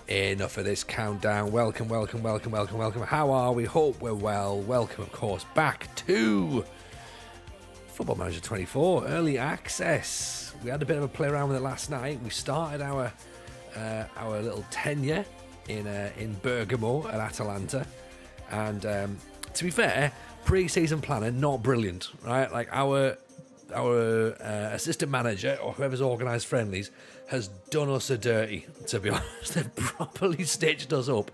Enough of this countdown. Welcome. How are we? Hope we're well. Welcome, of course, back to Football Manager 24 Early Access. We had a bit of a play around with it last night. We started our little tenure in Bergamo at Atalanta, and to be fair, pre-season planning not brilliant, right? Like our assistant manager or whoever's organised friendlies has done us a dirty, to be honest. They've properly stitched us up.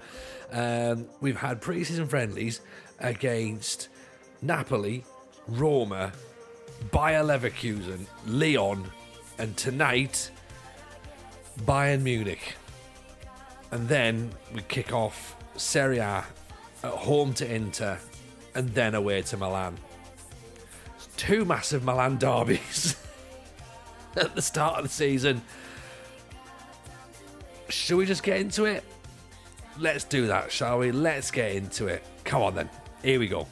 We've had pre-season friendlies against Napoli, Roma, Bayer Leverkusen, Lyon, and tonight Bayern Munich. And then we kick off Serie A at home to Inter and then away to Milan. Two massive Milan derbies at the start of the season. Should we just get into it? Let's do that, shall we? Let's get into it. Come on then. Here we go.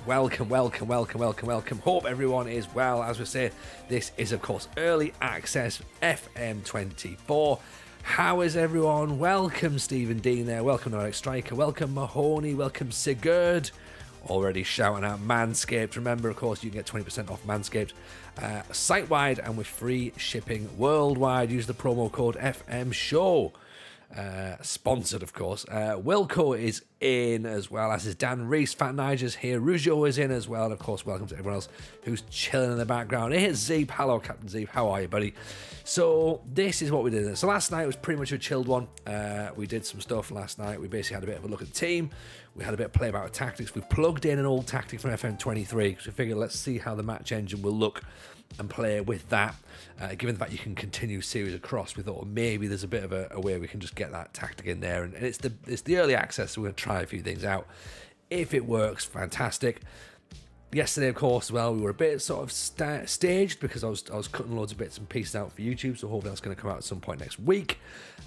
Welcome. Hope everyone is well. As we say, this is, of course, Early Access FM24. How is everyone? Welcome, Stephen Dean there. Welcome, Nordic Striker. Welcome, Mahoney. Welcome, Sigurd. Already shouting out Manscaped. Remember, of course, you can get 20% off Manscaped site-wide and with free shipping worldwide. Use the promo code FMSHOW. Sponsored, of course. Wilco is in as well, as is Dan Reese. Fat Niger's here. Rougeau is in as well. And, of course, welcome to everyone else who's chilling in the background. Here's Zeep. Hello, Captain Zeep. How are you, buddy? So this is what we did. So last night was pretty much a chilled one. We did some stuff last night. We basically had a bit of a look at the team. We had a bit of play about our tactics. We plugged in an old tactic from FM23 because we figured let's see how the match engine will look and play with that. Given the fact you can continue series across, we thought maybe there's a bit of a way we can just get that tactic in there. And it's the early access, so we're going to try a few things out. If it works, fantastic. Yesterday, of course, well, we were a bit sort of staged because I was cutting loads of bits and pieces out for YouTube, so hopefully that's going to come out at some point next week.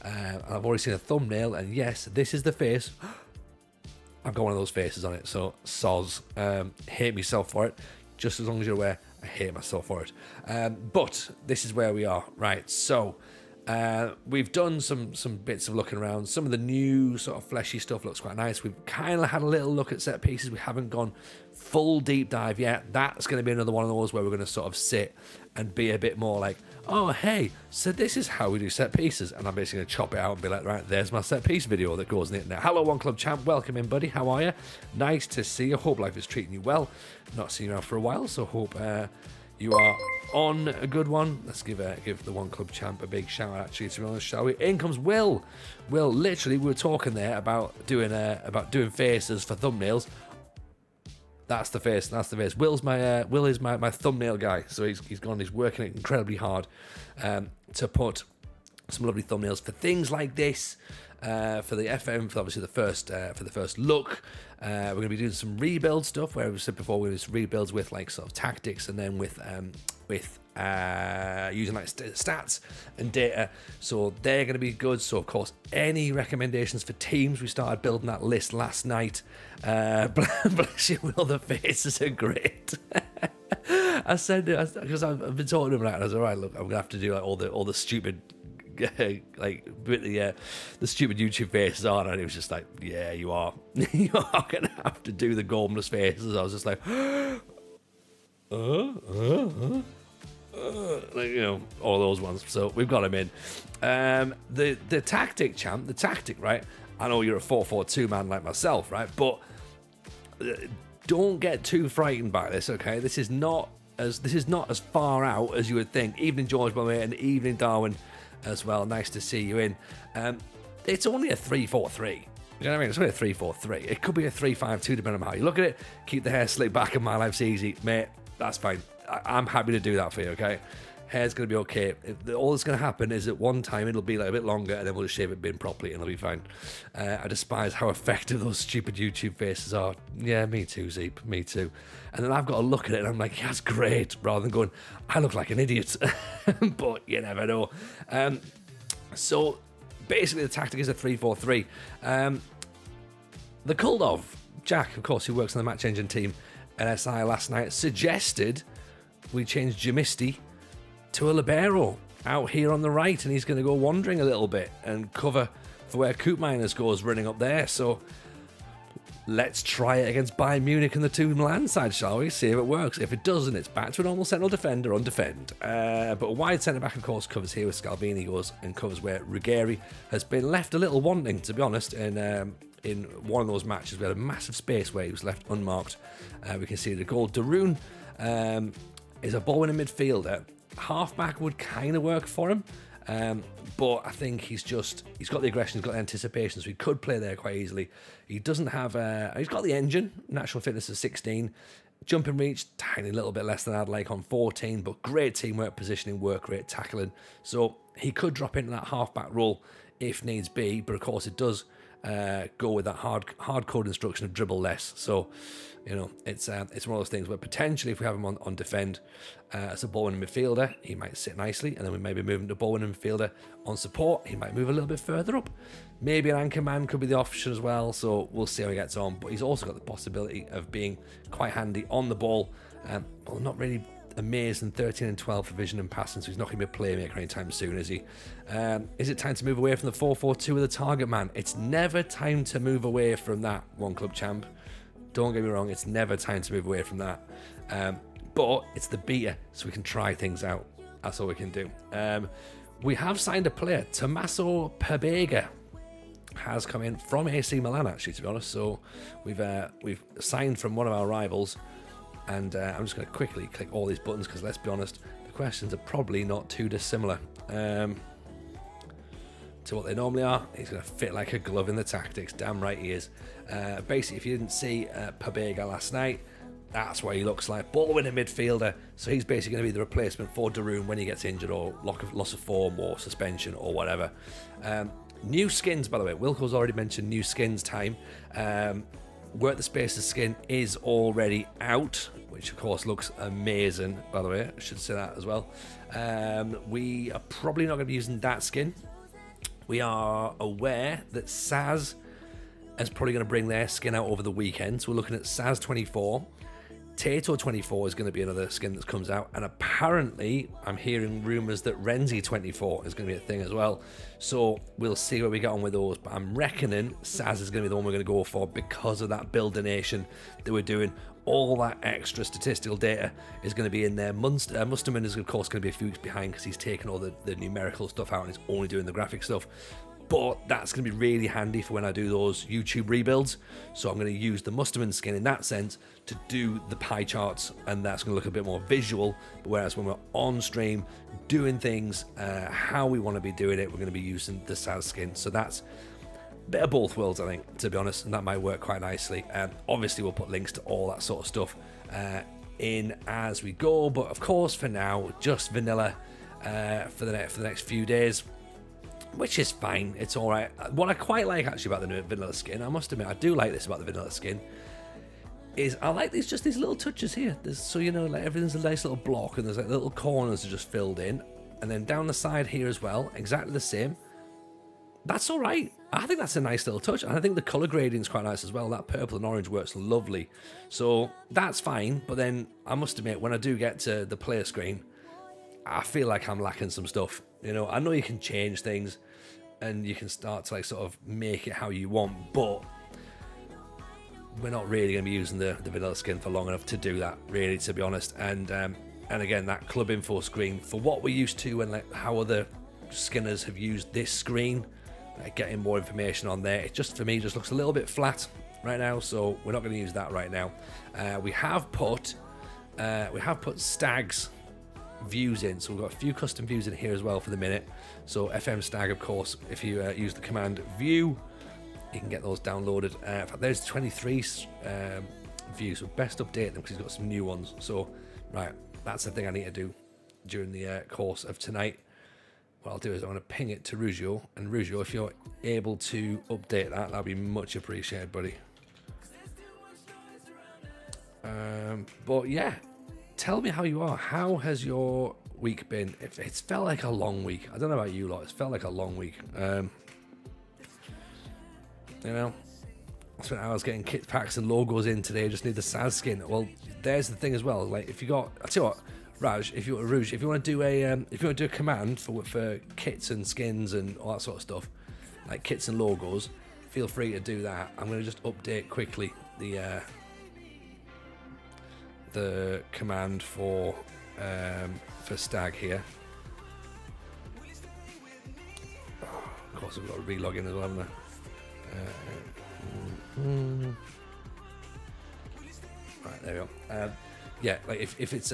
I've already seen a thumbnail, and yes, this is the face. I've got one of those faces on it, so soz. Hate myself for it. Just as long as you're aware, I hate myself for it. But this is where we are. Right, so we've done some bits of looking around. Some of the new sort of fleshy stuff looks quite nice. We've kind of had a little look at set pieces. We haven't gone full deep dive yet. That's going to be another one of those where we're going to sort of sit and be a bit more like, oh, hey, so this is how we do set pieces. And I'm basically going to chop it out and be like, right, there's my set piece video that goes on the internet. Hello, One Club Champ. Welcome in, buddy. How are you? Nice to see you. Hope life is treating you well. Not seen you around for a while, so hope you are on a good one. Let's give the One Club Champ a big shout out, actually, to be honest, shall we? In comes Will. Will, literally, we were talking there about doing faces for thumbnails. That's the face. Will is my thumbnail guy. So he's working incredibly hard to put some lovely thumbnails for things like this. For the FM, for obviously for the first look. We're going to be doing some rebuild stuff, where we said before we do rebuilds with like sort of tactics, and then with using like stats and data. So they're going to be good. So of course, any recommendations for teams? We started building that list last night. Bless you, Will. The faces are great. I said it because I've been talking to him, and I was all right. Look, I'm gonna have to do like all the stupid. Like the stupid YouTube faces on, and he was just like, yeah, you are gonna have to do the gormless faces. I was just like, like, you know, all those ones. So we've got him in. The tactic, champ, the tactic, right? I know you're a 4-4-2 man like myself, right? But don't get too frightened by this, okay? This is not as far out as you would think. Evening, George, by the way, and evening, Darwin, as well. Nice to see you in. It's only a 3-4-3. You know what I mean? It's only a 3-4-3. It could be a 3-5-2 depending on how you look at it. Keep the hair slicked back and my life's easy. Mate, that's fine. I'm happy to do that for you, okay? Hair's going to be okay. All that's going to happen is at one time it'll be like a bit longer, and then we'll just shave it in properly and it'll be fine. I despise how effective those stupid YouTube faces are. Yeah, me too, Zeep. Me too. And then I've got to look at it and I'm like, yeah, that's great, rather than going, I look like an idiot. But you never know. So basically the tactic is a 3-4-3. The Kuldov, Jack, of course, who works on the match engine team at SI last night, suggested we change Jamisti to a libero. out here on the right, and he's going to go wandering a little bit and cover for where Coop Miners goes running up there. So let's try it against Bayern Munich and the two Milan side, shall we? See if it works. If it doesn't, it's back to a normal central defender on defend. But a wide centre-back, of course, covers here with Scalvini goes and covers where Ruggeri has been left a little wanting, to be honest, in one of those matches. We had a massive space where he was left unmarked. We can see the goal. Darun is a ball-winning midfielder. Half-back would kind of work for him. But I think he's got the aggression, he's got the anticipation, so he could play there quite easily. He doesn't have, he's got the engine, natural fitness of 16, jumping reach, tiny little bit less than I'd like on 14, but great teamwork, positioning, work rate, tackling. So he could drop into that half-back role if needs be, but of course it does go with that hard-code instruction of dribble less. So, you know, it's one of those things where potentially if we have him on defend as a ball-winning midfielder, he might sit nicely, and then we maybe move him to ball-winning midfielder on support. He might move a little bit further up. Maybe an anchor man could be the option as well, so we'll see how he gets on. But he's also got the possibility of being quite handy on the ball. Well, not really amazing 13 and 12 for vision and passing, so he's not going to be a playmaker anytime soon, is he? Is it time to move away from the 4-4-2 with a target man? It's never time to move away from that, one club champ. Don't get me wrong, it's never time to move away from that. But it's the beta, so we can try things out. That's all we can do. We have signed a player. Tommaso Perbega has come in from AC Milan, actually, to be honest. So we've signed from one of our rivals. And I'm just going to quickly click all these buttons because, let's be honest, the questions are probably not too dissimilar to what they normally are. He's going to fit like a glove in the tactics. Damn right he is. Basically, if you didn't see Pabega last night, that's what he looks like. Ball-winning midfielder. So he's basically going to be the replacement for Darun when he gets injured or loss of form or suspension or whatever. New skins, by the way. Wilco's already mentioned new skins time. Work the Spaces skin is already out, which of course looks amazing, by the way. I should say that as well. We are probably not going to be using that skin. We are aware that Saz is probably going to bring their skin out over the weekend. So we're looking at Saz 24. Tato 24 is going to be another skin that comes out, and apparently I'm hearing rumours that Renzi 24 is going to be a thing as well. So we'll see where we get on with those, but I'm reckoning Saz is going to be the one we're going to go for because of that build donation that we're doing. All that extra statistical data is going to be in there. Musterman is of course going to be a few weeks behind because he's taken all the numerical stuff out and he's only doing the graphic stuff. But that's going to be really handy for when I do those YouTube rebuilds. So I'm going to use the Musterman skin in that sense to do the pie charts, and that's going to look a bit more visual. But whereas when we're on stream doing things how we want to be doing it, we're going to be using the Saz skin. So that's a bit of both worlds, I think, to be honest, and that might work quite nicely. Obviously, we'll put links to all that sort of stuff in as we go. But of course, for now, just vanilla for the next few days. Which is fine, it's alright. What I quite like actually about the vanilla skin, I must admit, I do like this about the vanilla skin, is I like these little touches here. So, you know, like everything's a nice little block and there's like little corners that are just filled in. And then down the side here as well, exactly the same. That's alright. I think that's a nice little touch. And I think the colour grading is quite nice as well. That purple and orange works lovely. So that's fine. But then I must admit, when I do get to the player screen, I feel like I'm lacking some stuff. You know, I know you can change things and you can start to like sort of make it how you want, but we're not really going to be using the vanilla skin for long enough to do that, really, to be honest. And again, that club info screen, for what we're used to and like how other skinners have used this screen, getting more information on there, it just, for me, just looks a little bit flat right now, so we're not going to use that right now. We have put Stag's views in, so we've got a few custom views in here as well for the minute. So FM Stag, of course, if you use the command view, you can get those downloaded. In fact, there's 23 views, so best update them because he's got some new ones. So right, that's the thing I need to do during the course of tonight. What I'll do is I'm going to ping it to Rugio, and Rugio, if you're able to update that, that'd be much appreciated, buddy. But yeah, tell me how you are. How has your week been? It's felt like a long week. I don't know about you lot. It's felt like a long week. You know, I spent hours getting kit packs and logos in today. I just need the Saz skin. Well, there's the thing as well. Like, if you got, I tell you what, Raj, if you want to do a command for kits and skins and all that sort of stuff, like kits and logos, feel free to do that. I'm going to just update quickly the command for Stag here. Oh, of course, I've got to relog in as well, haven't I? Right, there we go. Yeah, like if it's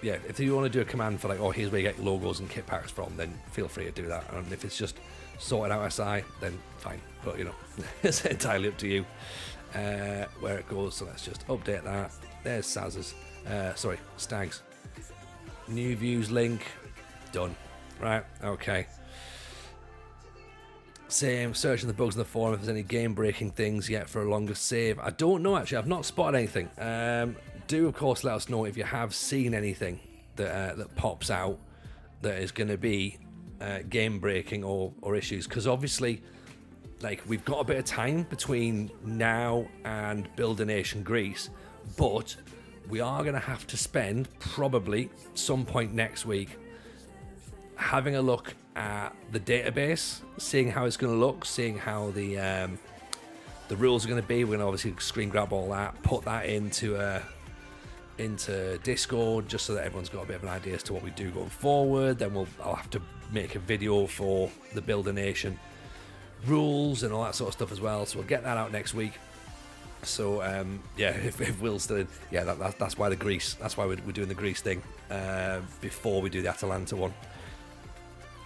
if you want to do a command for like, oh, here's where you get logos and kit packs from, then feel free to do that. And if it's just sorted out SI, then fine. But you know, it's entirely up to you where it goes. So let's just update that. There's Saz's, Stag's new views link done. Right, okay. Same, searching the bugs in the forum if there's any game-breaking things yet for a longer save. I don't know, actually. I've not spotted anything. Do, of course, let us know if you have seen anything that pops out that is going to be game-breaking or issues. Because, obviously, like, we've got a bit of time between now and Build a Nation Greece. But we are going to have to spend, probably, some point next week having a look at the database, seeing how it's going to look, seeing how the rules are going to be. We're going to obviously screen grab all that, put that into Discord, just so that everyone's got a bit of an idea as to what we do going forward. Then I'll have to make a video for the Build a Nation rules and all that sort of stuff as well. So we'll get that out next week. So if Will's still in, that's why the Greece. That's why we're doing the Greece thing before we do the Atalanta one.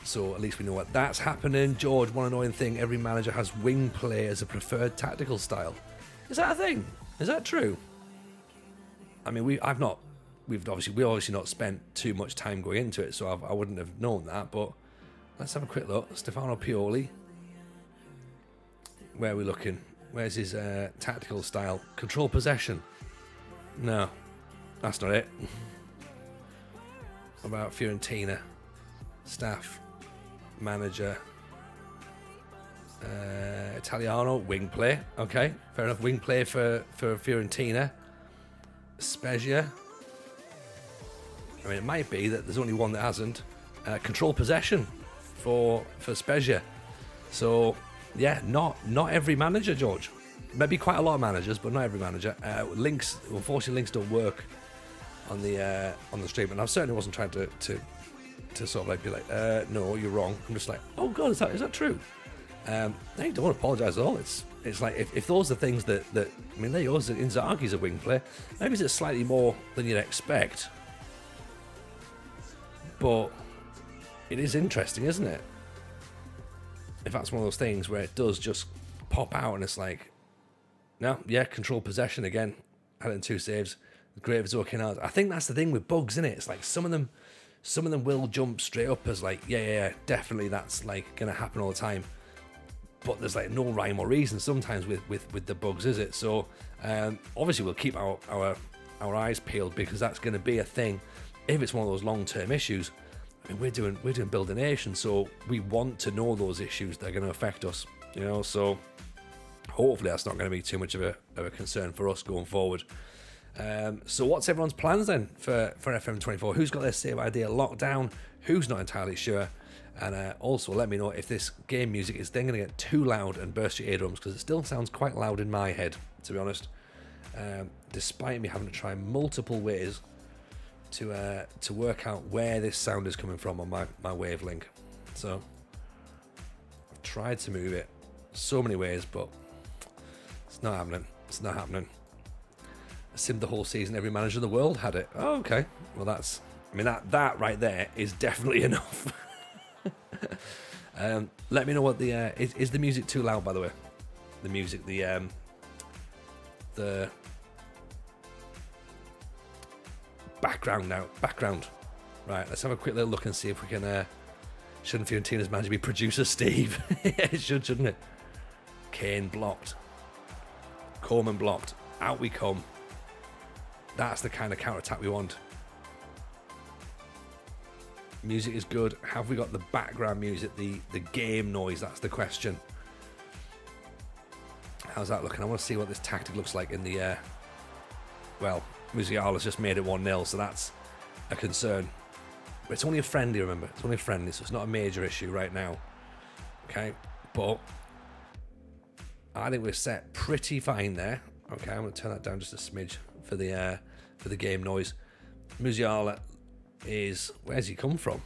So at least we know what that's happening. George, one annoying thing: every manager has wing play as a preferred tactical style. Is that a thing? Is that true? I mean, we've obviously not spent too much time going into it, so I wouldn't have known that. But let's have a quick look. Stefano Pioli. Where are we looking? Where's his tactical style? Control possession. No, that's not it. What about Fiorentina? Staff, manager, Italiano, wing play. Okay, fair enough. Wing play for Fiorentina. Spezia. I mean, it might be that there's only one that hasn't. Control possession for Spezia. So yeah, not every manager, George. Maybe quite a lot of managers, but not every manager. Links, unfortunately, links don't work on the stream, and I certainly wasn't trying to sort of like be like, no, you're wrong. I'm just like, oh god, is that true? They don't apologise at all. It's like if those are things that I mean, there yours Inzaghi's a wing player. Maybe it's slightly more than you'd expect, but it is interesting, isn't it? If that's one of those things where it does just pop out and it's like, no, yeah, control possession again. Had it in 2 saves. Great if it's okay now. I think that's the thing with bugs, isn't it? It's like some of them will jump straight up as like, yeah, definitely that's like going to happen all the time. But there's like no rhyme or reason sometimes with the bugs, is it? So obviously we'll keep our eyes peeled, because that's going to be a thing. If it's one of those long-term issues, I mean, we're doing Build a Nation, so we want to know those issues that are going to affect us, you know. So hopefully that's not going to be too much of a concern for us going forward. So what's everyone's plans then for FM24? Who's got their save idea locked down? Who's not entirely sure? And also let me know if this game music is then going to get too loud and burst your eardrums, because it still sounds quite loud in my head, to be honest. Despite me having to try multiple ways to work out where this sound is coming from on my wavelength. So I've tried to move it so many ways, but it's not happening. It's not happening. I simmed the whole season. Every manager in the world had it. Oh, okay. Well, that right there is definitely enough. Let me know what the is the music too loud, by the way? The music, the background now. Background. Right, let's have a quick little look and see if we can. Shouldn't Fiorentina's manager be producer Steve? It should, shouldn't it? Kane blocked. Coleman blocked. Out we come. That's the kind of counter-attack we want. Music is good. Have we got the background music, the game noise? That's the question. How's that looking? I want to see what this tactic looks like in the... well, Musiala's just made it 1-0, so that's a concern. But it's only a friendly, remember. It's only a friendly, so it's not a major issue right now. Okay, but I think we're set pretty fine there. Okay, I'm going to turn that down just a smidge for the game noise. Musiala is... Where's he come from?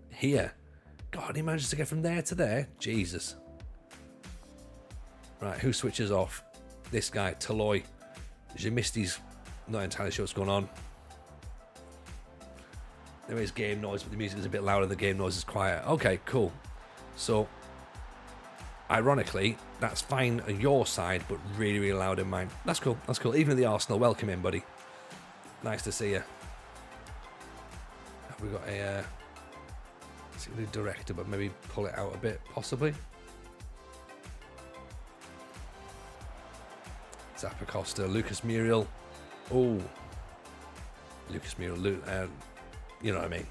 Here. God, he managed to get from there to there. Jesus. Right, who switches off? This guy, Taloy. Jimisty's not entirely sure what's going on. There is game noise, but the music is a bit louder. The game noise is quiet. Okay, cool. So, ironically, that's fine on your side, but really, really loud in mine. That's cool. That's cool. Even at the Arsenal, welcome in, buddy. Nice to see you. Have we got a director, but maybe pull it out a bit, possibly. Zappacosta, Lucas Muriel. Oh, Lucas Muriel. You know what I mean.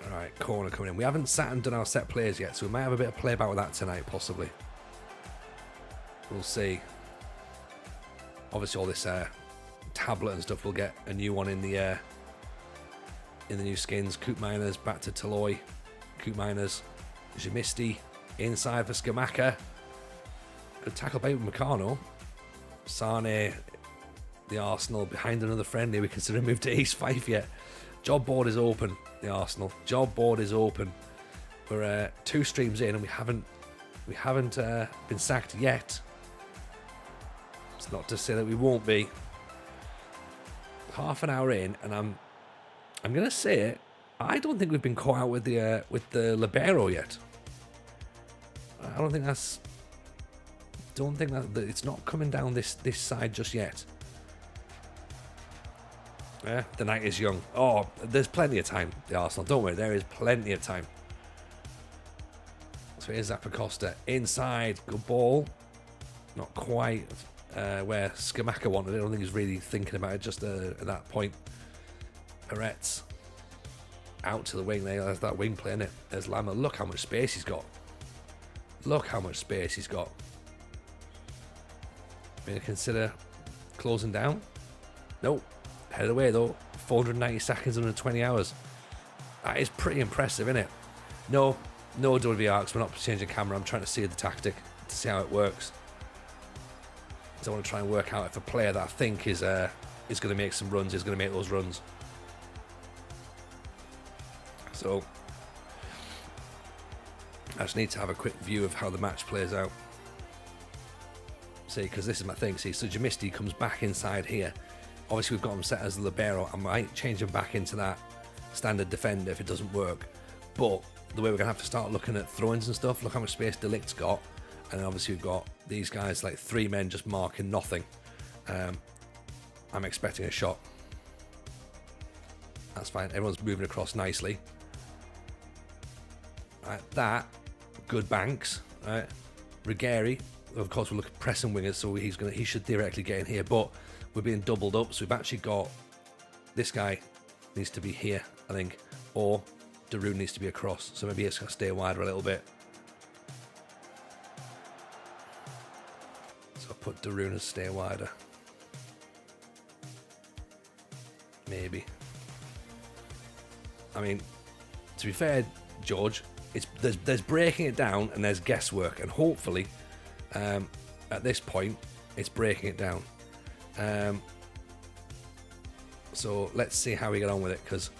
All right, corner coming in. We haven't sat and done our set players yet, so we might have a bit of play about with that tonight, possibly. We'll see. Obviously, all this tablet and stuff, we'll get a new one in the new skins. Coop Miners back to Taloy. Coop Miners, Jimisti inside for Skamaka. Good tackle by Meccano. Sane, the Arsenal behind another friendly. We consider a move to East Fife yet. Job board is open. The Arsenal job board is open. We're 2 streams in and we haven't been sacked yet. It's not to say that we won't be. Half an hour in, and I'm gonna say it. I don't think we've been caught out with the libero yet. I don't think that's. Don't think that it's not coming down this side just yet. Yeah, the night is young. Oh, there's plenty of time, the Arsenal. Don't worry, there is plenty of time. So here's Zappacosta. Inside, good ball. Not quite where Skamaka wanted it. I don't think he's really thinking about it just at that point. Peretz. Out to the wing there. There's that wing play, innit? There's Lama. Look how much space he's got. Look how much space he's got. Going to consider closing down? Nope. Headed away though. 490 seconds under 20 hours. That is pretty impressive, isn't it? No WV arcs. We're not changing camera. I'm trying to see the tactic to see how it works. So I want to try and work out if a player that I think is going to make some runs is going to make those runs. So I just need to have a quick view of how the match plays out. See, because this is my thing. See, so Jimisti comes back inside here. Obviously, we've got him set as the libero. I might change him back into that standard defender if it doesn't work. But the way we're going to have to start looking at throw-ins and stuff, look how much space Delict's got. And then obviously we've got these guys, like 3 men just marking nothing. I'm expecting a shot. That's fine. Everyone's moving across nicely. Right, that, good banks. Right, Ruggieri, of course, we're looking at pressing wingers, so he should theoretically get in here, but we're being doubled up, so we've actually got this guy needs to be here, I think, or Darun needs to be across, so maybe it's going to stay wider a little bit. So I'll put Darun as stay wider. Maybe. I mean, to be fair, George, there's breaking it down and there's guesswork, and hopefully at this point it's breaking it down. So let's see how we get on with it, because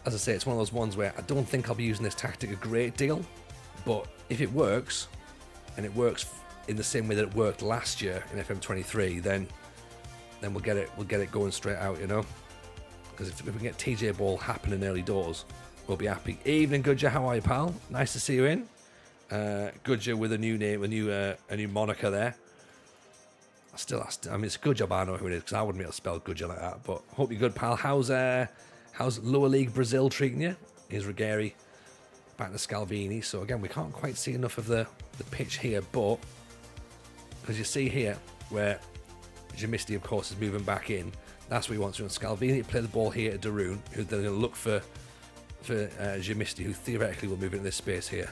as I say, it's one of those ones where I don't think I'll be using this tactic a great deal, but if it works, and it works in the same way that it worked last year in FM23, then we'll get it going straight out, you know. Because if we can get TJ ball happening early doors, we'll be happy. Evening, Gudja. How are you, pal? Nice to see you in. Gudja with a new name, a new moniker there. I mean, it's a good job I know who it is, because I wouldn't be able to spell Gudja like that. But hope you're good, pal. How's lower league Brazil treating you? Here's Ruggieri back to Scalvini. So again, we can't quite see enough of the pitch here, but because you see here where Jimisti, of course, is moving back in. That's what he wants to do. Scalvini to play the ball here to Darun, who they're going to look for Jimisti, who theoretically will move into this space here.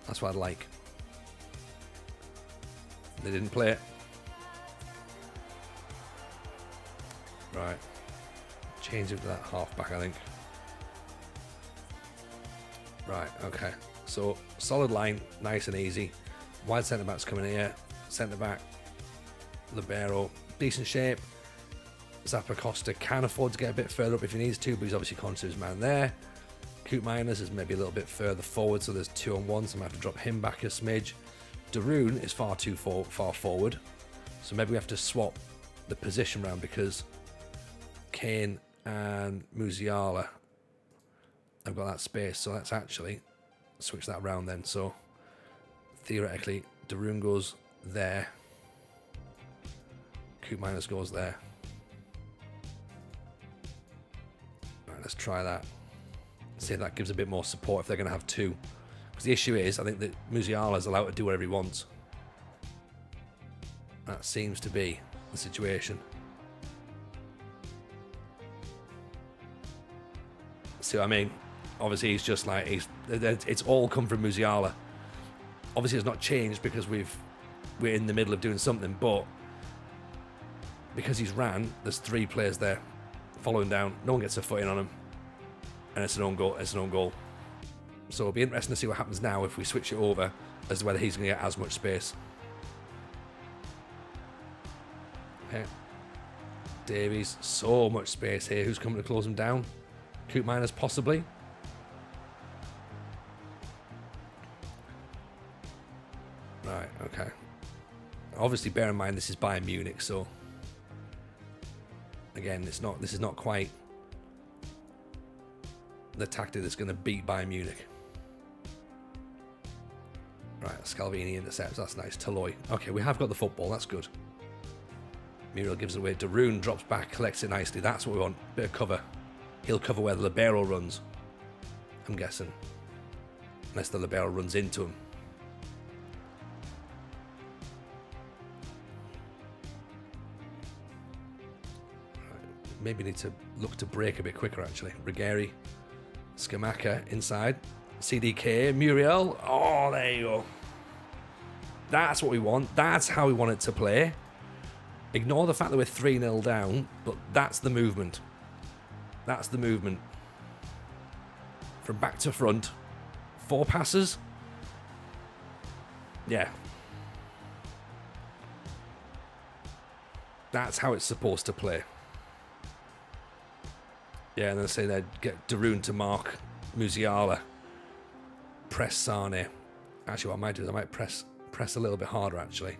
That's what I'd like. They didn't play it. Right. Change it to that half-back, I think. Right, okay. So, solid line, nice and easy. Wide centre-back's coming here. Centre-back, libero, decent shape. Zappacosta can afford to get a bit further up if he needs to, but he's obviously conscious of his man there. Coop Miners is maybe a little bit further forward, so there's 2-on-1, so I might have to drop him back a smidge. Darun is far too far forward, so maybe we have to swap the position round because Kane and Musiala have got that space, so let's actually switch that around then. So theoretically, Darun goes there, Coop Miners goes there. Let's try that. See if that gives a bit more support if they're going to have two. Because the issue is, I think that Musiala is allowed to do whatever he wants. That seems to be the situation. See what I mean? Obviously, he's just like it's all come from Musiala. Obviously, it's not changed because we're in the middle of doing something, but because he's ran, there's 3 players there. Following down, no one gets a foot in on him, and it's an own goal. It's an own goal. So it'll be interesting to see what happens now if we switch it over as to whether he's going to get as much space. Okay, Davies, so much space here. Who's coming to close him down? Coop Miners possibly. Right. Okay. Obviously, bear in mind this is Bayern Munich, so. Again, this is not quite the tactic that's going to beat Bayern Munich. Right, Scalvini intercepts. That's nice. Toloi. Okay, we have got the football. That's good. Muriel gives it away. Darun drops back, collects it nicely. That's what we want. Bit of cover. He'll cover where the libero runs, I'm guessing. Unless the libero runs into him. Maybe need to look to break a bit quicker, actually. Rigeri, Skamaka inside. CDK, Muriel. Oh, there you go. That's what we want. That's how we want it to play. Ignore the fact that we're 3-0 down, but that's the movement. That's the movement. From back to front. 4 passes. Yeah. That's how it's supposed to play. Yeah, and then say they'd get Darun to mark Musiala. Press Sane. Actually, what I might do is I might press a little bit harder, actually.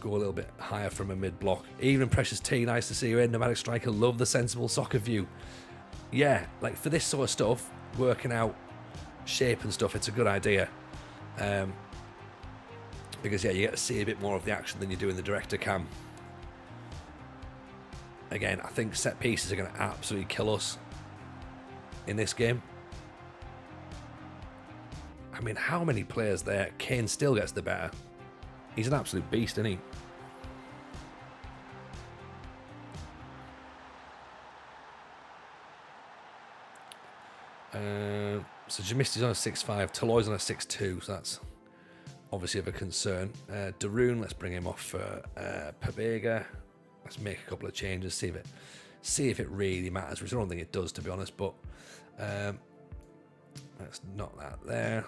Go a little bit higher from a mid-block. Even Precious T, nice to see you in. Nomadic Striker, love the sensible soccer view. Yeah, like for this sort of stuff, working out shape and stuff, it's a good idea. Because, yeah, you get to see a bit more of the action than you do in the director cam. Again, I think set pieces are going to absolutely kill us in this game. I mean, how many players there? Kane still gets the better. He's an absolute beast, isn't he? So Jamisti's on a 6'5", Toloi's on a 6'2", so that's obviously of a concern. Darun, let's bring him off for Pabega. Let's make a couple of changes, see if it really matters, which I don't think it does, to be honest, but let's knock that there.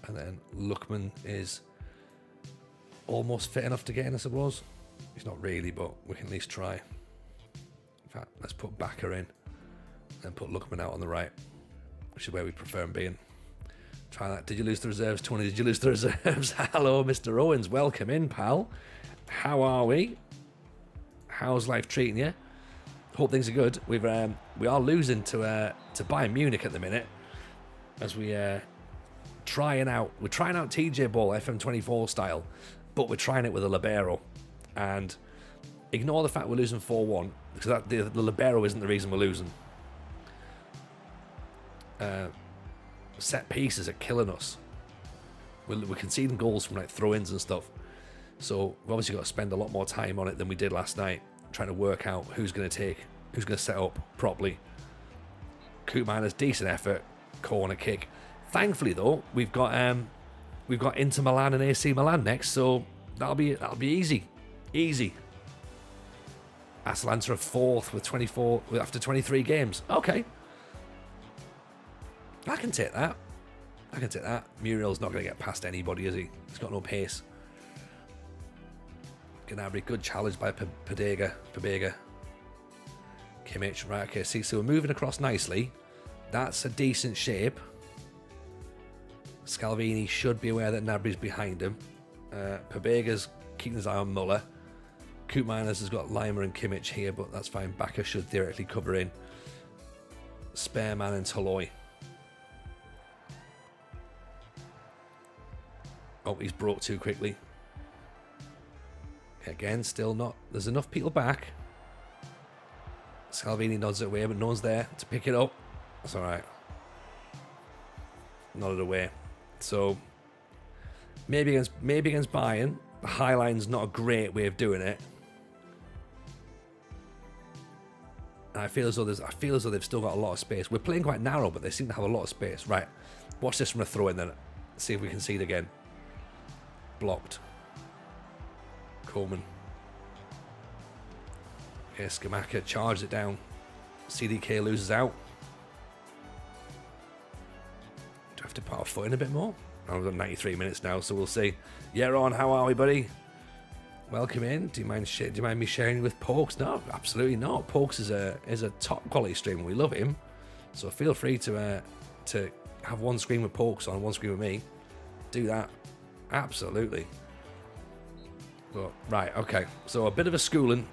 And then Lookman is almost fit enough to get in, I suppose. He's not really, but we can at least try. In fact, let's put Bakker in and put Lookman out on the right, which is where we prefer him being. Try that. Did you lose the reserves, Tony? Did you lose the reserves? Hello, Mr. Owens. Welcome in, pal. How are we? How's life treating you? Hope things are good. We are losing to Bayern Munich at the minute, as we're trying out TJ Ball FM24 style, but we're trying it with a libero. And ignore the fact we're losing 4-1 because the libero isn't the reason we're losing. Set pieces are killing us. We're conceding goals from like throw-ins and stuff. So we've obviously got to spend a lot more time on it than we did last night, trying to work out who's going to set up properly. Koopmainer's decent effort, corner kick. Thankfully though, we've got Inter Milan and AC Milan next, so that'll be easy. Atalanta are 4th with 24 after 23 games. Okay. I can take that. I can take that. Muriel's not going to get past anybody, is he? He's got no pace. Gnabry, good challenge by Pabega. Kimmich, right, okay, see, so we're moving across nicely. That's a decent shape. Scalvini should be aware that Gnabry's behind him. Pabega's keeping his eye on Muller. Koopmeiners has got Lima and Kimmich here, but that's fine. Baka should theoretically cover in. Spareman and Toloi. Oh, he's brought too quickly. Again, still not. There's enough people back. Scalvini nods it away, but no one's there to pick it up. That's all right. Nodded away. So maybe against Bayern, the high line's not a great way of doing it. And I feel as though they've still got a lot of space. We're playing quite narrow, but they seem to have a lot of space. Right. Watch this from a throw in then. See if we can see it again. Blocked. Coleman. Okay, Skamaka charges it down. CDK loses out. Do I have to put our foot in a bit more? I've got 93 minutes now, so we'll see. Yeah, Ron, how are we, buddy? Welcome in. Do you mind me sharing with Pokes? No, absolutely not. Pokes is a top quality streamer. We love him, so feel free to have one screen with Pokes on, one screen with me. Do that, absolutely. But, right, okay. So a bit of a schooling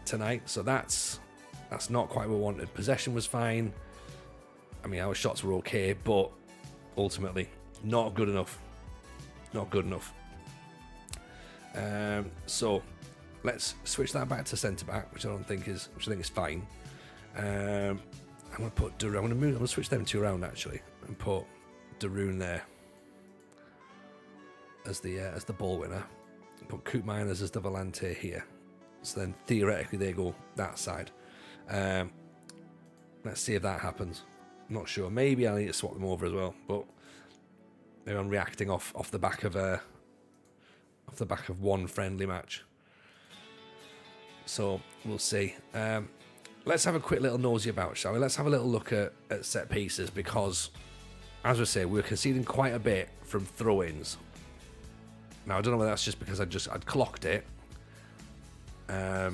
tonight. So that's not quite what we wanted. Possession was fine. I mean, our shots were okay, but ultimately not good enough. Not good enough. So let's switch that back to centre back, which I think is fine. I'm gonna put Darun. I'm gonna switch them two around actually, and put Darun there as the ball winner. Put Koopmeiners as the volante here. So then theoretically they go that side. Let's see if that happens. I'm not sure. Maybe I need to swap them over as well, but maybe I'm reacting off the back of one friendly match. So we'll see. Let's have a quick little nosy about, shall we? Let's have a little look at set pieces, because as we say, we're conceding quite a bit from throw-ins. Now I don't know whether that's just because I'd clocked it. But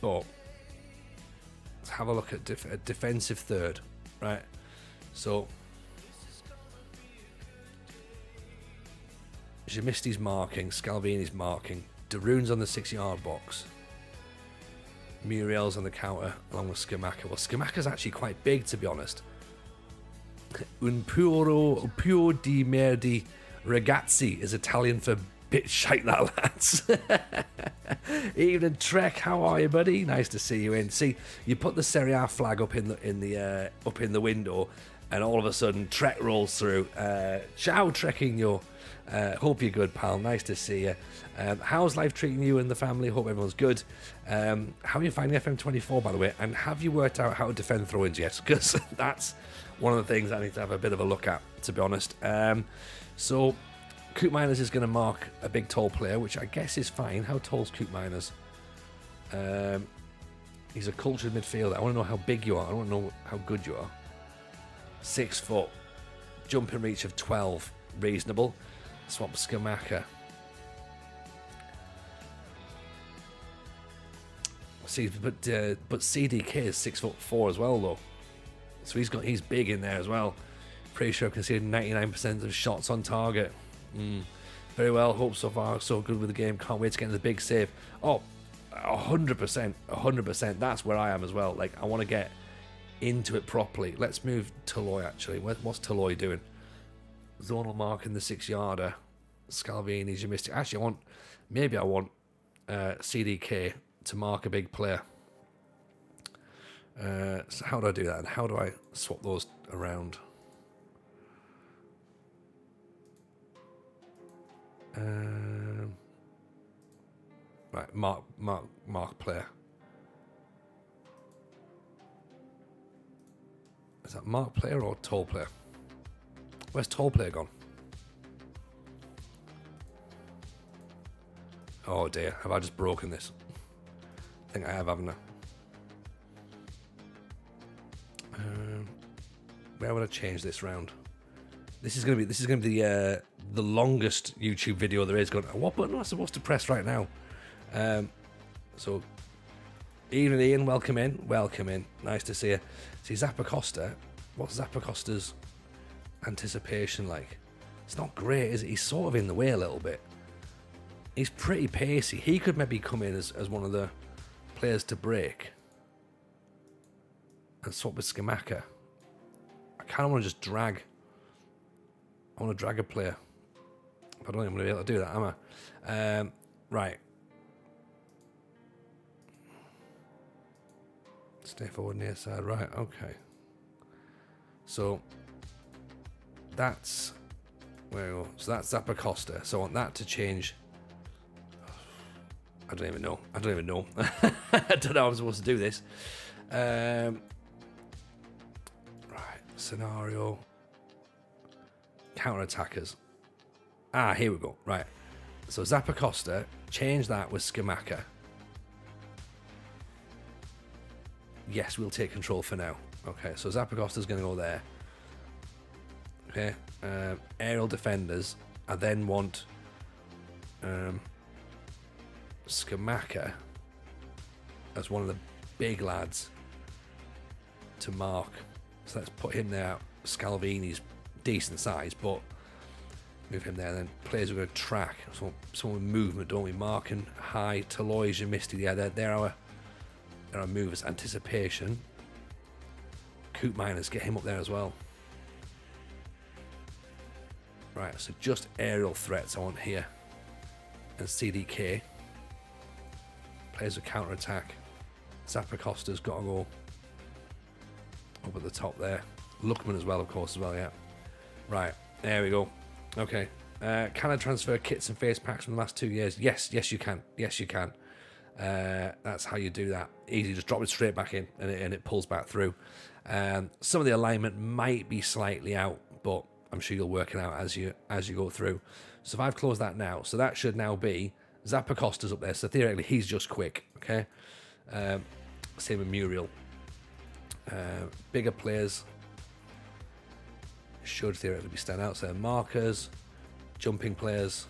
let's have a look at a defensive third, right? So Jamisti's marking, Scalvini's marking, Darun's on the 6-yard box, Muriel's on the counter along with Skamaka. Well, Skamaka's actually quite big, to be honest. Un puro di merdi ragazzi is Italian for bit shite that, lads. Evening Trek, how are you, buddy? Nice to see you in. See, you put the Serie A flag up in the window, and all of a sudden Trek rolls through. Ciao, Trekking. Hope you're good, pal. Nice to see you. How's life treating you and the family? Hope everyone's good. How are you finding FM24, by the way? And have you worked out how to defend throw-ins yet? Because that's one of the things I need to have a bit of a look at, to be honest. So Koopmeiners is going to mark a big tall player, which I guess is fine. How tall's Koopmeiners? He's a cultured midfielder. I want to know how big you are. I want to know how good you are. 6 foot. Jumping reach of 12. Reasonable. Swap Skamaka. See, but CDK is 6'4" as well, though. So he's big in there as well. Pretty sure I've conceded 99% of shots on target. Very well. Hope so far so good with the game. Can't wait to get into the big save. Oh, 100%. That's where I am as well. Like, I want to get into it properly. Let's move Toloi, actually. What's Toloi doing? Zonal mark in the 6-yarder. Scalvini, Jamistic. Actually, I want CDK to mark a big player. So how do I do that? And how do I swap those around? Right, mark player. Is that mark player or tall player? Where's tall player gone? Oh dear, have I just broken this? I think I have, haven't I? Where would I change this round? This is gonna be the longest YouTube video there is. Going, what button am I supposed to press right now? So, evening Ian, welcome in, Nice to see you. See Zappacosta. What's Zappacosta's anticipation like? It's not great, is it? He's sort of in the way a little bit. He's pretty pacey. He could maybe come in as one of the players to break and swap with Scamacca. I kind of want to just drag. I want to drag a player. But I don't think I'm going to be able to do that, am I? Right. Stay forward near side. Right, okay. So that's where we go. So that's Zappacosta. So I want that to change. I don't even know. I don't know how I'm supposed to do this. Right. Scenario. Counter-attackers. Here we go. Right. So Zappacosta, change that with Scamacca. Yes, we'll take control for now. Okay, so Zappacosta's going to go there. Okay. Aerial defenders. I then want Scamacca as one of the big lads to mark. So let's put him there. Scalvini's decent size, but move him there. Then players are going to track. So someone with movement, don't we? Mark and High, Talois and Misty. Yeah, they're our movers. Anticipation. Coop Miners, get him up there as well. Right, so just aerial threats I want here. And CDK. Players with counter attack. Zappacosta's got to go up at the top there. Luckman as well, of course, as well, yeah. Right, there we go. Okay. Can I transfer kits and face packs from the last 2 years? Yes, you can. Yes, you can. That's how you do that. Easy, just drop it straight back in and it pulls back through. Some of the alignment might be slightly out, but I'm sure you'll work it out as you go through. So if I've closed that now, so that should now be Zappacosta's up there. So theoretically, he's just quick. Okay. Same with Muriel. Bigger players should theoretically be stand out. So markers, jumping players.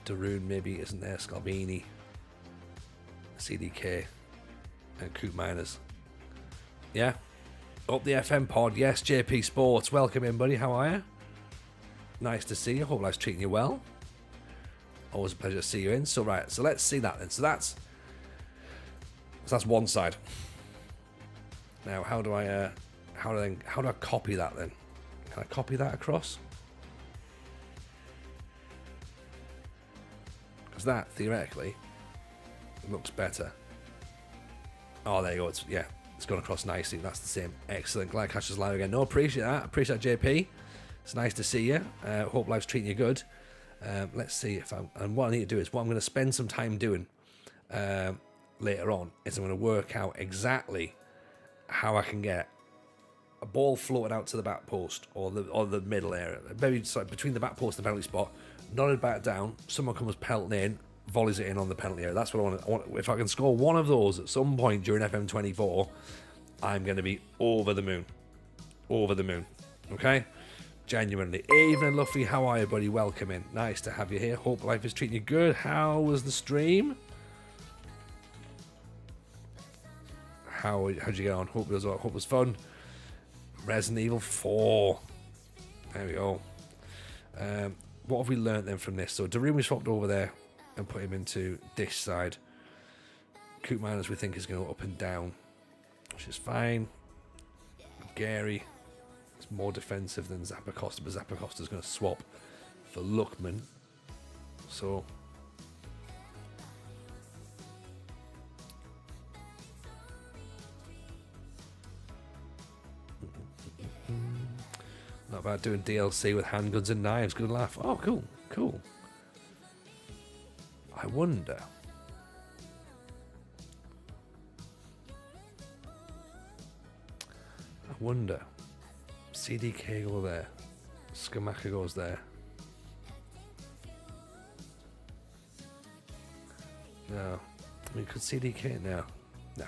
Daroon maybe isn't there. Scalvini, CDK, and Coop Miners. Yeah. Up the FM pod. Yes, JP Sports. Welcome in, buddy. How are you? Nice to see you. Hope life's treating you well. Always a pleasure to see you in. So right, so let's see that then. So that's one side. Now, how do I copy that then? Can I copy that across? Because that theoretically looks better. Oh, there you go. It's gone across nicely. That's the same. Excellent. Glad Catch us live again. No, appreciate that. Appreciate that, JP. It's nice to see you. Hope life's treating you good. Let's see if and what I need to do is what I'm going to spend some time doing later on is I'm going to work out exactly how I can get a ball floated out to the back post or the middle area, maybe between the back post and the penalty spot, nodded back down. Someone comes pelting in, volleys it in on the penalty area. That's what I want. If I can score one of those at some point during FM24, I'm going to be over the moon. Over the moon. Okay. Genuinely. Evening, Luffy, how are you, buddy? Welcome in. Nice to have you here. Hope life is treating you good. How was the stream? How'd you get on? Hope it was fun. Resident Evil 4. There we go. What have we learnt then from this? So Daroon we swapped over there and put him into this side. Coop Miners we think is going to go up and down, which is fine. Gary. It's more defensive than Zappacosta, but Zappacosta's going to swap for Luckman. So not bad doing DLC with handguns and knives. Good laugh. Oh, cool, cool. I wonder. CDK go there. Scamacca goes there. No. We could CDK now. No.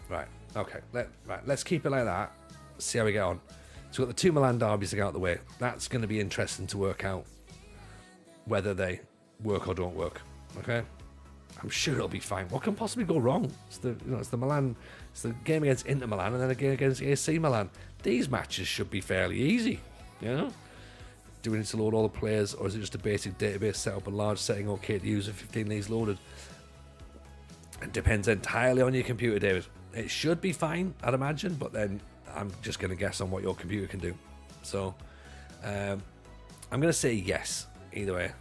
Right. Okay. Let's keep it like that. See how we get on. So we've got the 2 Milan derbies to get out of the way. That's going to be interesting to work out whether they work or don't work. Okay. I'm sure it'll be fine. What can possibly go wrong? It's the Milan. It's the game against Inter Milan and then a game against AC Milan. These matches should be fairly easy. You know. Do we need to load all the players, or is it just a basic database setup, a large setting okay to use with 15 leagues loaded? It depends entirely on your computer, David. It should be fine, I'd imagine, but then I'm just going to guess on what your computer can do. So, I'm going to say yes, either way.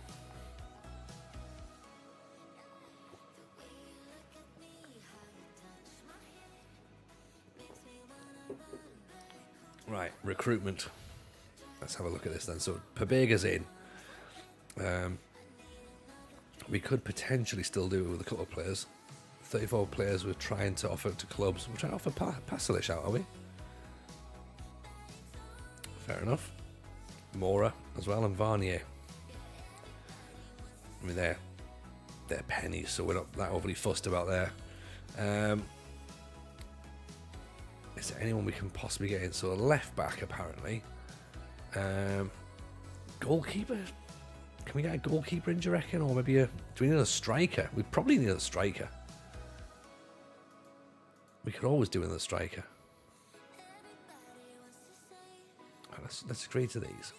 Right, recruitment. Let's have a look at this then. So Pabega's in. We could potentially still do it with a couple of players. 34 players we're trying to offer to clubs. We're trying to offer Pasalic out, are we? Fair enough. Mora as well, and Varnier. I mean, they're pennies, so we're not that overly fussed about there. Is there anyone we can possibly get in? So a left back, apparently. Goalkeeper? Can we get a goalkeeper in, do you reckon? Or maybe do we need a striker? We probably need a striker. We could always do another striker. Right, let's agree to these.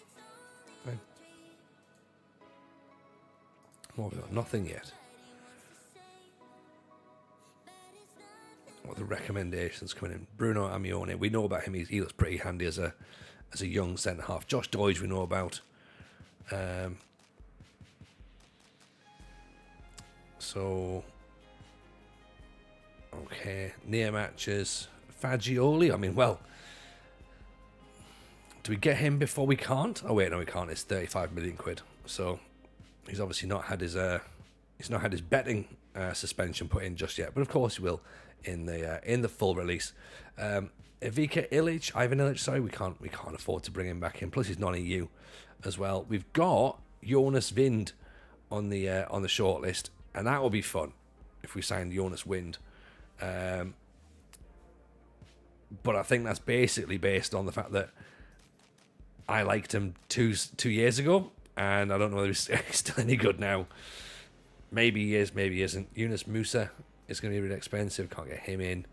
Right. What have we got? Nothing yet. What are the recommendations coming in? Bruno Amione. We know about him. He looks pretty handy as a young centre half. Josh Doige we know about. So okay, near matches. Fagioli. I mean, well, do we get him before we can't? Oh wait, no, we can't. It's 35 million quid. So he's obviously not had his betting suspension put in just yet. But of course he will in the full release. Ivan Ilic, sorry, we can't afford to bring him back in. Plus he's non-EU as well. We've got Jonas Wind on the short list, and that will be fun if we sign Jonas Wind. But I think that's basically based on the fact that I liked him two years ago, and I don't know whether he's still any good now. Maybe he is, maybe he isn't. Yunus Musa is going to be really expensive. Can't get him in.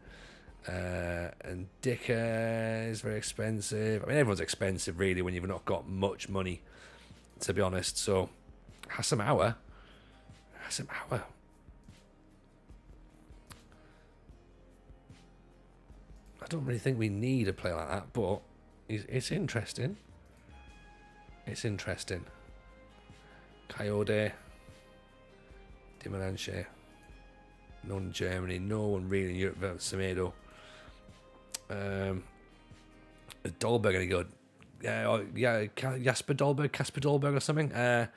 And Dicker is very expensive. I mean, everyone's expensive, really, when you've not got much money, to be honest. So, Hassam Hour. I don't really think we need a player like that, but it's interesting. It's interesting. Coyote. Dimanche. No one in Germany. No one really in Europe. Semedo. Is Dolberg any good? Yeah, Kasper Dolberg or something. I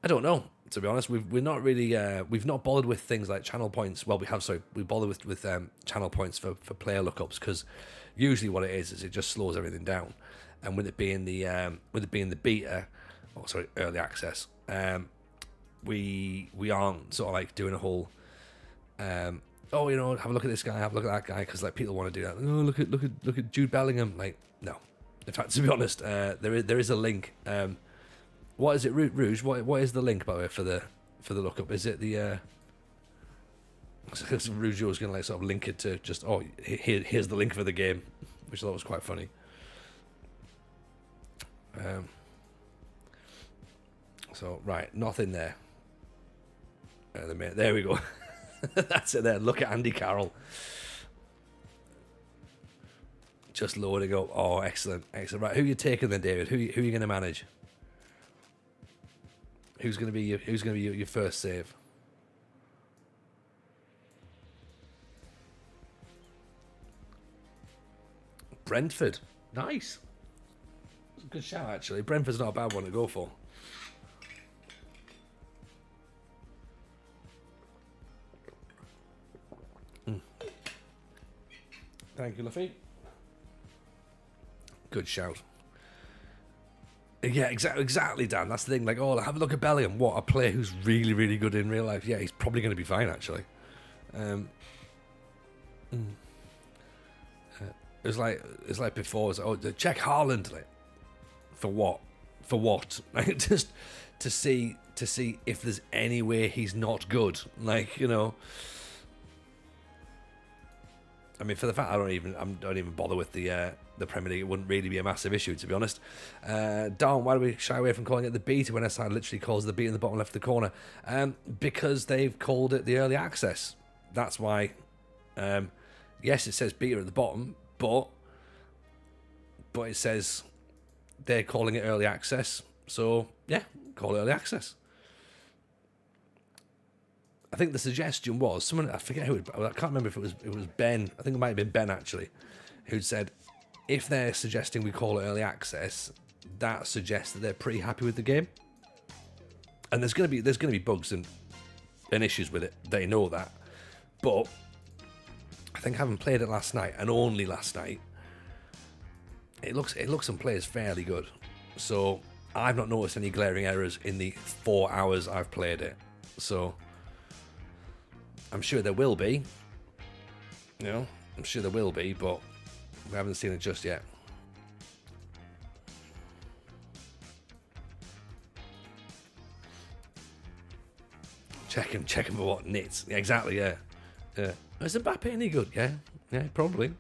don't know, to be honest. We've not bothered with things like channel points. Well, we bother with channel points for player lookups, because usually what it is it just slows everything down. And with it being the beta, early access, we aren't sort of like doing a whole have a look at this guy, have a look at that guy, because like people want to do that. Oh, look at Jude Bellingham. Like, no. In fact, to be honest, there is a link. What is it, Rouge? What is the link, by the way, for the lookup? Is it the Rouge was going to like sort of link it to just here's the link for the game, which I thought was quite funny. So right, nothing there. There we go. That's it there. Look at Andy Carroll. Just loading up. Oh, excellent. Right, who are you taking then, David? Who are you going to manage? Who's going to be your first save? Brentford. Nice. It's a good shout, actually. Brentford's not a bad one to go for. Thank you, Luffy. Good shout. Yeah, exactly, Dan. That's the thing. Like, oh, have a look at Bellingham. What, a player who's really, really good in real life. Yeah, he's probably going to be fine, actually. It's like before. It was, oh, check Haaland. Like, for what? For what? Like, just to see if there's any way he's not good. Like, you know. I mean, for the fact I don't even bother with the Premier League, it wouldn't really be a massive issue, to be honest. Darn, why do we shy away from calling it the beta when SI literally calls the beta in the bottom left of the corner? Because they've called it the early access. That's why. Yes, it says beta at the bottom, but it says they're calling it early access. So yeah, call it early access. I think the suggestion was someone, I forget who, I can't remember if it was Ben. I think it might have been Ben actually, who'd said if they're suggesting we call it early access, that suggests that they're pretty happy with the game. And there's gonna be bugs and issues with it. They know that, but I think having played it last night and only last night, it looks and plays fairly good. So I've not noticed any glaring errors in the 4 hours I've played it. So I'm sure there will be. You know, I'm sure there will be, but we haven't seen it just yet. Check him for what? Nits. Yeah, exactly, yeah. Yeah. Is Mbappe any good? Yeah. Yeah, probably.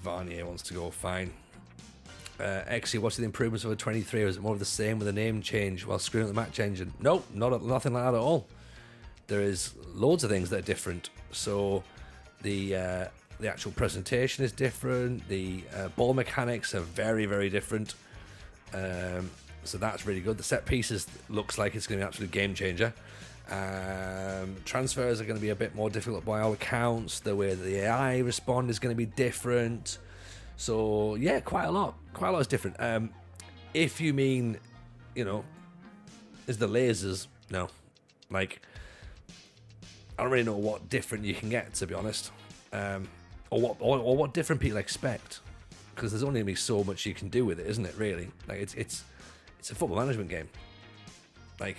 Varnier wants to go, fine. XC, what's the improvements over 23? Or is it more of the same with a name change while screwing up the match engine? No, nothing like that at all. There is loads of things that are different. So the actual presentation is different. The ball mechanics are very, very different. So that's really good. The set pieces looks like it's going to be an absolute game changer. Transfers are going to be a bit more difficult by all accounts. The way that the AI respond is going to be different. So yeah, quite a lot is different. If you mean, you know, is the lasers? No, like I don't really know what different you can get, to be honest, or what different people expect, because there's only going to be so much you can do with it, isn't it? Really, like it's a football management game. Like,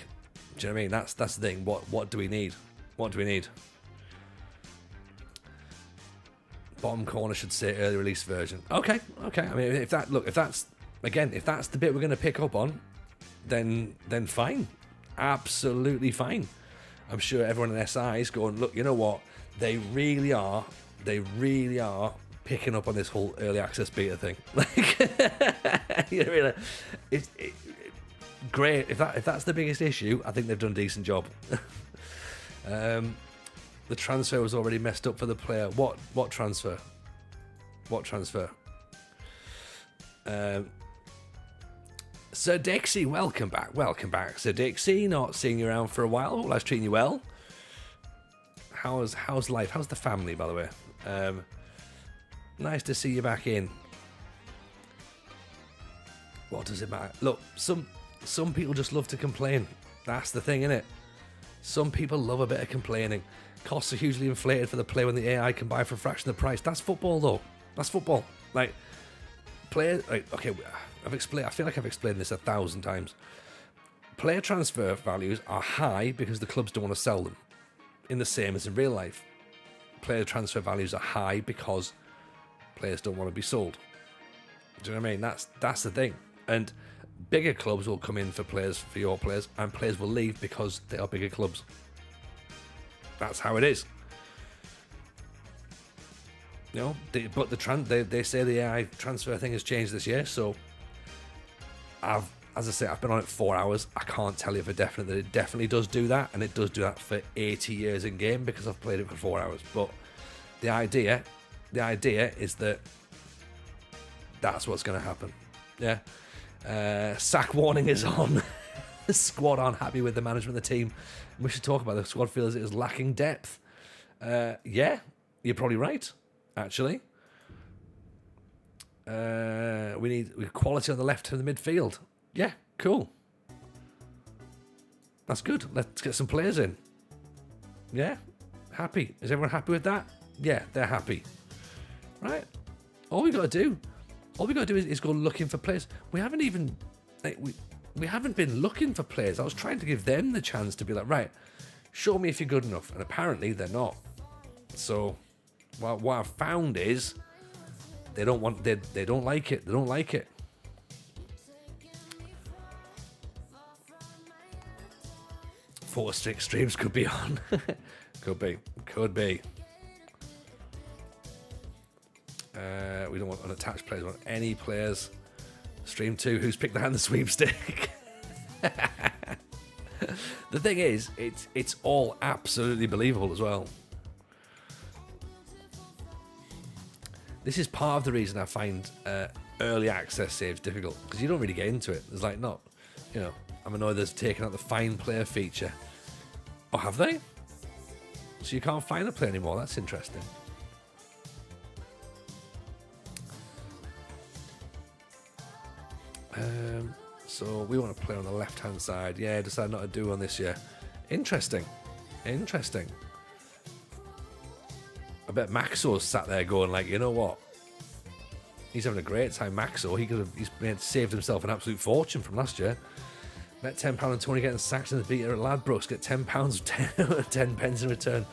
do you know what I mean? That's the thing. What do we need? What do we need? Bottom corner should say early release version. Okay. I mean, if that's the bit we're going to pick up on, then fine, absolutely fine. I'm sure everyone in SI is going, look, you know what? They really are picking up on this whole early access beta thing. Like, you know, really, it's great. If that's the biggest issue, I think they've done a decent job. The transfer was already messed up for the player. What transfer? What transfer? Sir Dixie, welcome back. Sir Dixie, not seeing you around for a while. Hope life's treating you well. How's life? How's the family, by the way? Nice to see you back in. What does it matter? Look, some people just love to complain. That's the thing, innit? Some people love a bit of complaining. Costs are hugely inflated for the player when the AI can buy for a fraction of the price. That's football, though. That's football. Like, players. Like, okay, I feel like I've explained this 1,000 times. Player transfer values are high because the clubs don't want to sell them. In the same as in real life, player transfer values are high because players don't want to be sold. Do you know what I mean? That's the thing. And bigger clubs will come in for your players, and players will leave because they are bigger clubs. That's how it is. You know, but they say the AI transfer thing has changed this year, so as I say, I've been on it 4 hours. I can't tell you for definite that it definitely does do that, and it does do that for 80 years in game because I've played it for 4 hours. But the idea is that that's what's going to happen. Yeah. Sack warning is on. The squad aren't happy with the management of the team. We should talk about the squad feels it is lacking depth. Yeah, you're probably right, actually. We need quality on the left of the midfield. Yeah, cool. That's good. Let's get some players in. Yeah. Happy. Is everyone happy with that? Yeah, they're happy. Right? All we got to do is go looking for players. We haven't even, like, we haven't been looking for players. I was trying to give them the chance to be like, right, show me if you're good enough. And apparently they're not. So what I've found is they don't like it. They don't like it. 4 to 6 streams could be on. Could be. We don't want unattached players. We want any players. Stream 2, who's picked the hand the sweepstake? The thing is, it's all absolutely believable as well. This is part of the reason I find early access saves difficult, because you don't really get into it. There's like not, you know, I'm annoyed there's taken out the find player feature. Oh, have they? So you can't find a player anymore. That's interesting. So we want to play on the left-hand side. Yeah, decided not to do one this year. Interesting. I bet Maxo's sat there going like, you know what? He's having a great time, Maxo. He's saved himself an absolute fortune from last year. Bet £10 and Tony getting sacked in the beater at Ladbrokes. Get £10 10 pence in return.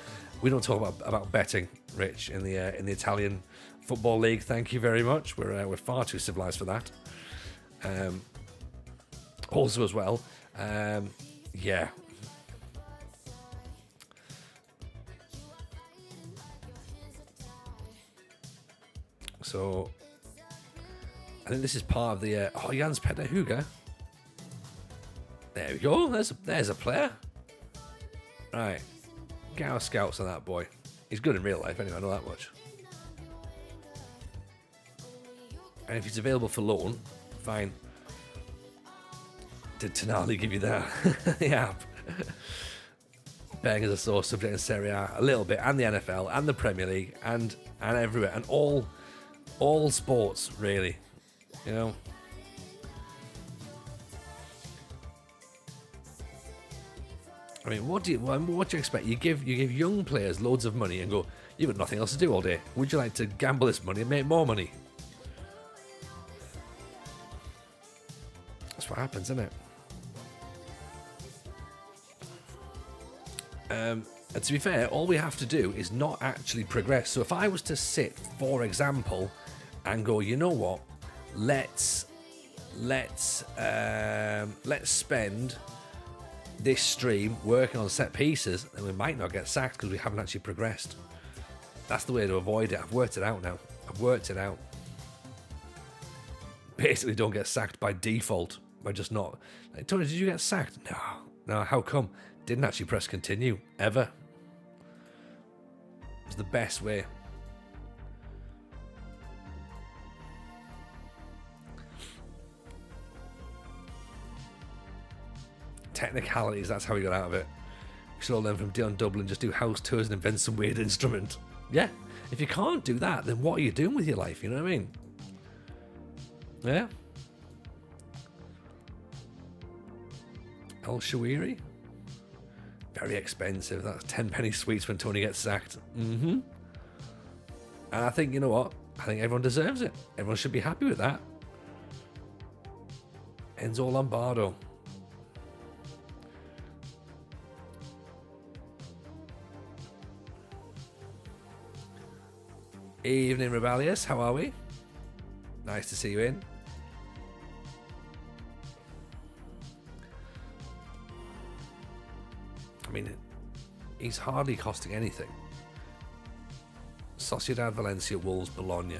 We don't talk about betting, Rich, in the Italian Football League. Thank you very much. We're far too civilized for that. Also as well, yeah. So I think this is part of the Jans Petter Huga. There we go. There's a player. Right. Get our scouts on that boy. He's good in real life anyway, I know that much. And if he's available for loan, fine. Did Tonali give you that? The app. Betting is a sore subject in Serie A little bit, and the NFL, and the Premier League, and everywhere, and all sports really, you know. I mean, what do you expect? You give young players loads of money and go, you've got nothing else to do all day. Would you like to gamble this money and make more money? That's what happens, isn't it? And to be fair, all we have to do is not actually progress. So if I was to sit, for example, and go, you know what, let's spend this stream working on set pieces, then we might not get sacked because we haven't actually progressed. That's the way to avoid it. I've worked it out now. Basically, don't get sacked by default by just not. Like, Tony, did you get sacked? No. How come? Didn't actually press continue ever. It was the best way. Technicalities, that's how we got out of it. We should all learn from Dion Dublin, just do house tours and invent some weird instrument. Yeah, if you can't do that, then what are you doing with your life, you know what I mean? Yeah. El Shawiri? Very expensive. That's 10 penny sweets when Tony gets sacked. And I think, you know what? I think everyone deserves it. Everyone should be happy with that. Enzo Lombardo. Evening, Rebellious. How are we? Nice to see you in. I mean, he's hardly costing anything. Sociedad, Valencia, Wolves, Bologna.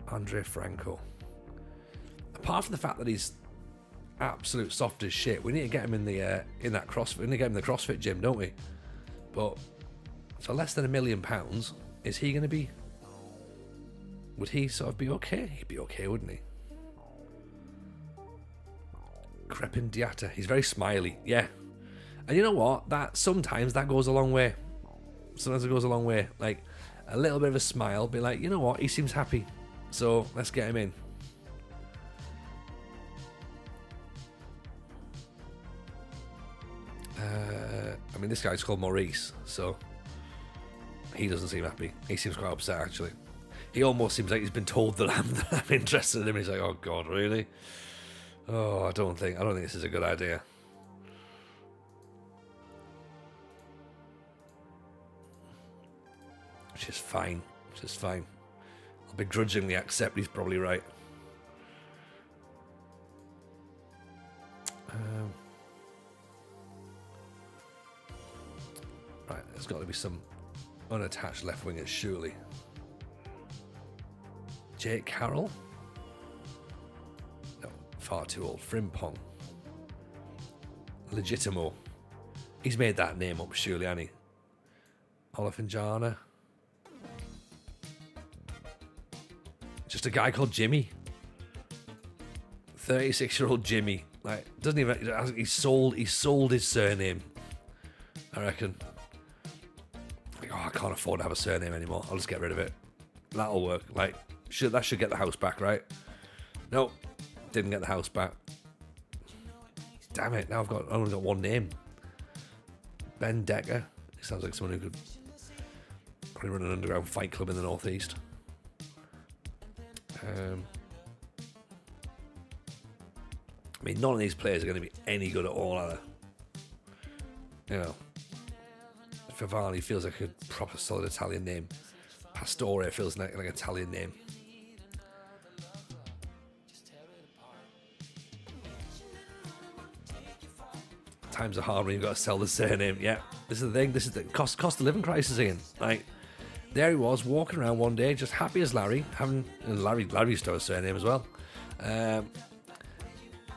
Andre Franco. Apart from the fact that he's absolute soft as shit, we need to get him in the in that CrossFit. We need to get him in the CrossFit gym, don't we? But for less than £1 million, is he going to be? Would he sort of be okay? He'd be okay, wouldn't he? Crepin Diatta. He's very smiley. Yeah. And you know what? Sometimes that goes a long way. Sometimes it goes a long way. Like, a little bit of a smile. Be like, you know what? He seems happy. So, let's get him in. I mean, this guy's called Maurice, so he doesn't seem happy. He seems quite upset, actually. He almost seems like he's been told that I'm interested in him. He's like, oh God, really? Oh, I don't think this is a good idea. Which is fine. I'll begrudgingly accept he's probably right. Right, there's got to be some unattached left wingers, surely. Jake Carroll? No, far too old. Frimpong. Legitimo. He's made that name up, surely, hasn't he? Olifanjana. Just a guy called Jimmy. 36-year-old Jimmy. Like, doesn't even. He sold his surname, I reckon. Like, oh, I can't afford to have a surname anymore. I'll just get rid of it. That'll work. Like, that should get the house back, right? Nope, didn't get the house back. Damn it! Now I've only got one name. Ben Decker. He sounds like someone who could probably run an underground fight club in the northeast. I mean, none of these players are going to be any good at all, are they? You know, Favani feels like a proper solid Italian name. Pastore feels like an Italian name. Times are hard when you've got to sell the surname. Yeah, this is the thing. This is the cost of living crisis again. Like, there he was walking around one day, just happy as Larry, Larry used to have a surname as well.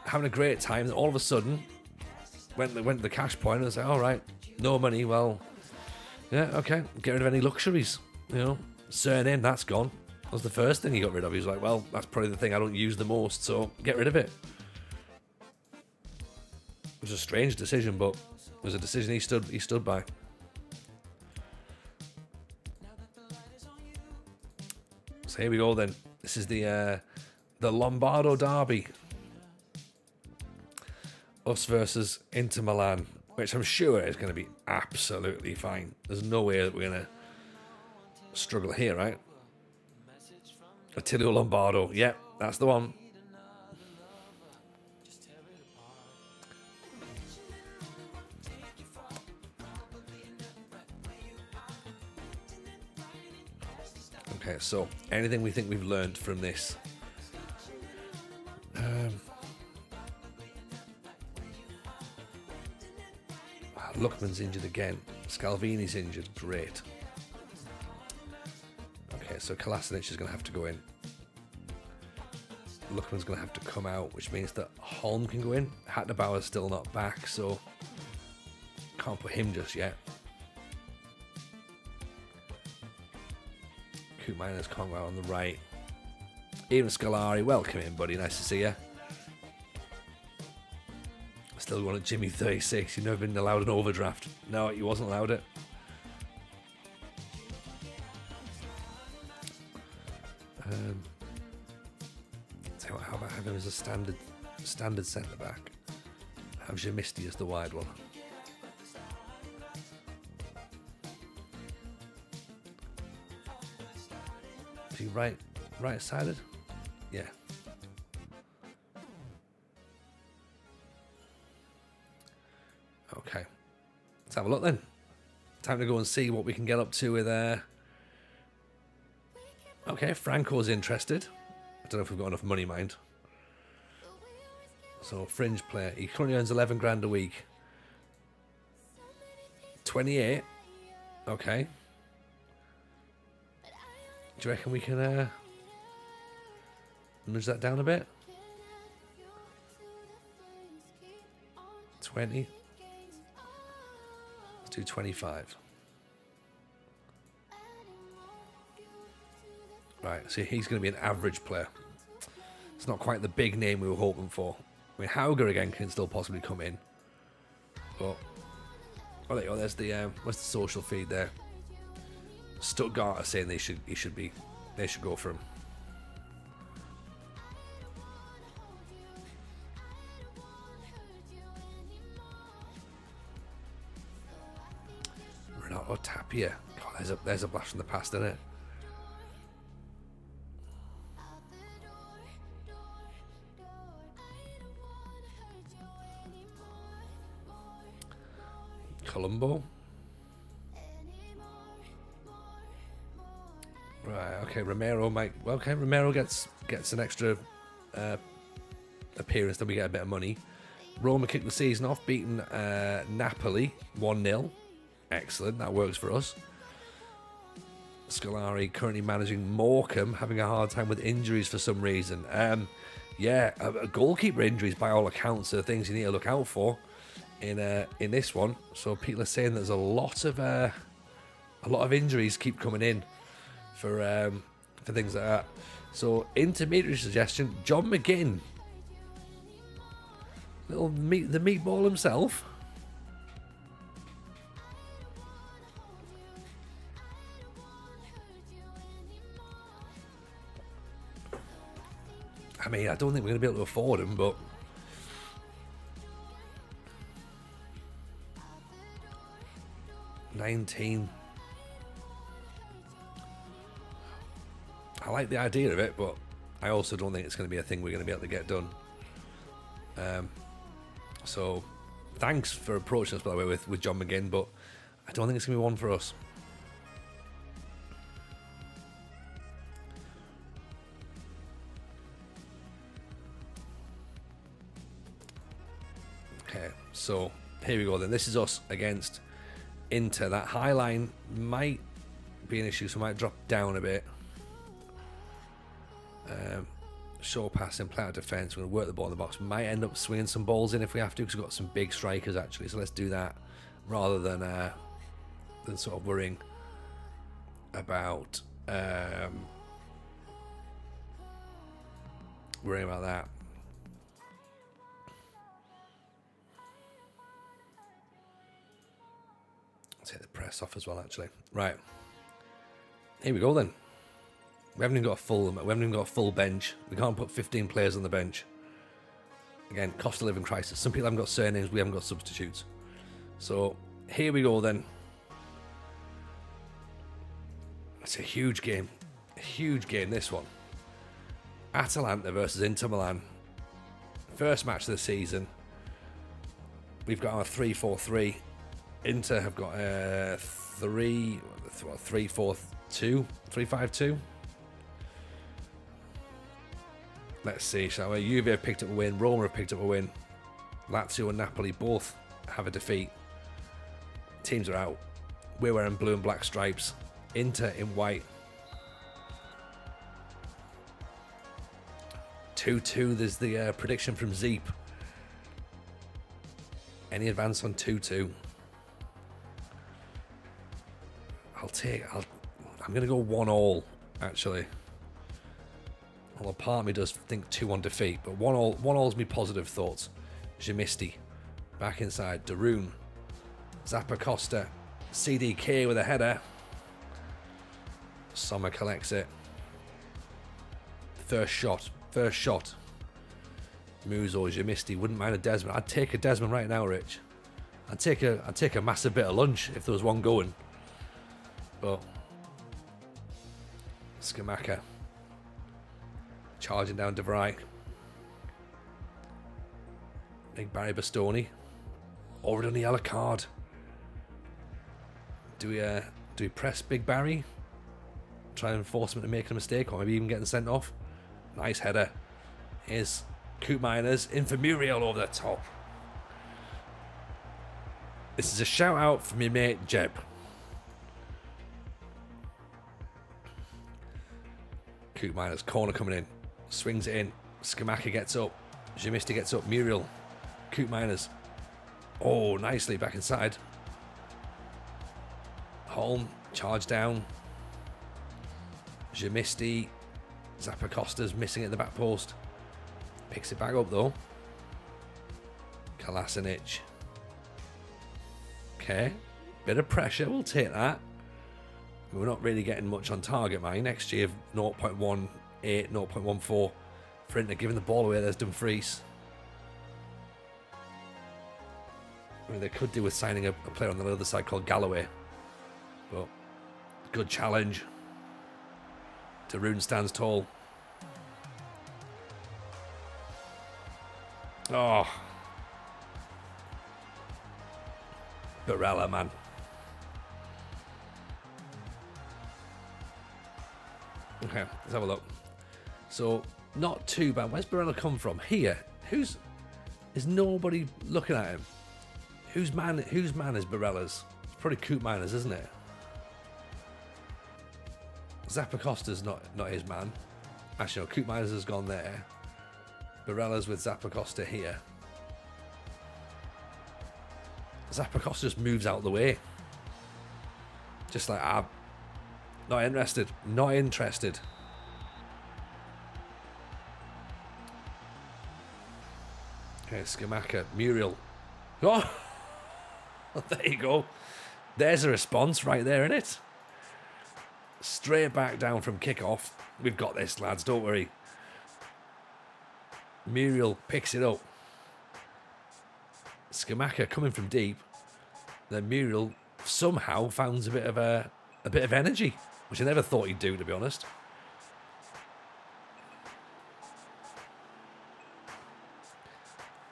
Having a great time. And all of a sudden, went to the cash point and was like, all right, no money. Well, yeah, okay, get rid of any luxuries. You know, surname, that's gone. That was the first thing he got rid of. He was like, well, that's probably the thing I don't use the most, so get rid of it. It was a strange decision, but it was a decision he stood by. So here we go then. This is the Lombardo derby. Us versus Inter Milan, which I'm sure is going to be absolutely fine. There's no way that we're going to struggle here, right? Attilio Lombardo. Yep, that's the one. Okay, so anything we think we've learned from this? Luckman's injured again. Scalvini's injured. Great. Okay, so Kolasinac is going to have to go in. Luckman's going to have to come out, which means that Holm can go in. Hattenbauer's still not back, so can't put him just yet. Koopmeiners can't go out on the right. Even Scolari, welcome in, buddy. Nice to see you. Still going at Jimmy 36. You've never been allowed an overdraft. No, you wasn't allowed it. Tell you what, how about having him as a standard centre back? How's your Misty as the wide one? Is he right-sided? Yeah. Okay, let's have a look then. Time to go and see what we can get up to with Okay, Franco's interested. I don't know if we've got enough money, mind. So, fringe player. He currently earns 11 grand a week. 28. Okay. Do you reckon we can nudge that down a bit? 20. Let's do 25. Right, so he's going to be an average player. It's not quite the big name we were hoping for. I mean, Hauger again can still possibly come in. But, oh, there you go. There's the, what's the social feed there? Stuttgart are saying they should go for him. Trippier. God, there's a blast from the past, isn't it? Colombo. Right, okay, Romero might... Well, okay, Romero gets an extra appearance, then we get a bit of money. Roma kicked the season off, beating Napoli 1-0. Excellent, that works for us. Scolari currently managing Morecambe, having a hard time with injuries for some reason. Yeah, goalkeeper injuries by all accounts are things you need to look out for in this one. So people are saying there's a lot of injuries keep coming in for things like that. So intermediary suggestion: John McGinn, the meatball himself. I mean, I don't think we're going to be able to afford him, but $19. I like the idea of it, but I also don't think it's going to be a thing we're going to be able to get done. So, thanks for approaching us, by the way, with John McGinn, but I don't think it's going to be one for us. Okay, so here we go then. This is us against Inter. That high line might be an issue, so I might drop down a bit. Short passing, play out defence. We're going to work the ball in the box. Might end up swinging some balls in if we have to, because we've got some big strikers actually. So let's do that rather than sort of worrying about that. Take the press off as well, actually. Right, here we go then. We haven't even got a full bench. We can't put 15 players on the bench. Again, cost of living crisis. Some people haven't got surnames. We haven't got substitutes. So here we go then. It's a huge game. A huge game, this one. Atalanta versus Inter Milan. First match of the season. We've got our 3-4-3. Inter have got a 3-4-2, 3-5-2. Let's see, shall we? Juve have picked up a win. Roma have picked up a win. Lazio and Napoli both have a defeat. Teams are out. We're wearing blue and black stripes. Inter in white. 2-2. There's the prediction from Zeep. Any advance on 2-2? I'm going to go 1-1, actually. Although part of me does think 2-1 defeat, but 1-1's me positive thoughts. Jamisti back inside. Darun, Zappacosta, CDK with a header. Sommer collects it. First shot. Muzo, Jamisti. Wouldn't mind a Desmond. I'd take a Desmond right now, Rich. I'd take a massive bit of lunch if there was one going. But Skamaka charging down De Vrij. Big Barry Bastoni. Already on the yellow card. Do we press Big Barry? Try and force him to make a mistake, or maybe even getting sent off. Nice header. Here's Coop Miners in for Muriel over the top. This is a shout out from your mate Jeb. Coop Miners, corner coming in. Swings it in. Skamaka gets up. Jamisti gets up. Muriel. Coop Miners. Oh, nicely back inside. Holm. Charge down. Jamisti. Zappacosta's missing it at the back post. Picks it back up though. Kolasinac. Okay. Bit of pressure. We'll take that. We're not really getting much on target, man. Next year, 0.18, 0.14 for Inter. Giving the ball away, there's Dumfries. I mean, they could do with signing a player on the other side called Galloway. But good challenge. Darun stands tall. Oh. Barella, man. Okay, let's have a look. So, not too bad. Where's Barella come from? Here. Is nobody looking at him? Whose man is Barella's? It's probably Coop Miners, isn't it? Zappacosta's not his man. Actually, no, Coop Miners has gone there. Barella's with Zappacosta here. Zappacosta just moves out of the way. Just like, I'm not interested. Not interested. Okay, Scamacca. Muriel. Oh! There you go. There's a response right there, isn't it? Straight back down from kickoff. We've got this, lads. Don't worry. Muriel picks it up. Scamacca coming from deep. Then Muriel somehow finds a bit of energy, which I never thought he'd do, to be honest.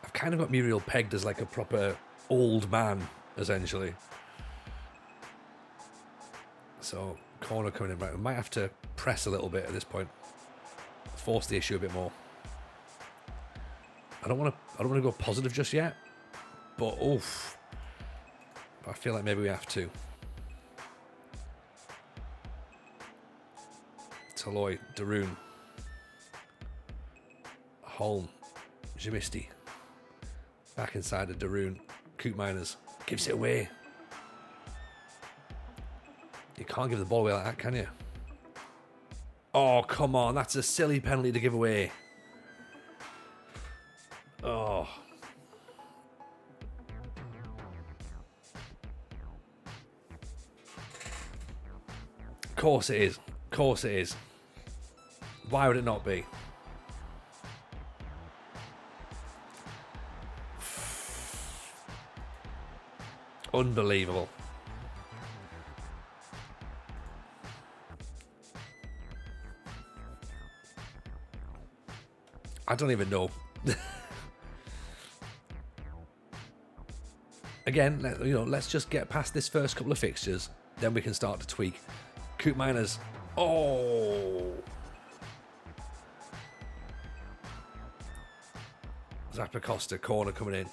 I've kind of got Muriel pegged as like a proper old man, essentially. So corner coming in right. We might have to press a little bit at this point. Force the issue a bit more. I don't want to go positive just yet, but oof. I feel like maybe we have to. Toloy, Darun, Holm, Jimisti. Back inside of Darun. Coop Miners gives it away. You can't give the ball away like that, can you? Oh, come on. That's a silly penalty to give away. Oh. Of course it is. Of course it is. Why would it not be? Unbelievable. I don't even know. Again, let's just get past this first couple of fixtures, then we can start to tweak. Coop Miners. Oh. Zappacosta, corner coming in.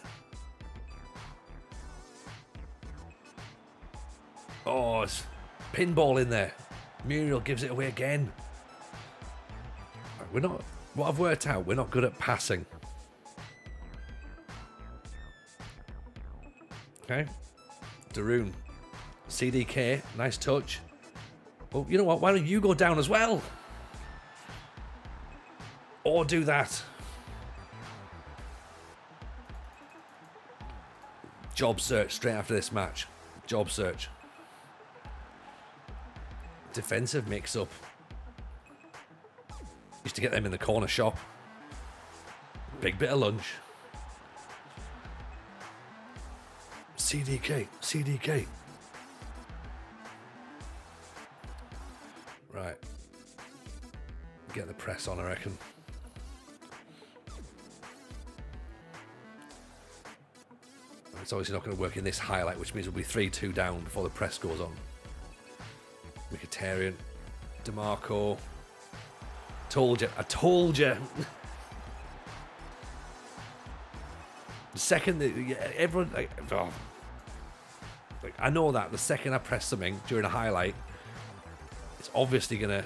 Oh, it's pinball in there. Muriel gives it away again. We're not... What I've worked out, we're not good at passing. Okay. Darun. CDK. Nice touch. Oh, you know what? Why don't you go down as well? Or do that. Job search straight after this match. Job search. Defensive mix-up. Used to get them in the corner shop. Big bit of lunch. CDK. CDK. Right. Get the press on, I reckon. It's obviously not going to work in this highlight, which means we'll be 3-2 down before the press goes on. Mkhitaryan. DeMarco. Told you. I told you. The second that everyone... I know that the second I press something during a highlight, it's obviously gonna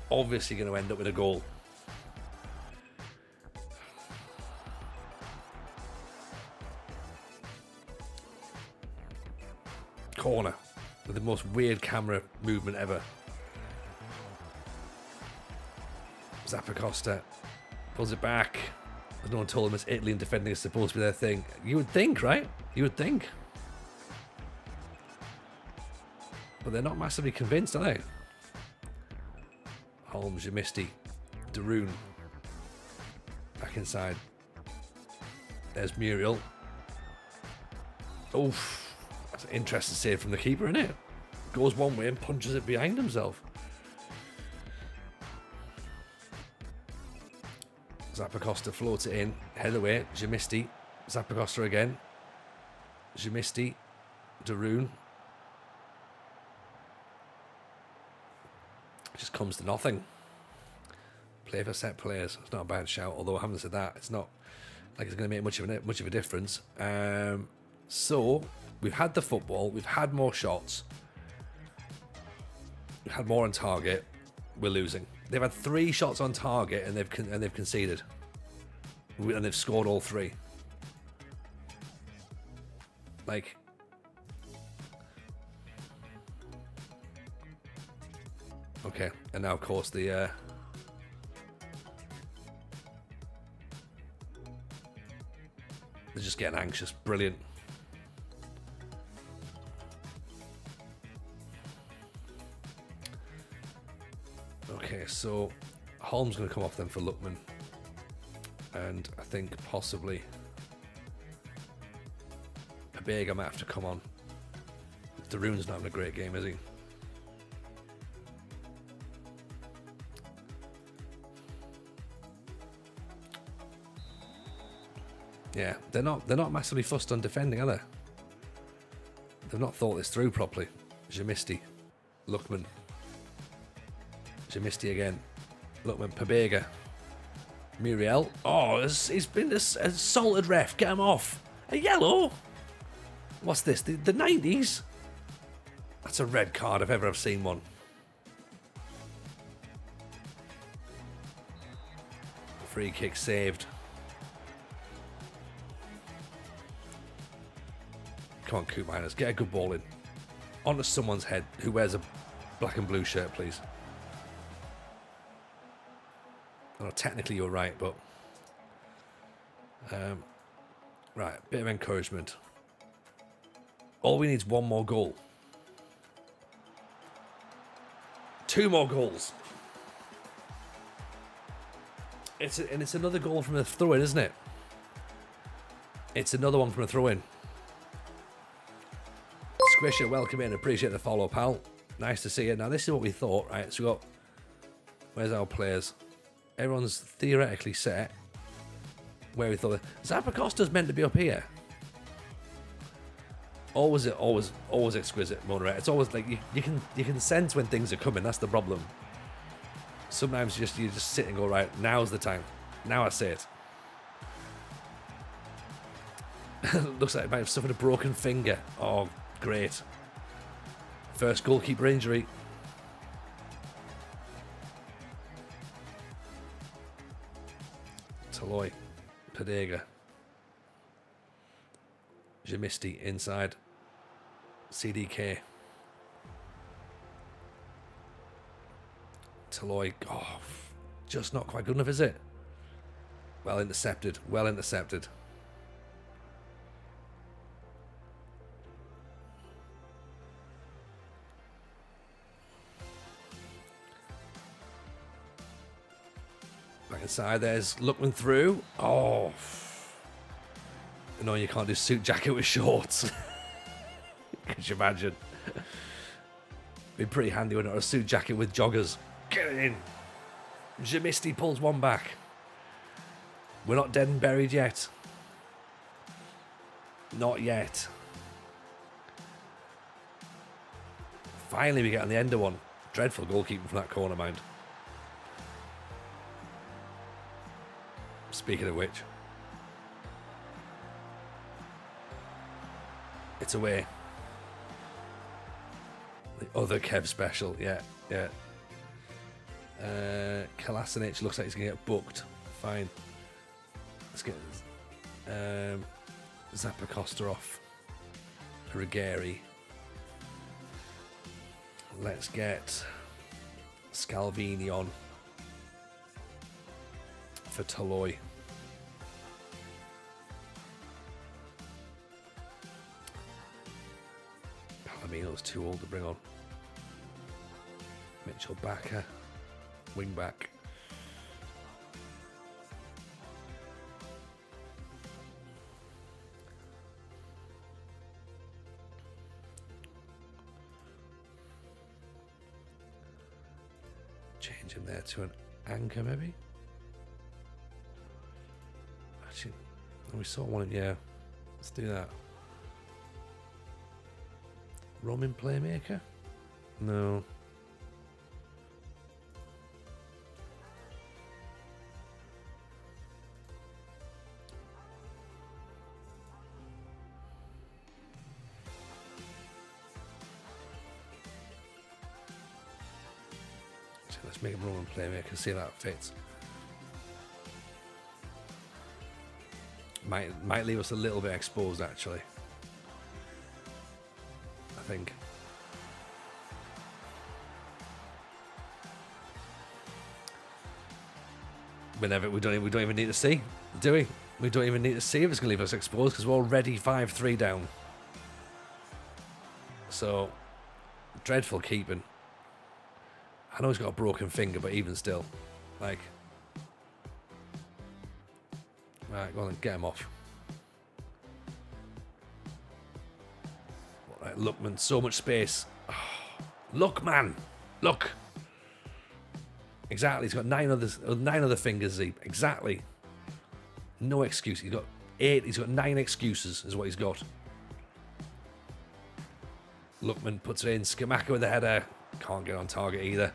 end up with a goal. Corner with the most weird camera movement ever. Zappacosta pulls it back. As no one told him it's Italy and defending is supposed to be their thing. You would think, right? You would think. But they're not massively convinced, are they? Holmes, Jimisti, Darun. Back inside. There's Muriel. Oof. Interesting save from the keeper, isn't it? Goes one way and punches it behind himself. Zappacosta floats it in, head away, Jamisti, Zappacosta again, Jamisti, Darun. Just comes to nothing. Play for set players. It's not a bad shout, although having said that, it's not like it's going to make much of a difference. So we've had the football, we've had more shots, we've had more on target. We're losing. They've had 3 shots on target and they've conceded, and they've scored all 3. Like, okay, and now of course the they're just getting anxious. Brilliant. Okay, so Holm's going to come off then for Lookman. And I think possibly Pabega might have to come on. Darun's not having a great game, is he? Yeah, they're not massively fussed on defending, are they? They've not thought this through properly. Jamisti, Lookman. Jamisti again. Lookman, Pabega. Muriel. Oh, he's been assaulted, ref. Get him off. A yellow? What's this? The 90s? That's a red card if ever I've seen one. Free kick saved. Come on, Coop Miners. Get a good ball in. Onto someone's head who wears a black and blue shirt, please. I know technically you're right, but... right, bit of encouragement. All we need is 1 more goal. 2 more goals. It's another goal from a throw-in, isn't it? It's another one from a throw-in. Squisher, welcome in. Appreciate the follow, pal. Nice to see you. Now, this is what we thought, right? So we got... Where's our players? Everyone's theoretically set. Where we thought... Zappacosta's meant to be up here. Always exquisite, Monterey. It's always like you can sense when things are coming. That's the problem. Sometimes you just sit and go, right, now's the time. Now I say it. Looks like it might have suffered a broken finger. Oh, great. First goalkeeper injury. Taloy. Padega. Jamisti inside. CDK. Taloy. Oh, just not quite good enough, is it? Well intercepted. Well intercepted. Back inside, there's Lookman through. Oh. No, you can't do suit jacket with shorts. Could you imagine? Be pretty handy when not a suit jacket with joggers. Get it in. Jamisti pulls one back. We're not dead and buried yet. Not yet. Finally, we get on the end of one. Dreadful goalkeeping from that corner, mind. Speaking of which, it's away. The other Kev special, yeah. Kolasinac looks like he's going to get booked. Fine. Let's get Zappacosta off. Rigeri. Let's get Scalvini on for Taloy. Palomino's too old to bring on. Mitchell Bakker, wing back. change him there to an anchor, maybe. Actually, we saw one in, yeah. Let's do that. Roaming playmaker? No. So let's make him Roman playmaker, see if that fits. Might leave us a little bit exposed, actually. I think. Whenever we don't even need to see, do we? We don't even need to see if it's going to leave us exposed because we're already 5-3 down. So dreadful keeping. I know he's got a broken finger, but even still, like. Right, go on and get him off. Right, Lookman, so much space. Oh, look, man, look. Exactly, he's got 9 other fingers. Exactly. No excuse. He's got 8. He's got 9 excuses, is what he's got. Lookman puts it in. Skamaka with the header. Can't get on target either.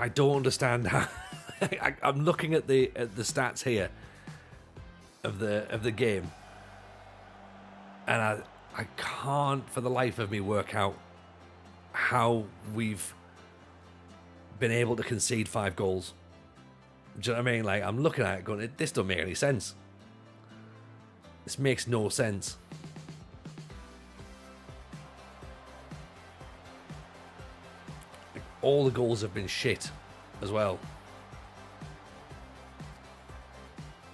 I don't understand how. I'm looking at the stats here of the game, and I can't for the life of me work out how we've been able to concede 5 goals. Do you know what I mean? Like, I'm looking at it going, this don't make any sense. This makes no sense. Like, all the goals have been shit as well.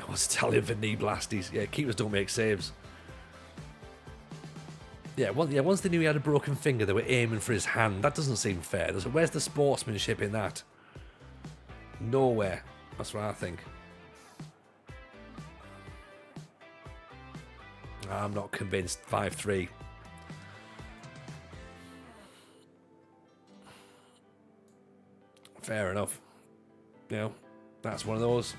I was Italian for knee blasties. Yeah, keepers don't make saves. Yeah, once they knew he had a broken finger, they were aiming for his hand. That doesn't seem fair. Where's the sportsmanship in that? Nowhere. That's what I think. I'm not convinced. 5-3. Fair enough. You know, that's one of those.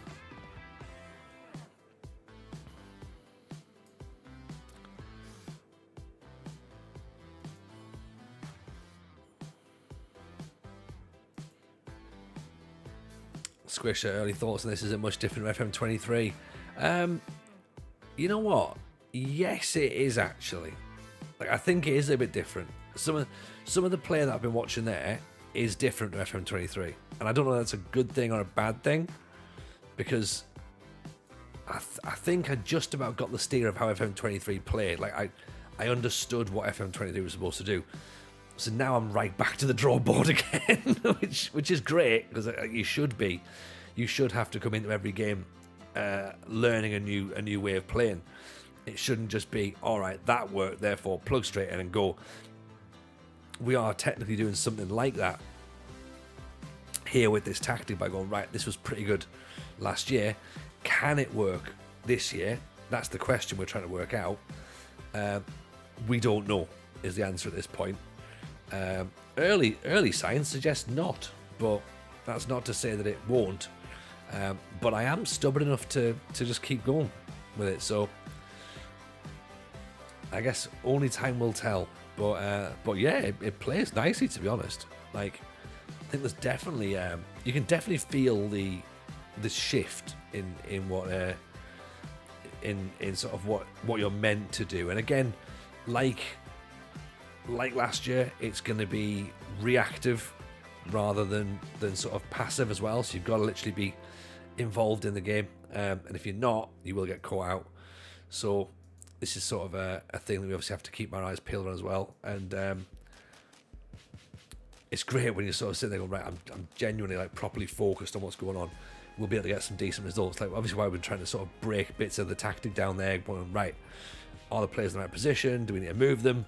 Squisher, early thoughts on this? Isn't much different from FM23. You know what? Yes, it is actually. Like, I think it is a bit different. Some of the player that I've been watching there is different to FM23, and I don't know if that's a good thing or a bad thing, because I think I just about got the steer of how FM23 played. Like, I understood what FM23 was supposed to do. So now I'm right back to the drawing board again, which is great, because you should be. You should have to come into every game learning a new way of playing. It shouldn't just be, all right, that worked, therefore plug straight in and go. We are technically doing something like that here with this tactic by going, right, this was pretty good last year. Can it work this year? That's the question we're trying to work out. We don't know is the answer at this point. Early signs suggest not, but that's not to say that it won't. But I am stubborn enough to just keep going with it. So I guess only time will tell. But yeah, it plays nicely, to be honest. Like, I think there's definitely you can definitely feel the shift in what in sort of what you're meant to do. And again, like last year, it's going to be reactive rather than sort of passive as well. So you've got to literally be involved in the game, and if you're not, you will get caught out. So this is sort of a thing that we obviously have to keep our eyes peeled on as well. And it's great when you're sort of sitting there going, right, I'm genuinely like properly focused on what's going on. We'll be able to get some decent results. Like, obviously, why we've been trying to sort of break bits of the tactic down there, going, right, are the players in the right position? Do we need to move them?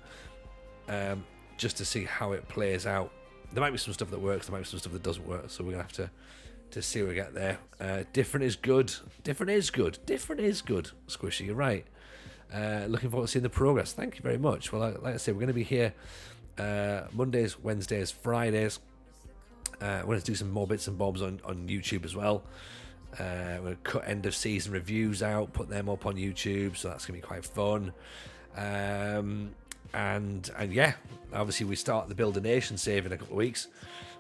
Just to see how it plays out. There might be some stuff that works, there might be some stuff that doesn't work, so we're going to have to to see where we get there. Different is good. Different is good. Different is good. Squishy, you're right. Looking forward to seeing the progress. Thank you very much. Well, like I said, we're going to be here Mondays, Wednesdays, Fridays. We're going to do some more bits and bobs on YouTube as well. We're going to cut end of season reviews out, put them up on YouTube, so that's going to be quite fun. And yeah, obviously we start the Build a Nation save in a couple of weeks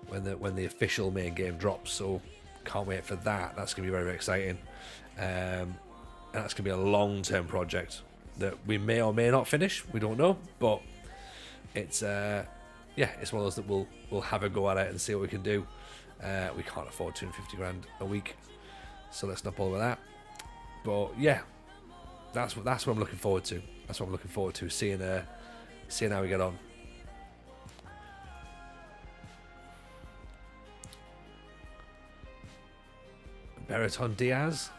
when the official main game drops. So can't wait for that. That's going to be very, very exciting. And that's going to be a long-term project that we may or may not finish. We don't know, but it's it's one of those that we'll have a go at it and see what we can do. We can't afford 250 grand a week, so let's not bother with that. But yeah, that's what I'm looking forward to. That's what I'm looking forward to, seeing how we get on. Beraton Diaz.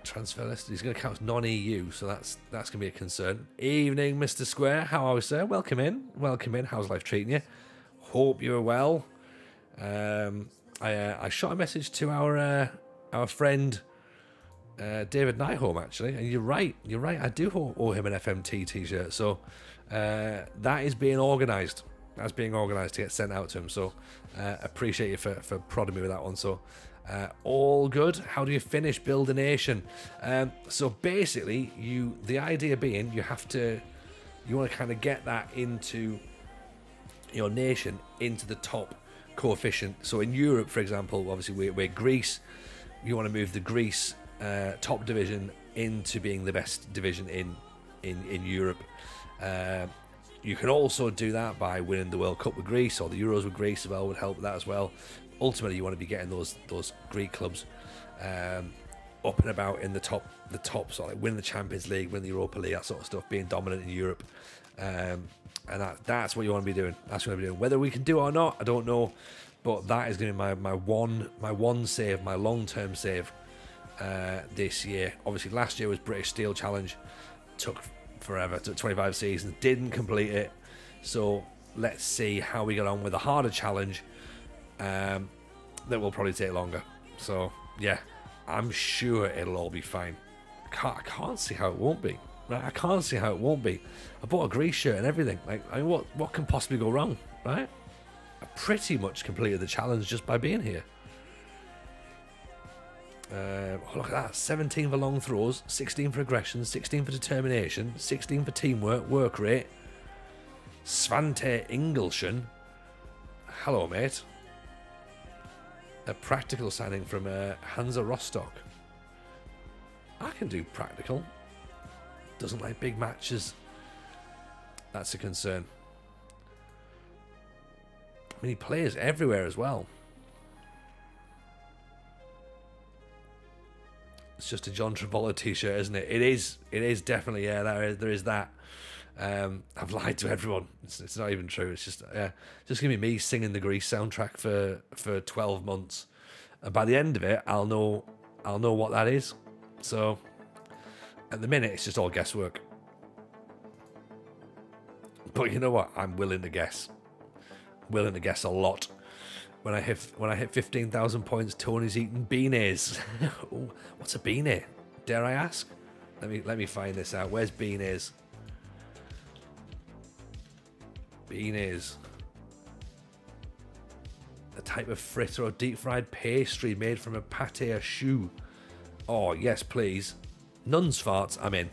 Transfer list. He's going to count as non-EU, so that's going to be a concern. Evening, Mr. Square. How are we, sir? Welcome in. Welcome in. How's life treating you? Hope you're well. I shot a message to our friend David Nyholm, actually, and you're right. You're right. I do owe him an FMT t-shirt, so that is being organised. That's being organised to get sent out to him. So appreciate you for prodding me with that one. So. All good. How do you finish Build a Nation? So basically, the idea being you want to kind of get that into your nation, into the top coefficient. So in Europe, for example, obviously we're Greece. You want to move the Greece top division into being the best division in Europe. You can also do that by winning the World Cup with Greece, or the Euros with Greece as well would help with that as well. Ultimately, you want to be getting those Greek clubs up and about in the top, sort of like win the Champions League, win the Europa League, that sort of stuff, being dominant in Europe, and that's what you want to be doing. That's what you want to be doing. Whether we can do it or not, I don't know, but that is going to be my one save, my long-term save this year. Obviously, last year was British Steel Challenge, took forever, took 25 seasons, didn't complete it. So let's see how we get on with a harder challenge. That will probably take longer. So yeah, I'm sure it'll all be fine. I can't see how it won't be. Right? I can't see how it won't be. I bought a Greece shirt and everything. Like, I mean, what can possibly go wrong, right? I pretty much completed the challenge just by being here. Look at that. 17 for long throws, 16 for aggression, 16 for determination, 16 for teamwork, work rate. Svante Ingelsson. Hello, mate. A practical signing from Hansa Rostock. I can do practical. Doesn't like big matches. That's a concern. I mean, he plays everywhere as well. It's just a John Travolta t-shirt, isn't it? It is definitely, yeah, there is that. I've lied to everyone. It's not even true. It's just just gonna be me singing the Grease soundtrack for 12 months, and by the end of it, I'll know what that is. So at the minute, it's just all guesswork. But you know what? I'm willing to guess. Willing to guess a lot. When I hit 15,000 points, Tony's eating beanies. Ooh, what's a beanie? Dare I ask? Let me find this out. Where's beanies? Beanies. A type of fritter or deep fried pastry made from a pate à choux. Oh yes, please. Nun's farts. I'm in.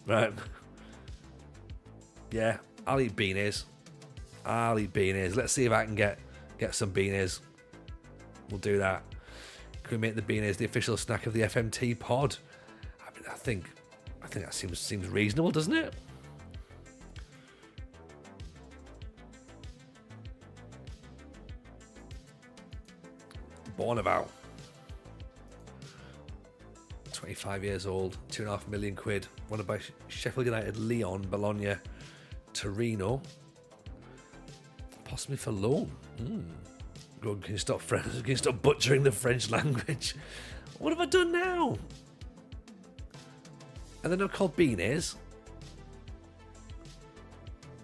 Right. Yeah, I'll eat beanies. Let's see if I can get some beanies. We'll do that. Can we make the beanies the official snack of the FMT pod? I mean, I think that seems reasonable, doesn't it? Bornavale. 25 years old, 2.5 million quid. Wanted by Sheffield United, Lyon, Bologna, Torino. Possibly for loan. God, can you stop butchering the French language? What have I done now? And they're not called beanies.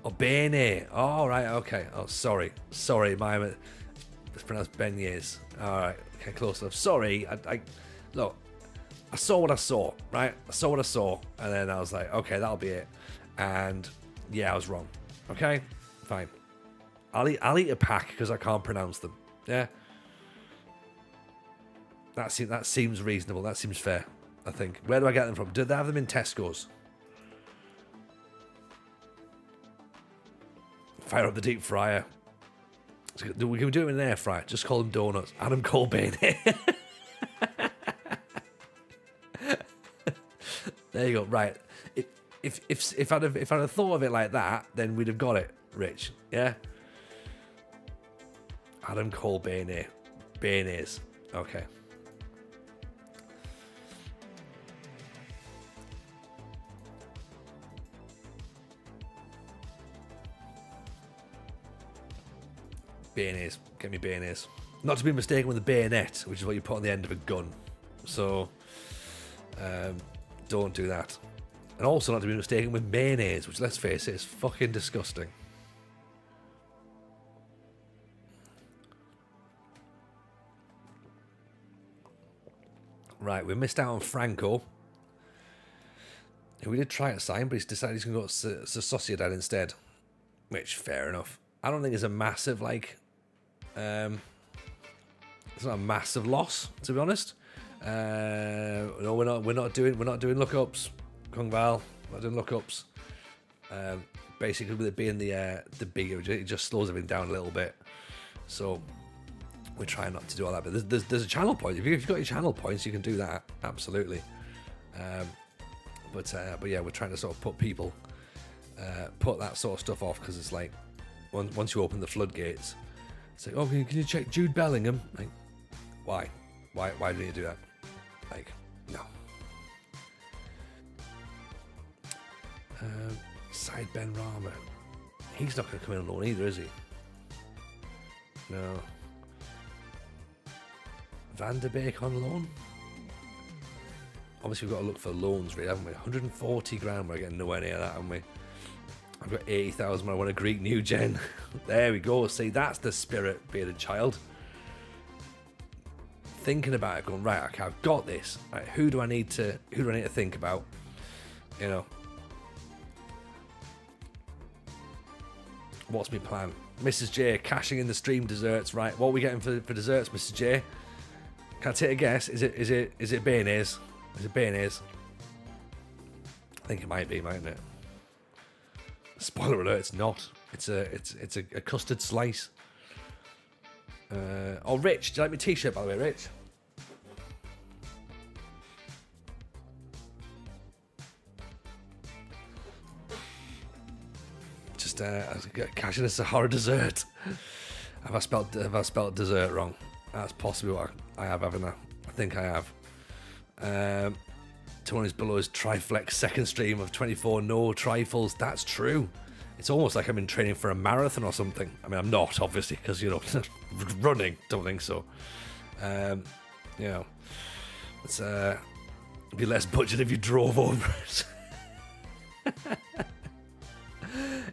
Oh, bene. Oh, right, okay. Oh, sorry. Sorry, it's pronounced beignets. All right, okay, close enough. Sorry, look, I saw what I saw, right? I saw what I saw, and then I was like, okay, that'll be it. And yeah, I was wrong. Okay, fine. I'll eat a pack because I can't pronounce them. Yeah, that seems reasonable. That seems fair. I think. Where do I get them from? Do they have them in Tesco's? Fire up the deep fryer. We can do it in an air fryer. Just call them donuts. Adam Colbain. There you go. Right. If I'd have thought of it like that, then we'd have got it, Rich. Yeah. Adam Colbain. Baineys. Okay. Bayonets. Get me bayonets. Not to be mistaken with a bayonet, which is what you put on the end of a gun. So, don't do that. And also not to be mistaken with mayonnaise, which, let's face it, is fucking disgusting. Right, we missed out on Franco. We did try to sign, but he's decided he's going to go to Sociedad instead. Which, fair enough. I don't think it's a massive, like... it's not a massive loss, to be honest. No, we're not doing lookups. Kung Val, not doing lookups. Basically, with it being the bigger, it just slows everything down a little bit. So we're trying not to do all that. But there's a channel point. If you've got your channel points, you can do that absolutely. But yeah, we're trying to sort of put that sort of stuff off, because it's like once you open the floodgates, it's like, oh, can you check Jude Bellingham? Like, why do you do that? Like, no. Side Ben Rama. He's not going to come in on loan either, is he? No. Van der Beek on loan? Obviously, we've got to look for loans, really, haven't we? 140 grand, we're getting nowhere near that, haven't we? I've got 80,000 when I want a Greek new gen. There we go. See, that's the spirit, bearded child. Thinking about it, going, right, okay, I've got this. Right, who do I need to think about? You know. What's my plan? Mrs. J cashing in the stream desserts. Right, what are we getting for desserts, Mrs. J? Can I take a guess? Is it bayonnaise? Is it bayonnaise? I think it might be, mightn't it? Spoiler alert, it's not. It's a custard slice. Oh, Rich, do you like my t-shirt, by the way, Rich? Just cashing a Sahara dessert. Have I spelled dessert wrong? That's possibly what I have, haven't I? I think I have. Tony's below his Triflex second stream of 24 no trifles. That's true. It's almost like I'm in training for a marathon or something. I mean, I'm not, obviously, because, you know, running, don't think so. You know, it's be less budget if you drove over it.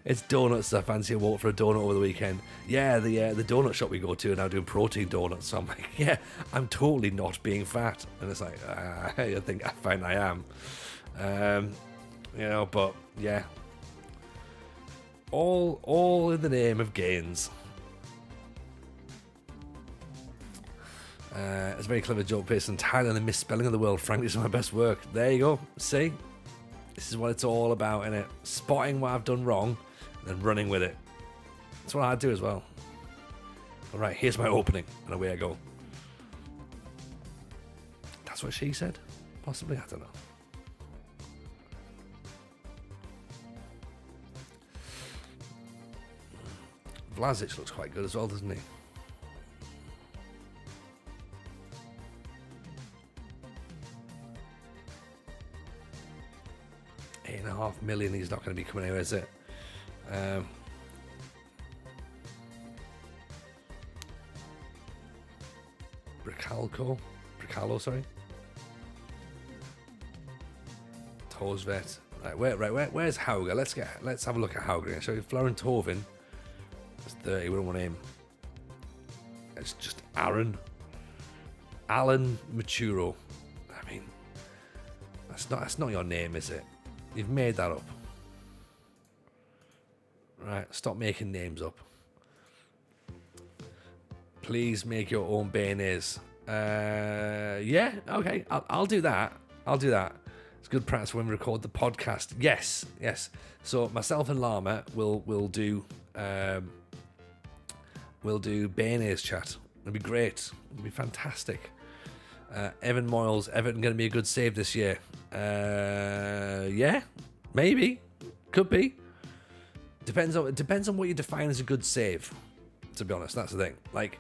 It's donuts. I fancy a walk for a donut over the weekend. Yeah, the donut shop we go to are now doing protein donuts. So I'm like, yeah, I'm totally not being fat. And it's like, I find I am. You know, but yeah, all in the name of gains. It's a very clever joke based entirely on the misspelling of the word. Frankly, it's my best work. There you go. See, this is what it's all about, innit? Spotting what I've done wrong and then running with it. That's what I do as well. All right, here's my opening, and away I go. That's what she said. Possibly, I don't know. Vlasic looks quite good as well, doesn't he? $8.5 million. He's not going to be coming here, is it? Bricalo, sorry. Torsvet. Where's Hauger? Let's have a look at Hauger. So Florent Hovin. That's 30. We don't want him. It's just Aaron. Alan Maturo. I mean, that's not your name, is it? You've made that up. Right, stop making names up. Please make your own bayonets. Yeah, okay, I'll do that. I'll do that. It's good practice when we record the podcast. Yes. So myself and Llama will do bayonets chat. It'll be great. It'll be fantastic. Evan Moyles, Everton going to be a good save this year. Yeah, maybe, could be. Depends on what you define as a good save. To be honest, that's the thing. Like,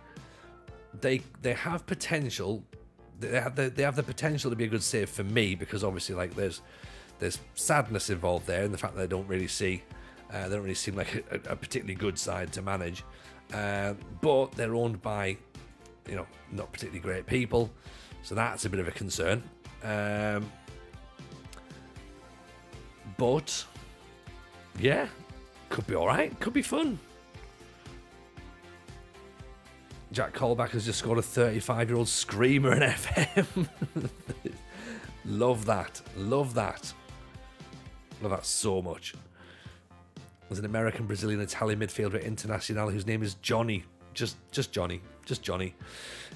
they have potential. They have the potential to be a good save for me, because obviously, like, there's sadness involved there in the fact that they don't really seem like a particularly good side to manage. But they're owned by, not particularly great people, so that's a bit of a concern. But yeah, could be all right. Could be fun. Jack Colback has just scored a 35-year-old screamer in FM. Love that. Love that so much. There's an American, Brazilian, Italian midfielder international whose name is Johnny. Just Johnny. Just Johnny.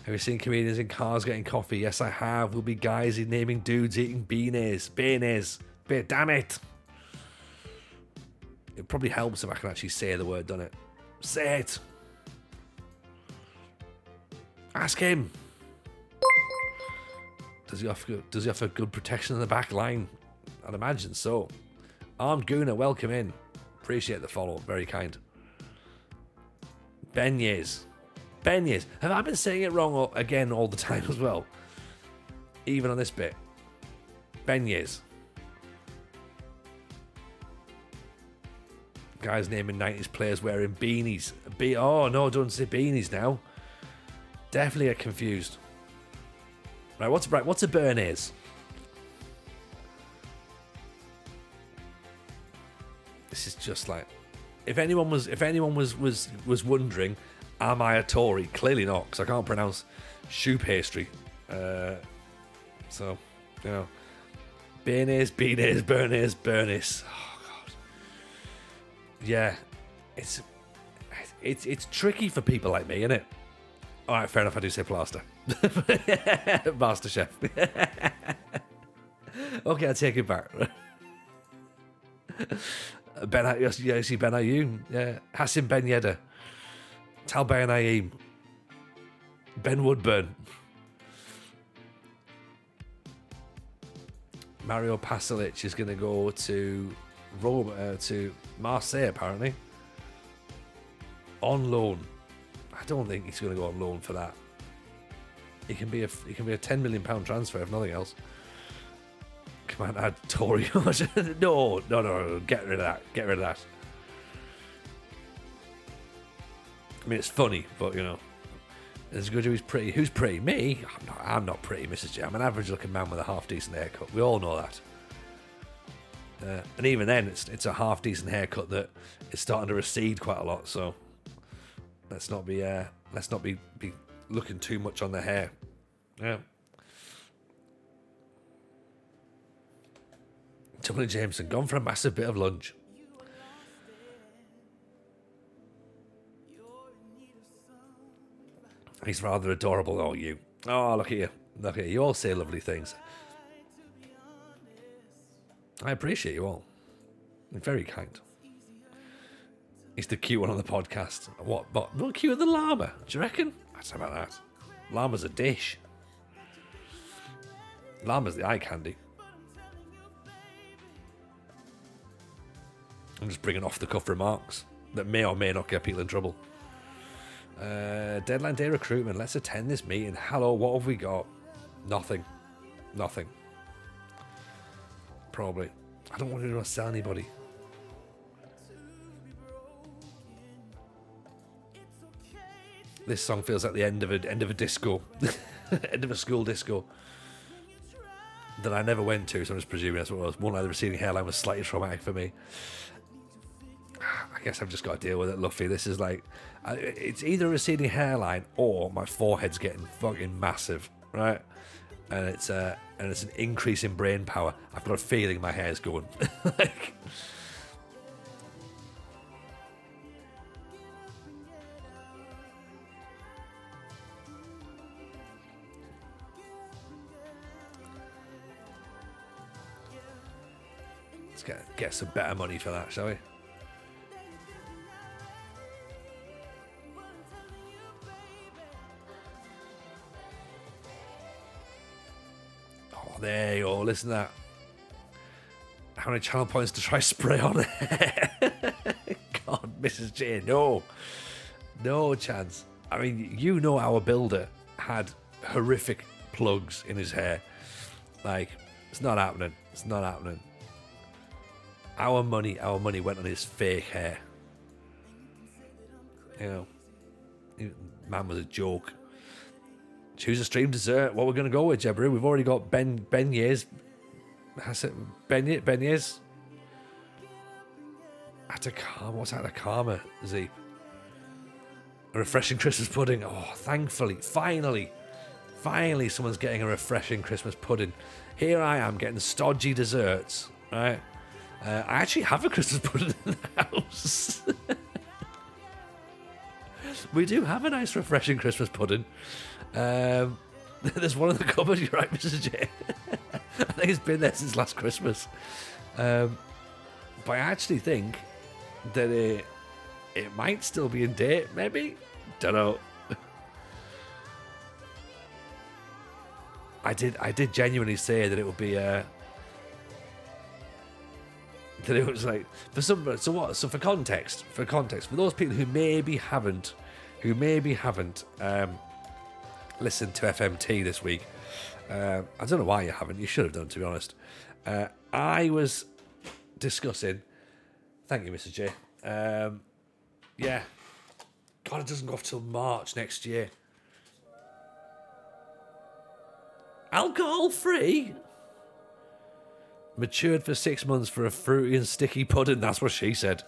Have you seen comedians in cars getting coffee? Yes, I have. We'll be guys naming dudes eating beanies. Damn it. It probably helps if I can actually say the word, doesn't it? Say it. Ask him. Does he offer good protection on the back line? I'd imagine so. Armed Gooner, welcome in. Appreciate the follow. Very kind. Beignets. Have I been saying it wrong again all the time as well? Even on this bit. Beignets. Guys naming 90s players wearing beanies. Oh no, don't say beanies now. Definitely get confused. Right, what's a Bernays? This is just like, if anyone was wondering, am I a Tory? Clearly not, because I can't pronounce shoe pastry. So, Bernays, Bernays. Oh god. Yeah, it's tricky for people like me, isn't it? All right, fair enough. I do say plaster. Master chef. Okay, I take it back. Ben Ayoun, yeah. Hassan Ben Yedder, Tal Ben Ayeem, Ben Woodburn, Mario Pasalic is going to go to Rome, to Marseille apparently, on loan. I don't think he's going to go on loan for that. He can be a £10 million transfer if nothing else. Come on, add Tory. No. Get rid of that. I mean, it's funny, but it's good. Who's pretty? Who's pretty? Me? I'm not pretty, Mrs. J. I'm an average-looking man with a half-decent haircut. We all know that. And even then, it's a half-decent haircut that is starting to recede quite a lot. So let's not be looking too much on the hair. Yeah. Tony Jameson gone for a massive bit of lunch. He's rather adorable. Oh, you. Oh, look at you. Look at you. You all say lovely things. I appreciate you all. You're very kind. He's the cute one on the podcast. What? Not cuter than Llama? Do you reckon? I don't know about that. Llama's a dish. Llama's the eye candy. I'm just bringing off-the-cuff remarks that may or may not get people in trouble. Deadline day recruitment. Let's attend this meeting. Hello, what have we got? Nothing. Probably. I don't want to sell anybody. This song feels like the end of a disco. End of a school disco. that I never went to, so I'm just presuming that's what it was. One night the receding hairline was slightly traumatic for me. I guess I've just got to deal with it, Luffy. This is like, it's either a receding hairline or my forehead's getting fucking massive, right? And it's an increase in brain power. I've got a feeling my hair's going. Like, let's get some better money for that, shall we? There you go, listen to that. How many channel points to try spray on hair? God, Mrs. J, no. No chance. I mean, you know our builder had horrific plugs in his hair. Like, it's not happening. It's not happening. Our money went on his fake hair. You know, man was a joke. Choose a stream dessert. What we're going to go with, Jebru? We've already got beignets. Beignets. Atacama. What's Atacama, Zeep? A refreshing Christmas pudding. Oh, thankfully, finally, someone's getting a refreshing Christmas pudding. Here I am getting stodgy desserts, right? I actually have a Christmas pudding in the house. We do have a nice, refreshing Christmas pudding. There's one in the cupboard. You're right, Mrs. J. I think it's been there since last Christmas. But I actually think that it might still be in date. Maybe, don't know. I did genuinely say that it would be that it was like for some. So what? So for context, for those people who maybe haven't listened to FMT this week. I don't know why you haven't. You should have done, to be honest. I was discussing. Thank you, Mr. J. Yeah. God, it doesn't go off till March next year. Alcohol free. Matured for 6 months for a fruity and sticky pudding. That's what she said.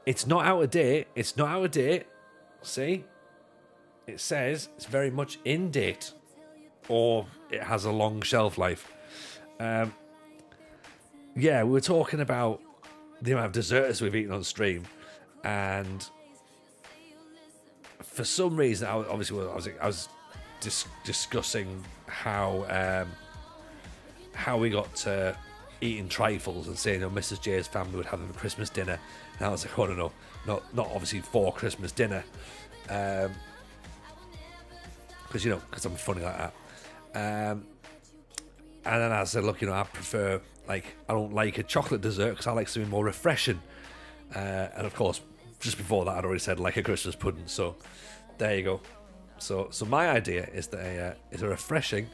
It's not out of date. It's not out of date. See? It says it's very much in date. Or it has a long shelf life. Yeah, we were talking about the amount of desserts we've eaten on stream. And for some reason, I was discussing how we got to eating trifles and saying, Mrs. J's family would have a Christmas dinner. And I was like, oh, no, not obviously for Christmas dinner. Because, because I'm funny like that. And then I said, look, I prefer, I don't like a chocolate dessert because I like something more refreshing. And of course, just before that, I'd already said like a Christmas pudding. So there you go. So my idea is that is a refreshing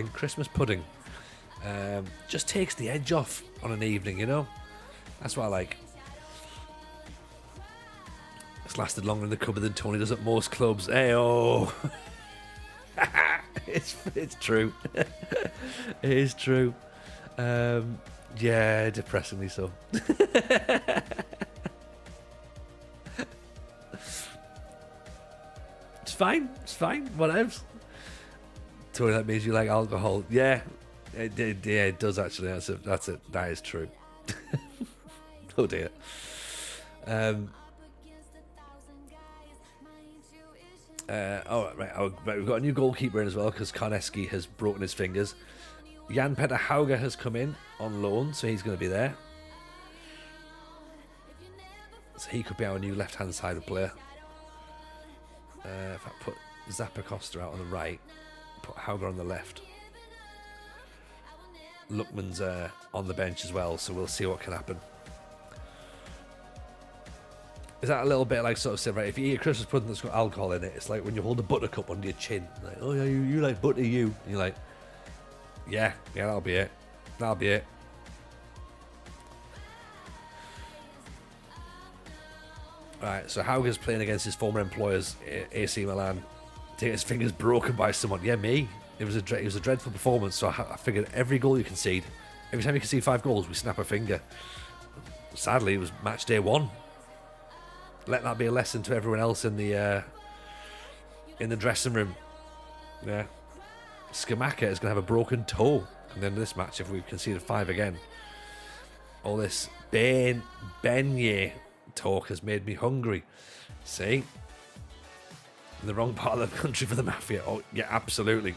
Christmas pudding. Just takes the edge off on an evening, That's what I like. It's lasted longer in the cupboard than Tony does at most clubs. Hey-oh. It's true. It is true. Yeah, depressingly so. It's fine. Whatever. Tony, that means you like alcohol. Yeah. It does actually. That's it. That is true. Oh dear. Right. We've got a new goalkeeper in as well because Karneski has broken his fingers. Jan Peter Hauger has come in on loan, so he's going to be there. So he could be our new left-hand side player. If I put Zappa Costa out on the right, put Hauger on the left. Lookman's on the bench as well, so we'll see what can happen. Is that a little bit like sort of said, right, if you eat a Christmas pudding that's got alcohol in it, it's like when you hold a buttercup under your chin. Like, oh yeah, you like butter, you. And you're like, yeah, that'll be it. Right, so Hauger's playing against his former employers, AC Milan, to get his fingers broken by someone. Yeah, me. It was a dreadful performance. So I figured every goal you concede, every time you concede 5 goals, we snap a finger. Sadly, it was match day 1. Let that be a lesson to everyone else in the dressing room. Yeah, Scamacca is going to have a broken toe at the end of this match if we conceded 5 again. All this beignet talk has made me hungry. See? In the wrong part of the country for the Mafia. Oh, yeah, absolutely.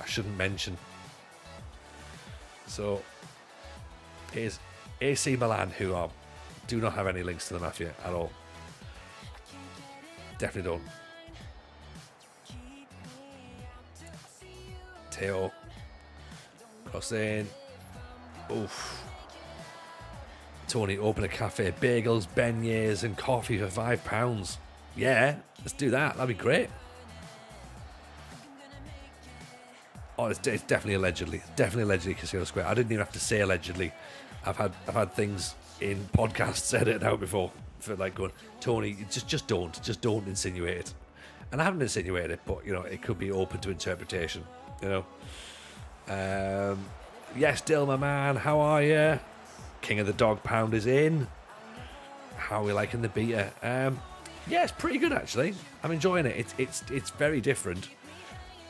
I shouldn't mention. So, here's AC Milan, who do not have any links to the Mafia at all. Definitely don't. Teo. Cross in. Oof. Tony, open a cafe. Bagels, beignets and coffee for £5. Yeah, let's do that. That'd be great. Oh, it's definitely allegedly. Definitely allegedly Casino Square. I didn't even have to say allegedly. I've had things in podcasts edited out before for like going, Tony, just don't insinuate it. And I haven't insinuated it, but you know, it could be open to interpretation. You know. Yes, Dill, my man, how are you? King of the Dog Pound is in. How are we liking the beta? Yeah, it's pretty good actually. I'm enjoying it. It's very different.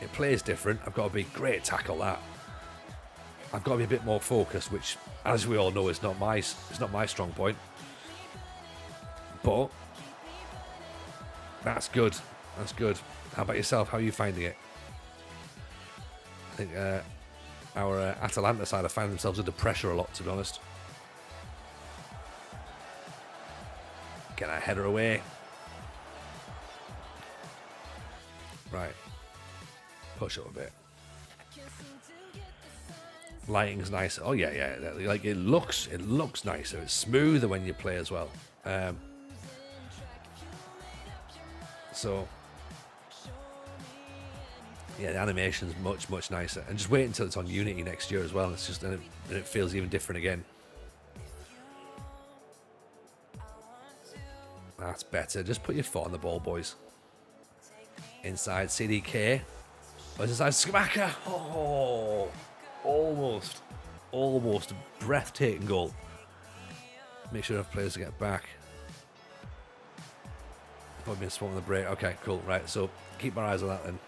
It plays different. I've got to be great tackle that. I've got to be a bit more focused, which, as we all know, is not my strong point. But that's good. That's good. How about yourself? How are you finding it? I think our Atalanta side have found themselves under pressure a lot, to be honest. Get our header away. Right. Push up a bit. Lighting's nice. Oh yeah. Like it looks nicer. It's smoother when you play as well. So yeah, the animation's much nicer. And just wait until it's on Unity next year as well. It's just and it feels even different again. That's better. Just put your foot on the ball, boys. Inside CDK. Oh, it's inside Scamacca. Oh, almost a breathtaking goal. Make sure enough players to get back. Probably a spot on the break. Okay, cool. Right, so keep our eyes on that then.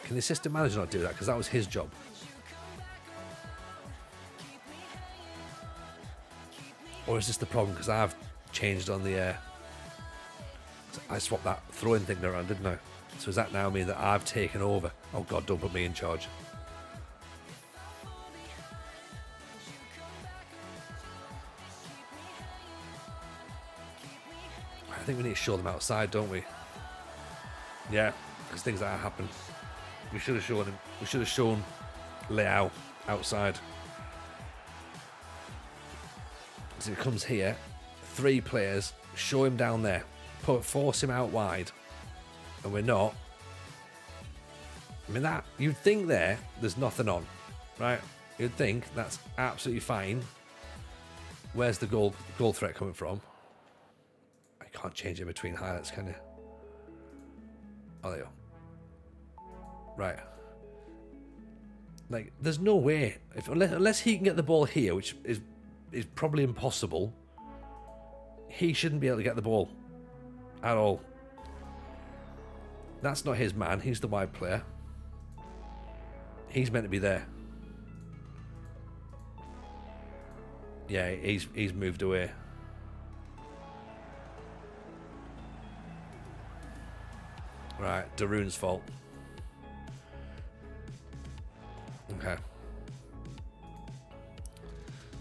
Can the assistant manager not do that? Because that was his job. Or is this the problem? Because I've changed on the... I swapped that throwing thing around, didn't I? So does that now mean that I've taken over? Oh God, don't put me in charge. I think we need to show them outside, don't we? Yeah, because things like that happen. We should have shown him. We should have shown Leao outside. So it comes here, 3 players, show him down there, force him out wide, and we're not. I mean, that you'd think there's nothing on, right? You'd think that's absolutely fine. Where's the goal threat coming from? I can't change it between highlights, can you? Oh, there you go. Right. Like, there's no way, unless he can get the ball here, which is probably impossible, he shouldn't be able to get the ball at all. That's not his man. He's the wide player. He's meant to be there. Yeah, he's moved away. Right, Darun's fault. Okay.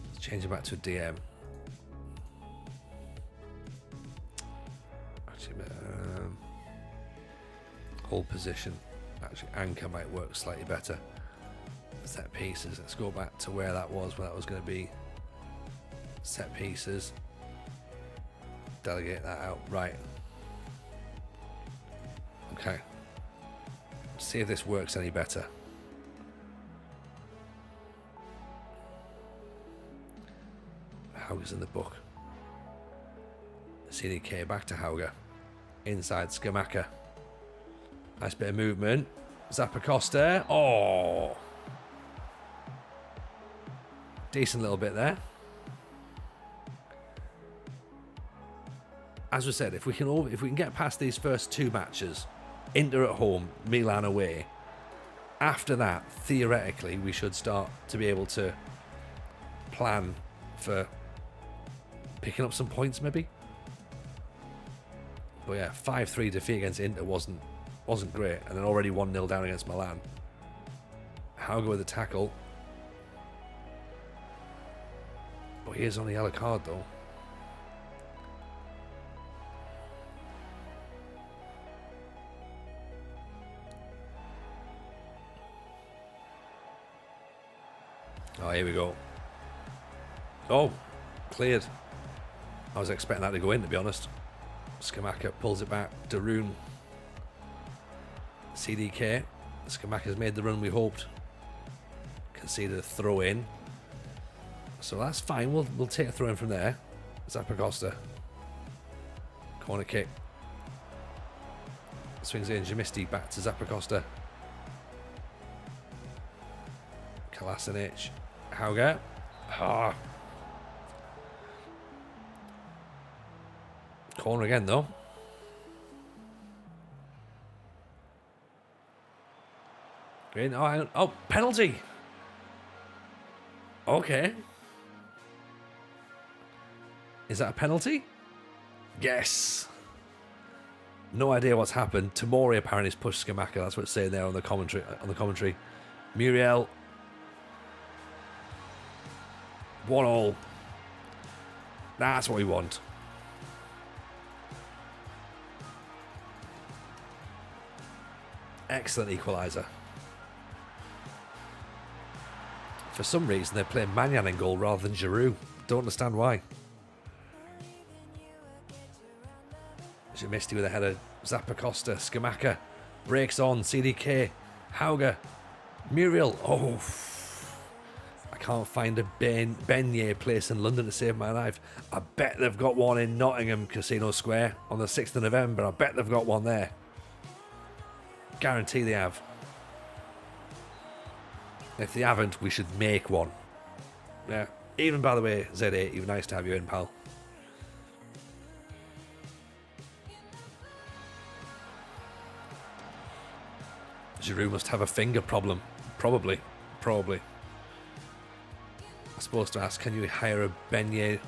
Let's change it back to a DM. Actually, hold position. Actually, anchor might work slightly better. Set pieces. Let's go back to where that was going to be. Set pieces. Delegate that out. Right. Okay. See if this works any better. Hauger's in the book. CDK back to Hauger. Inside Scamacca. Nice bit of movement. Zappacosta. Oh. Decent little bit there. As we said, if we can get past these first two matches, Inter at home, Milan away, after that, theoretically, we should start to be able to plan for picking up some points, maybe. But yeah, 5-3 defeat against Inter wasn't great, and then already 1-0 down against Milan. Hauger with the tackle. But he is on a yellow card, though. Oh, here we go. Oh, cleared. I was expecting that to go in, to be honest. Skamaka pulls it back. Darun. CDK. Skamaka's made the run we hoped. Conceded a throw in. So that's fine. We'll take a throw in from there. Zappacosta. Corner kick. Swings in. Jamisti back to Zappacosta. Kolasinac. Hauger. Ah. Corner again, though. Green. Oh, penalty. Okay. Is that a penalty? Yes. No idea what's happened. Tamori apparently has pushed Skamaka. That's what it's saying there on the commentary. Muriel. 1-1. That's what we want. Excellent equaliser. For some reason, they're playing Magnan in goal rather than Giroud. Don't understand why. Jamisti with a header. Zappacosta. Skamaka. Breaks on. CDK. Hauger. Muriel. Oh. I can't find a beignet place in London to save my life. I bet they've got one in Nottingham Casino Square on the 6th of November. I bet they've got one there. Guarantee they have. If they haven't, we should make one. Yeah. Even, by the way, Z8, even nice to have you in, pal. Giroud must have a finger problem. Probably. I'm supposed to ask, can you hire a beignet?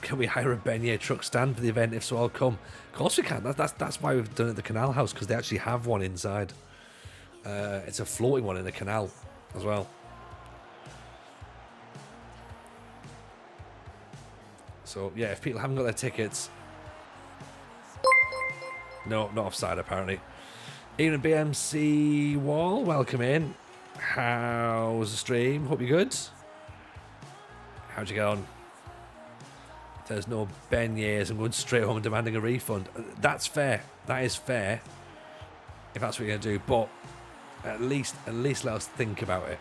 Can we hire a beignet truck stand for the event? If so, I'll come. Of course we can. That's why we've done it at the Canal House, because they actually have one inside. It's a floating one in the canal as well. So yeah, if people haven't got their tickets, no, not offside apparently. Ian and BMC Wall, welcome in. How's the stream? Hope you're good. How'd you get on? If there's no beignets, I'm going straight home and demanding a refund. That's fair. That is fair. If that's what you're going to do, but at least let us think about it,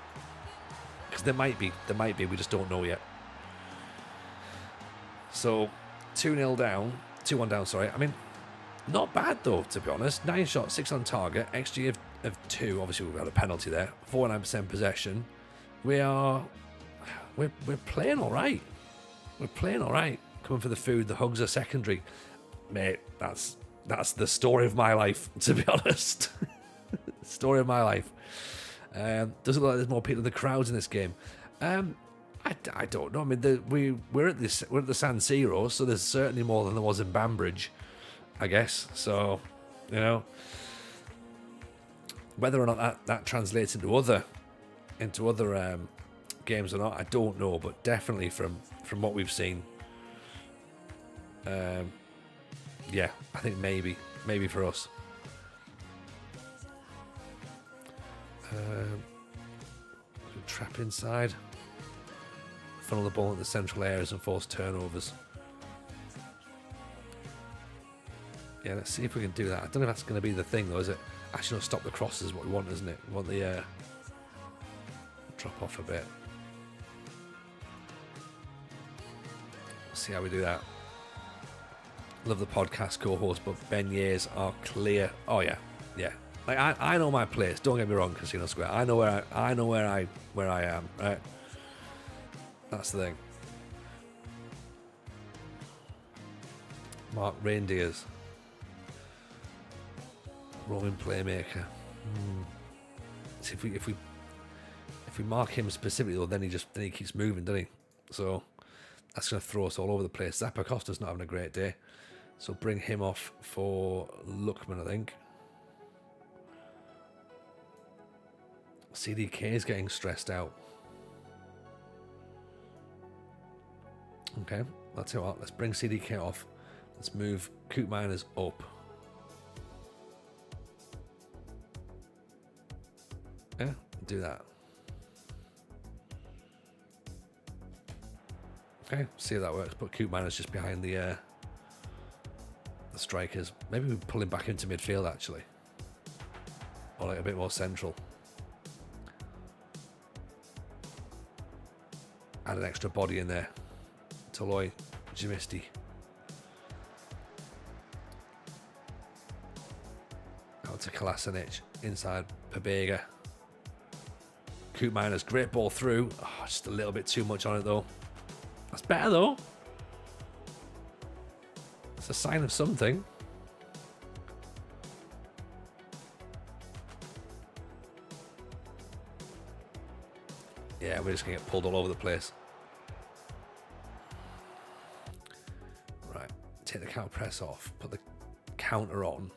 because there might be, we just don't know yet. So 2-0 down, 2-1 down. Sorry. I mean, not bad though, to be honest. 9 shots, 6 on target, XG of 2. Obviously, we've got a penalty there. 49% possession. We're playing all right. We're playing all right. Coming for the food. The hugs are secondary, mate. That's the story of my life, to be honest. Story of my life. Doesn't look like there's more people in the crowds in this game. I don't know. I mean, we're at the San Siro, so there's certainly more than there was in Banbridge, I guess. So, you know, whether or not that translates into other games or not, I don't know. But definitely from what we've seen, yeah, I think maybe for us. Trap inside, funnel the ball into the central areas and force turnovers. Yeah, let's see if we can do that. I don't know if that's going to be the thing though, is it? Actually, no, stop the crosses is what we want, isn't it? We want the drop off a bit. Let's see how we do that. Love the podcast co-host, but beignets are clear. Oh yeah, Yeah, like I know my place. Don't get me wrong, Casino Square. I know where I am. Right, that's the thing. Mark Reindeers, Roman playmaker. See, if we mark him specifically, though, then he keeps moving, doesn't he? So that's going to throw us all over the place. Zappacosta's not having a great day, so bring him off for Lookman, I think. CDK is getting stressed out. Okay, let's what. Let's bring CDK off. Let's move Coot Miners up. Yeah, do that. Okay, see if that works. Put Coot Miners just behind the strikers. Maybe we pull him back into midfield actually, or like a bit more central. Add an extra body in there. Toloi, Jimisti. Out to Kolasinac. Inside Pobega. Coot Miners, great ball through. Oh, just a little bit too much on it though. That's better though. It's a sign of something. Yeah, we're just going to get pulled all over the place. Right, take the counter press off, put the counter on.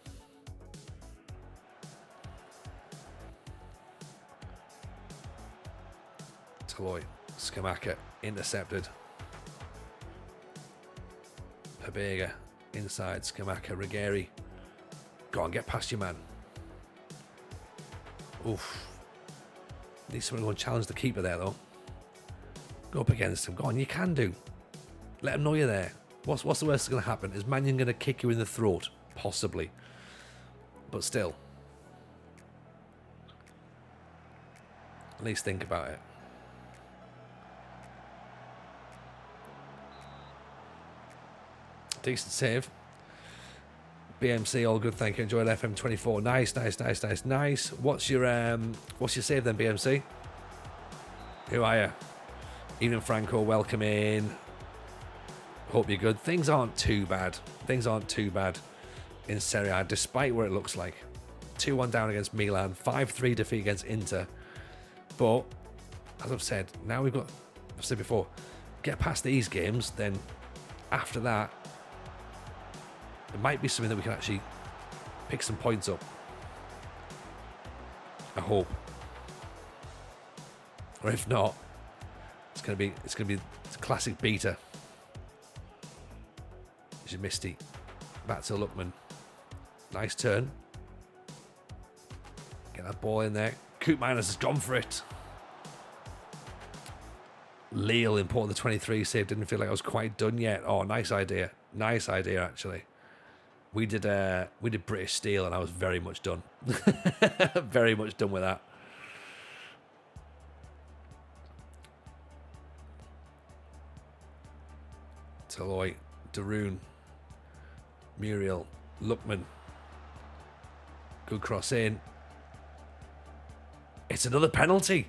Toloi, Skamaka, intercepted. Pobega, inside, Skamaka, Ruggieri. Go on, get past you, man. Oof. Need someone to go and challenge the keeper there, though. Go up against him. Go on, you can do. Let him know you're there. What's the worst that's going to happen? Is Mannion going to kick you in the throat? Possibly. But still. At least think about it. Decent save. BMC, all good, thank you. Enjoyed FM24. Nice. What's your save then, BMC? Who are you? Evening, Franco. Welcome in. Hope you're good. Things aren't too bad. In Serie A, despite what it looks like. 2-1 down against Milan. 5-3 defeat against Inter. But as I've said, now I've said before, get past these games. Then after that, it might be something that we can actually pick some points up. I hope. Or if not, it's gonna be a classic beater. Jimisti. Back to Lookman. Nice turn. Get that ball in there. Coot Miners has gone for it. Lille important the 23 save. Didn't feel like I was quite done yet. Oh, nice idea. Nice idea actually. We did British Steel and I was very much done. Very much done with that. Toloi, Daroon, Muriel, Lookman. Good cross in. It's another penalty.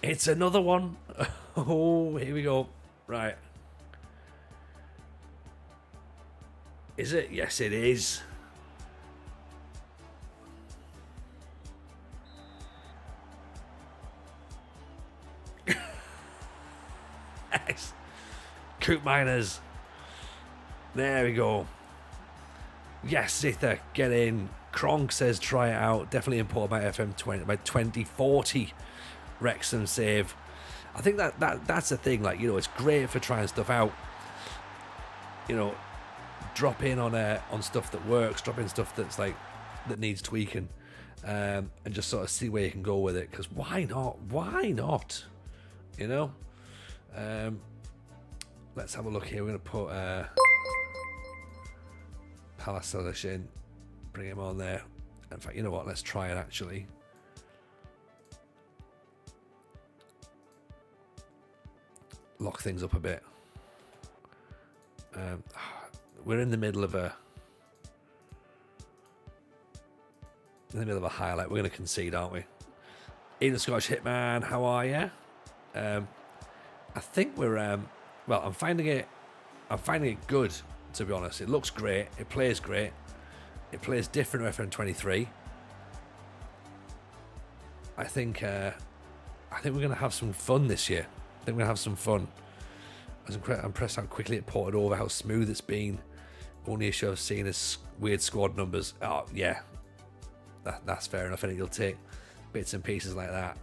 It's another one. Oh, here we go. Right. Is it? Yes, it is. Yes. Coot Miners. There we go. Yes, Zither, get in. Kronk says try it out. Definitely important by FM20 by 2040. Wrexham save. I think that's the thing. Like, you know, it's great for trying stuff out. You know, drop in on stuff that works. Drop in stuff that's like that needs tweaking, and just sort of see where you can go with it. Because why not? Why not? You know. Let's have a look here. We're going to put Palasilish in. Bring him on there. In fact, you know what? Let's try it actually. Lock things up a bit. We're in the middle of a in the middle of a highlight. We're going to concede, aren't we? Ian the Scottish Hitman, how are you? I think we're well, I'm finding it good, to be honest. It looks great, it plays great, it plays different to FM23. I think we're going to have some fun this year. I think we're going to have some fun. I was impressed how quickly it ported over, how smooth it's been. Only issue I've seen is weird squad numbers. Oh yeah, that's fair enough. I think you'll take bits and pieces like that.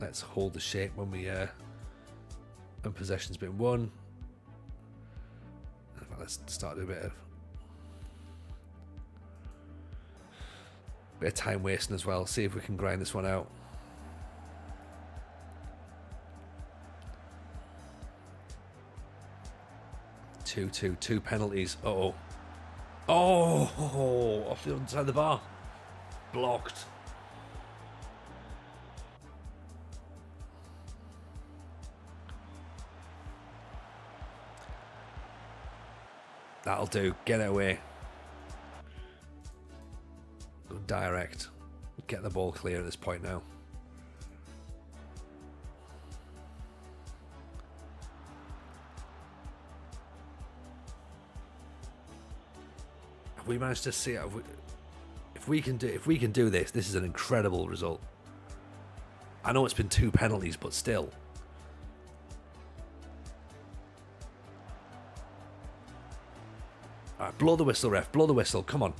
Let's hold the shape when possession's been won. Let's start doing a bit of time wasting as well. See if we can grind this one out. Two penalties. Oh, off the other side of the bar, blocked. That'll do. Get it away. Go direct. Get the ball clear at this point now. Have we managed to see it? If we can do this, this is an incredible result. I know it's been 2 penalties, but still. Alright, blow the whistle, ref. Blow the whistle. Come on.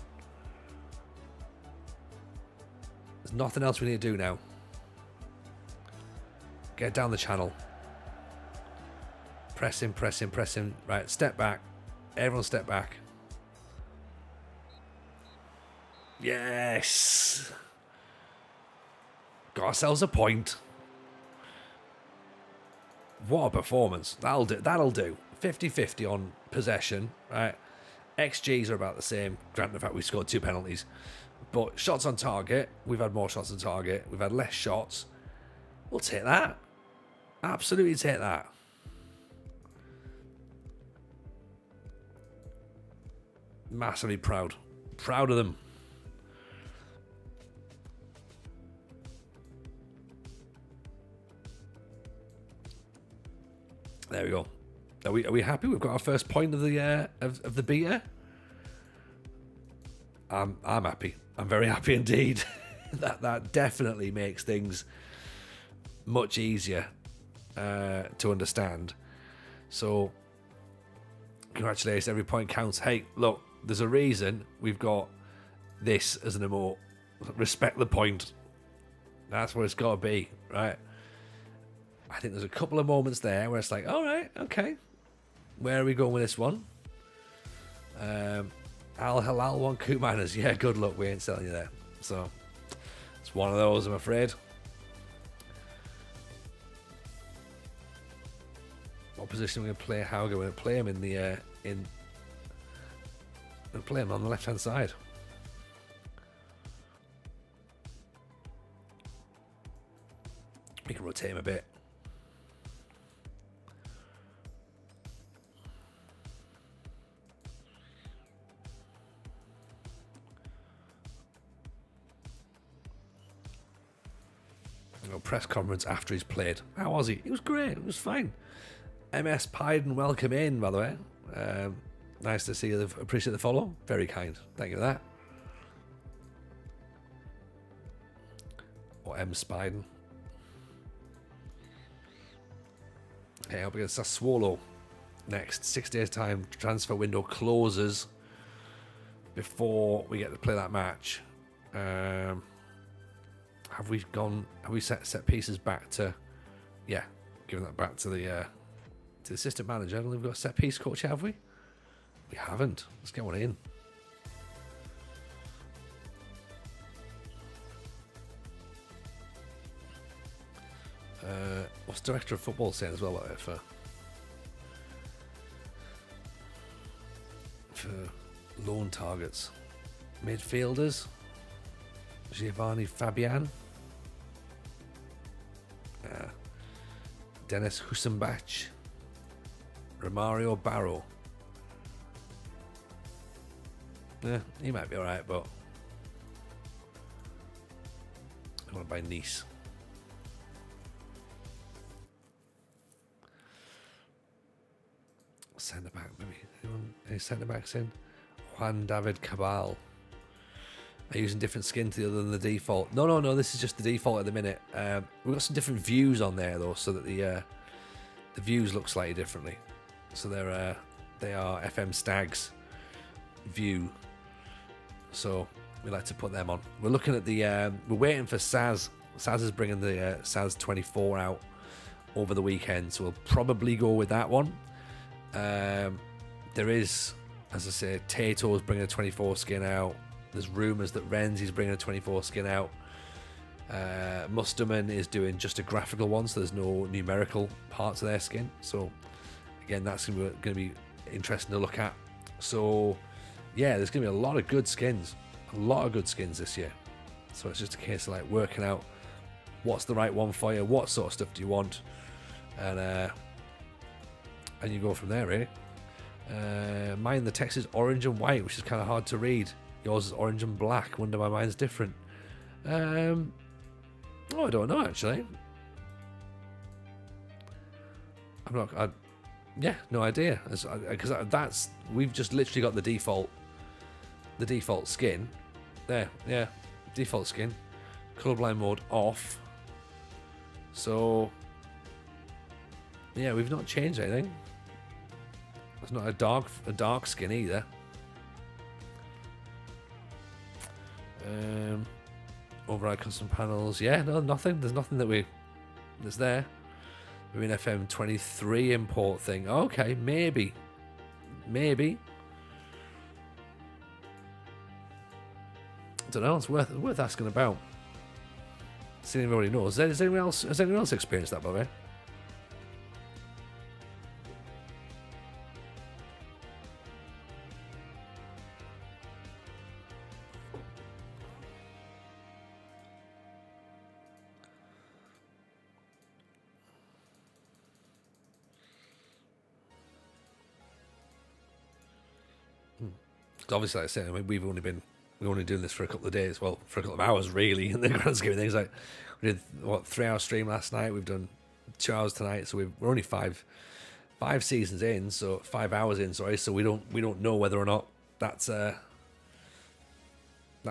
There's nothing else we need to do now. Get down the channel. Press him, press him, press him. Right, step back. Everyone step back. Yes. Got ourselves a point. What a performance. That'll do. 50-50 on possession. Right. XGs are about the same. Granted the fact we scored 2 penalties. But shots on target, we've had more shots on target. We've had less shots. We'll take that. Absolutely take that. Massively proud. Proud of them. There we go. Are we happy? We've got our first point of the beta. I'm happy. I'm very happy indeed. that definitely makes things much easier to understand. So congratulations, every point counts. Hey, look, there's a reason we've got this as an emote. Respect the point. That's what it's got to be, right? I think there's a couple of moments there where it's like, all right, okay, where are we going with this one? Al Halal one Kuminers. Yeah, good luck. We ain't selling you there. So it's one of those, I'm afraid. What position are we going to play Hauger? We're going to play him in the we'll play him on the left hand side. We can rotate him a bit. Press conference after he's played. How was he? He was great. It was fine. MS Pyden, welcome in, by the way. Nice to see you. Appreciate the follow. Very kind. Thank you for that. Or M Spiden. Hey, up against Sassuolo next. 6 days time. Transfer window closes before we get to play that match. Have we set pieces back to, yeah, giving that back to the assistant manager. I don't think we've got a set piece coach, have we? We haven't. Let's get one in. What's director of football saying as well about it for loan targets? Midfielders, Giovanni Fabian, Dennis Husenbach, Romario Barrow. Yeah, he might be alright, but I want to buy Nice. Centre back, maybe. Anyone? Any centre backs in? Juan David Cabal. Are you using different skin to the other than the default? No. This is just the default at the minute. We've got some different views on there though, so that the views look slightly differently. So they are FM Stags view. So we like to put them on. We're looking at the. We're waiting for Saz. Saz is bringing the Saz 24 out over the weekend, so we'll probably go with that one. There is, as I say, Tato's bringing a 24 skin out. There's rumours that Renzi's bringing a 24 skin out. Musterman is doing just a graphical one, so there's no numerical parts of their skin. So again, that's going to be interesting to look at. So yeah, there's going to be a lot of good skins. A lot of good skins this year. So it's just a case of like working out what's the right one for you, what sort of stuff do you want, and you go from there, really. Mine, the text is orange and white, which is kind of hard to read. Yours is orange and black. Wonder why mine's different. Oh, I don't know, actually. Yeah, no idea. Because that's, we've just literally got the default skin. There, yeah, default skin. Colorblind mode off. So, yeah, we've not changed anything. It's not a dark skin either. Override custom panels. Yeah, no, nothing. There's nothing that's there. Maybe an FM23 import thing. Okay, maybe. I don't know. It's worth asking about. See if anybody knows. Has anyone else experienced that, by the way? Obviously, like I said, I mean, we're only doing this for a couple of days. Well, for a couple of hours, really. In the grand scheme of things, like we did 3-hour stream last night. We've done 2 hours tonight, so we're only five seasons in, so 5 hours in. Sorry, so we don't know whether or not that's a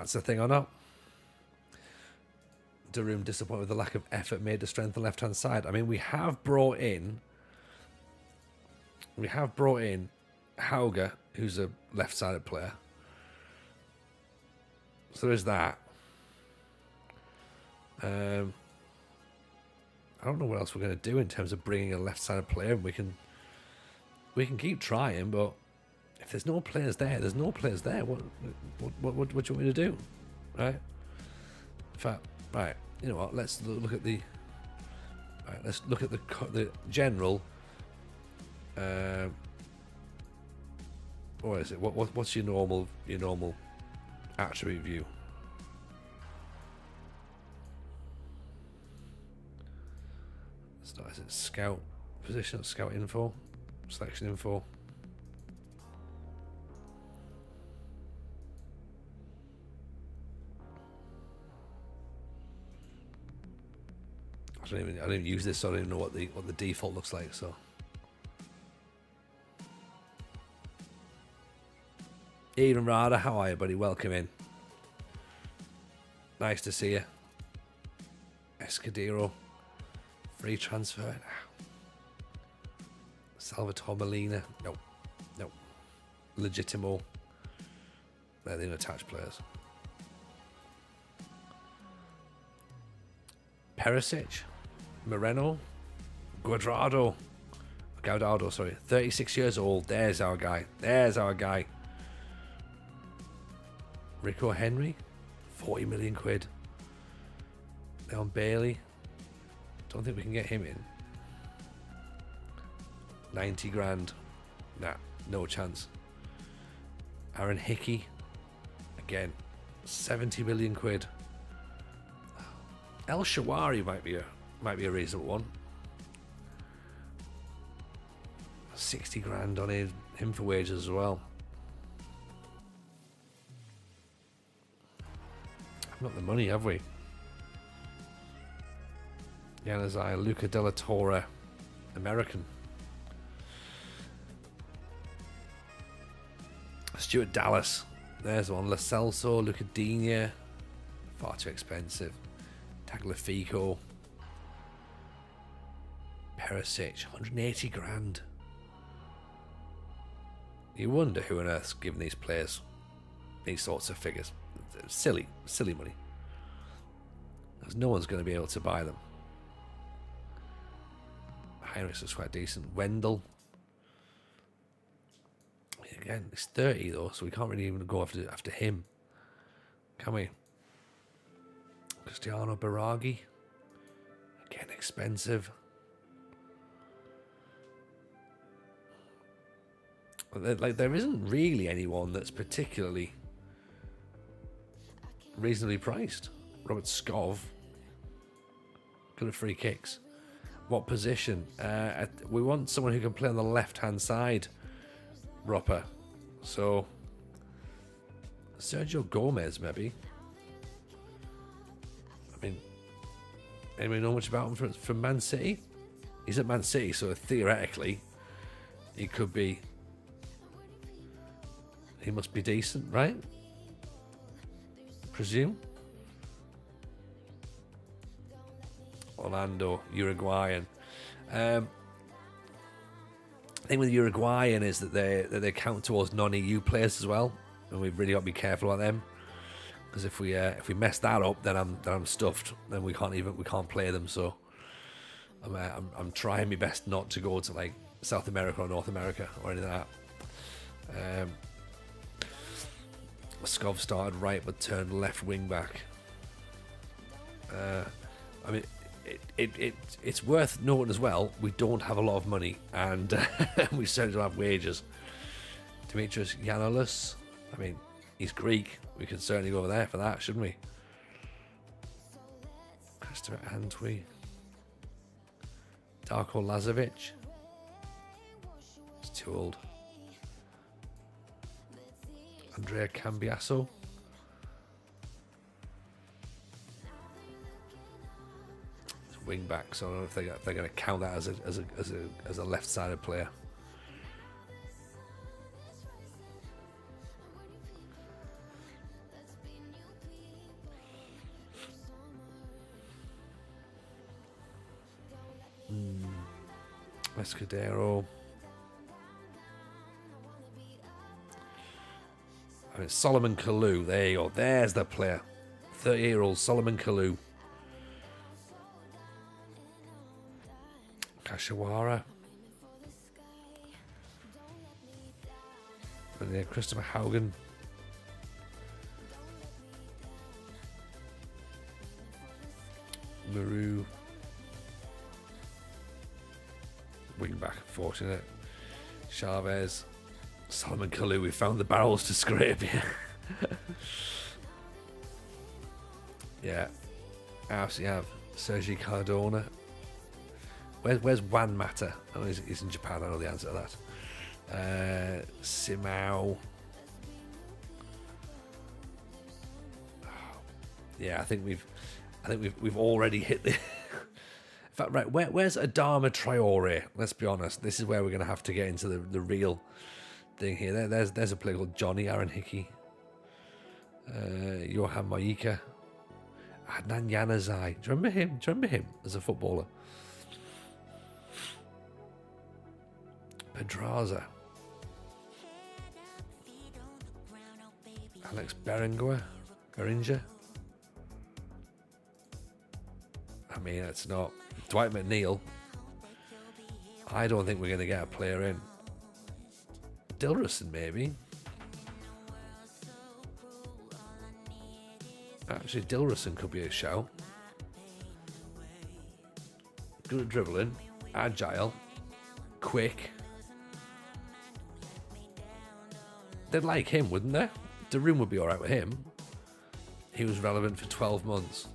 thing or not. Daroom disappointed with the lack of effort made to strengthen the left hand side. I mean, we have brought in Hauger, who's a left-sided player. So there's that. I don't know what else we're going to do in terms of bringing a left-sided player. We can keep trying, but if there's no players there, there's no players there. What do you want me to do? Right? In fact, right. You know what? Let's look at the. Right, let's look at the general. What is it? What's your normal attribute view? Is it scout position, scout info, selection info? I don't even use this, so I don't even know what the default looks like. So. Even Rada, how are you, buddy? Welcome in. Nice to see you. Escudero. Free transfer. Salvatore Molina. Nope. Legitimo. They're the unattached players. Perisic. Moreno. Guardado, sorry. 36 years old. There's our guy. Rico Henry, 40 million quid. Leon Bailey, don't think we can get him in. 90 grand, nah, no chance. Aaron Hickey, again, 70 million quid. El Shawari might be a reasonable one. 60 grand on him for wages as well. Not the money, have we? Yanazai, Luca Della Torre, American. Stuart Dallas. There's one. Lo Celso, Luca Digne. Far too expensive. Tagliafico. Perisic, 180 grand. You wonder who on earth's giving these players these sorts of figures. Silly money. Because no one's going to be able to buy them. Heinrichs is quite decent. Wendell. Again, he's 30 though, so we can't really even go after him. Can we? Cristiano Baraghi. Again, expensive. Like, there isn't really anyone that's particularly reasonably priced. Robert Skov. Good at free kicks. What position? We want someone who can play on the left-hand side, Ropper. So, Sergio Gomez, maybe. I mean, anybody know much about him from Man City? He's at Man City, so theoretically, he could be... He must be decent, right? Presume. Orlando, Uruguayan. The thing with Uruguayan is that they count towards non-EU players as well, and we've really got to be careful about them. Because if we mess that up, then I'm stuffed. Then we can't play them. So I'm trying my best not to go to like South America or North America or anything like that. Skov started right but turned left wing back. I mean, it's worth noting as well, we don't have a lot of money, and we certainly don't have wages. Dimitris Giannoulis, I mean, he's Greek. We could certainly go over there for that, shouldn't we? Christopher Antwi. Darko Lazovic. He's too old. Andrea Cambiasso. It's wing back, so I don't know if they're going to count that as a left-sided player. Escudero. I mean, Solomon Kalou. There you go. There's the player. 30-year-old Solomon Kalou. Kashiwara. And then Christopher Haugen. Maru. Wing back, unfortunate. Chavez. Solomon Kalou, we found the barrels to scrape here. Yeah. Absolutely have. Sergi Cardona. Where's Juan Mata? Oh, he's in Japan, I know the answer to that. Simao. Yeah, I think we've already hit the... In fact, right, where's Adama Traore? Let's be honest, this is where we're going to have to get into the real thing here. There's a player called Johnny Aaron Hickey. Johan Moika. Adnan Januzaj. Do you remember him as a footballer? Pedraza. Alex Beringer. I mean, it's not... Dwight McNeil. I don't think we're going to get a player in. Dilrosun, maybe. Actually, Dilrosun could be a shout. Good at dribbling. Agile. Quick. They'd like him, wouldn't they? The room would be alright with him. He was relevant for 12 months.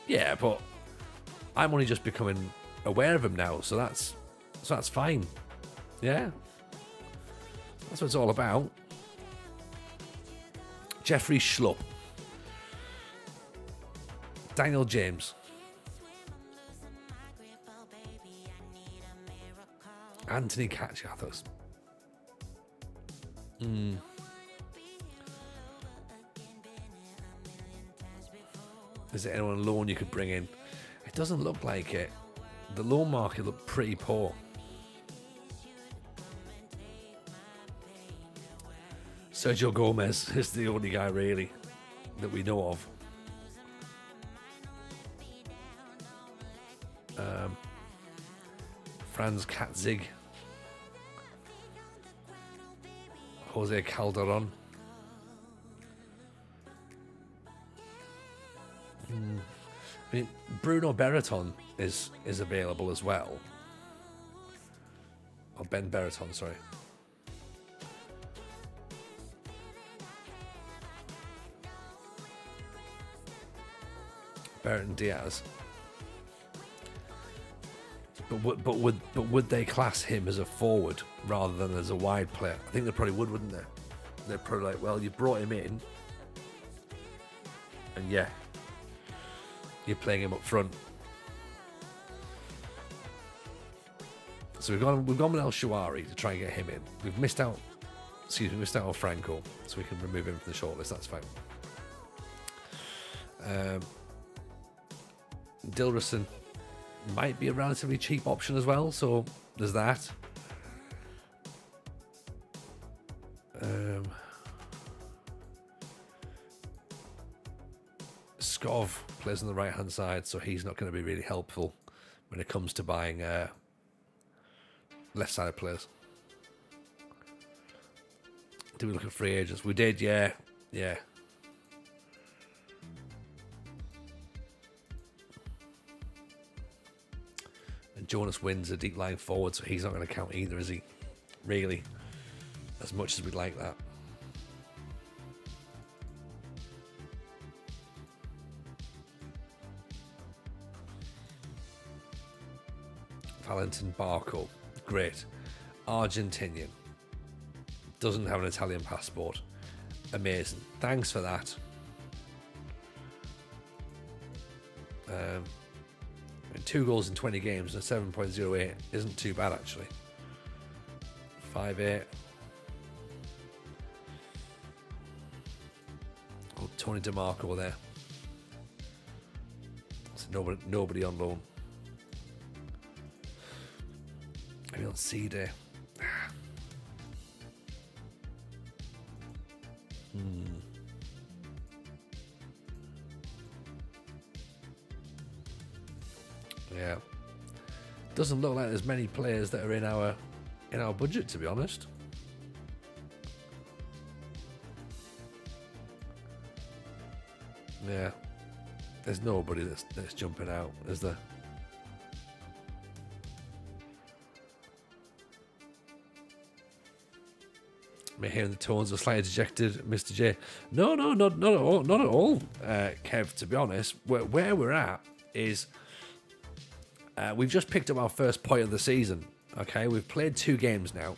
Yeah, but... I'm only just becoming aware of him now, so that's fine. Yeah. That's what it's all about. Jeffrey Schlupp. Daniel James. Anthony Katsiathos. Is there anyone on loan you could bring in? It doesn't look like it. The loan market looked pretty poor. Sergio Gomez is the only guy really that we know of. Franz Katzig. Jose Calderon. I mean, Bruno Berreton is available as well. Or Ben Berreton, sorry. Berreton Diaz. But would they class him as a forward rather than as a wide player? I think they probably would, wouldn't they? They're probably like, well, you brought him in, and yeah, you're playing him up front. So we've gone with El Shawari to try and get him in. We've missed out on Franco, so we can remove him from the shortlist. That's fine. Dilrosun might be a relatively cheap option as well, so there's that. Skov plays on the right hand side, so he's not going to be really helpful when it comes to buying left sided players. Do we look at free agents? We did, yeah. And Jonas Wynn's a deep lying forward, so he's not going to count either, is he? Really, as much as we'd like that. Valentin Barco, great. Argentinian. Doesn't have an Italian passport. Amazing. Thanks for that. 2 goals in 20 games and 7.08 isn't too bad, actually. 5'8". Oh, Tony DeMarco there. So nobody on loan. Maybe on C-Day. Yeah, doesn't look like there's many players that are in our budget, to be honest. Yeah, there's nobody that's jumping out, is there? I'm hearing the tones are slightly dejected, Mr. J. No, not at all, Kev. To be honest, where we're at is. We've just picked up our first point of the season. Okay, we've played 2 games now.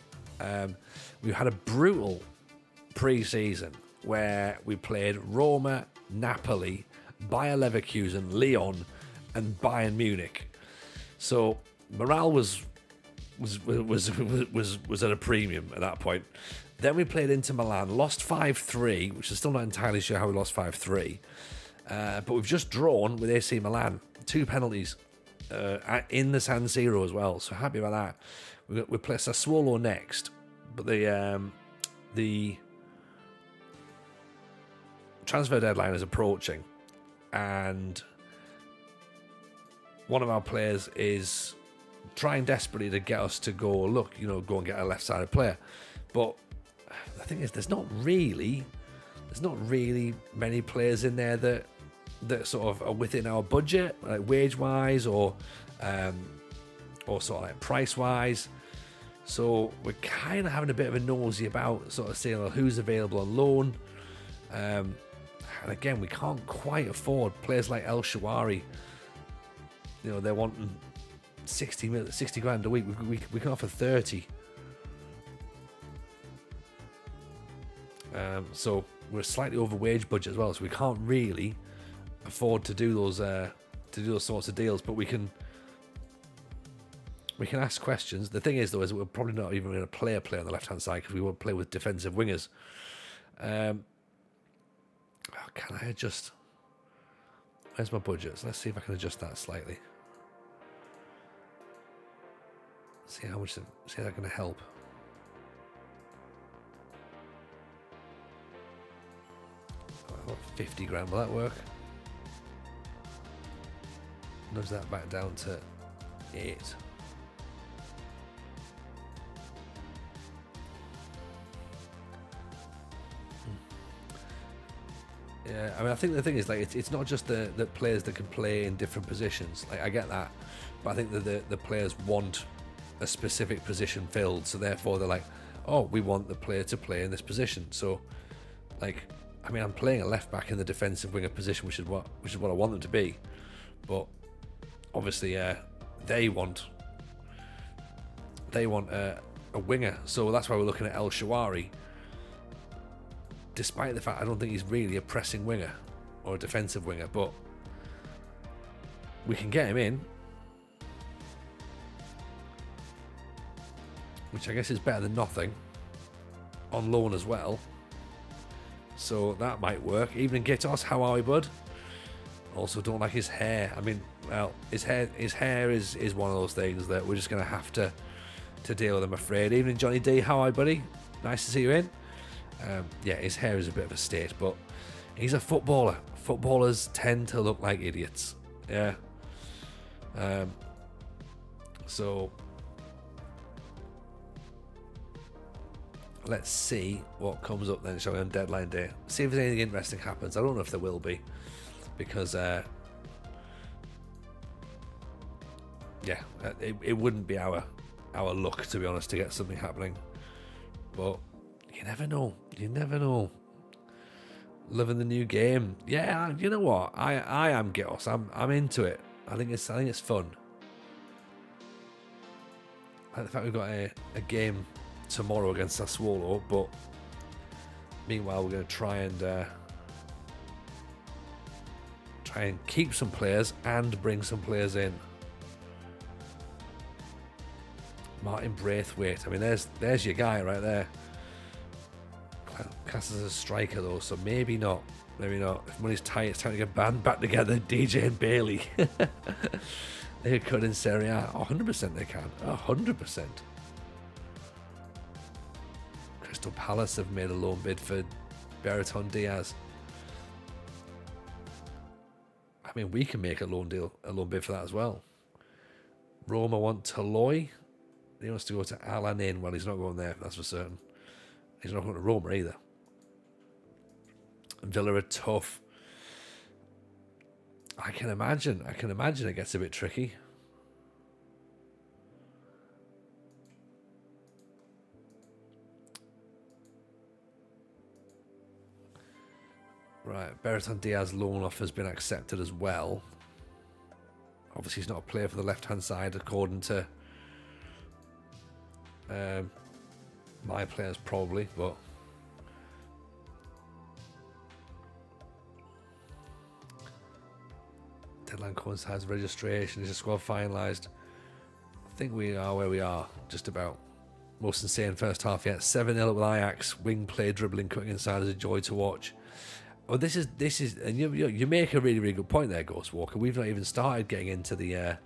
We've had a brutal pre-season where we played Roma, Napoli, Bayer Leverkusen, Lyon, and Bayern Munich. So morale was at a premium at that point. Then we played Inter Milan, lost 5-3, which is still not entirely sure how we lost 5-3. But we've just drawn with AC Milan, 2 penalties. In the San Siro as well, so happy about that. We play Sassuolo next, but the transfer deadline is approaching, and one of our players is trying desperately to get us to go and get a left-sided player. But the thing is, there's not really many players in there that sort of are within our budget, like wage-wise or sort of like price-wise. So we're kind of having a bit of a nosy about sort of seeing who's available on loan. And again, we can't quite afford players like El Shawari. You know, they're wanting 60 grand a week. We can offer 30. So we're slightly over wage budget as well, so we can't really afford to do those sorts of deals, but we can ask questions. The thing is, though, is we're probably not even going to play on the left hand side because we won't play with defensive wingers. Can I adjust? Where's my budget? So let's see if I can adjust that slightly. See how much. See how that's going to help. About 50 grand. Will that work? Nudge that back down to 8. Yeah, I mean, I think the thing is, like, it's not just the players that can play in different positions. Like, I get that, but I think that the players want a specific position filled, so therefore they're like, oh, we want the player to play in this position. So, like, I mean, I'm playing a left back in the defensive winger position, which is what I want them to be, but obviously, they want a winger, so that's why we're looking at El Shawari. Despite the fact I don't think he's really a pressing winger or a defensive winger, but we can get him in, which I guess is better than nothing, on loan as well. So that might work. Evening Gitos, how are we, bud? Also don't like his hair. I mean, well, his hair is one of those things that we're just going to have to deal with, I'm afraid. Evening Johnny D, how are you, buddy? Nice to see you in. Yeah, his hair is a bit of a state, but he's a footballer. Footballers tend to look like idiots. Yeah. So let's see what comes up then, shall we, on deadline day. See if there's anything interesting happens. I don't know if there will be, because yeah, it wouldn't be our luck, to be honest, to get something happening. But you never know. You never know. Loving the new game. Yeah, you know what? I am Gios. I'm into it. I think it's fun. I like the fact we've got a game tomorrow against Sassuolo, but meanwhile we're going to try and keep some players and bring some players in. Martin Braithwaite. I mean, there's your guy right there. Classed as a striker though, so maybe not. Maybe not. If money's tight, it's time to get band back together. DJ and Bailey. They could in Serie A. 100% they can. 100%. Crystal Palace have made a loan bid for Bertrand Diaz. I mean, we can make a loan bid for that as well. Roma want Toloi. He wants to go to Alanin. Well, he's not going there, that's for certain. He's not going to Roma either. Villa are tough. I can imagine it gets a bit tricky. Right, Bertrand Diaz loan offer has been accepted as well. Obviously, he's not a player for the left-hand side, according to my players, probably, but deadline coincides registration. Is the squad finalised? I think we are where we are, just about. Most insane first half yet. 7-0 with Ajax. Wing play, dribbling, cutting inside is a joy to watch. Oh, this is, and you make a really, really good point there, Ghost Walker. We've not even started getting into the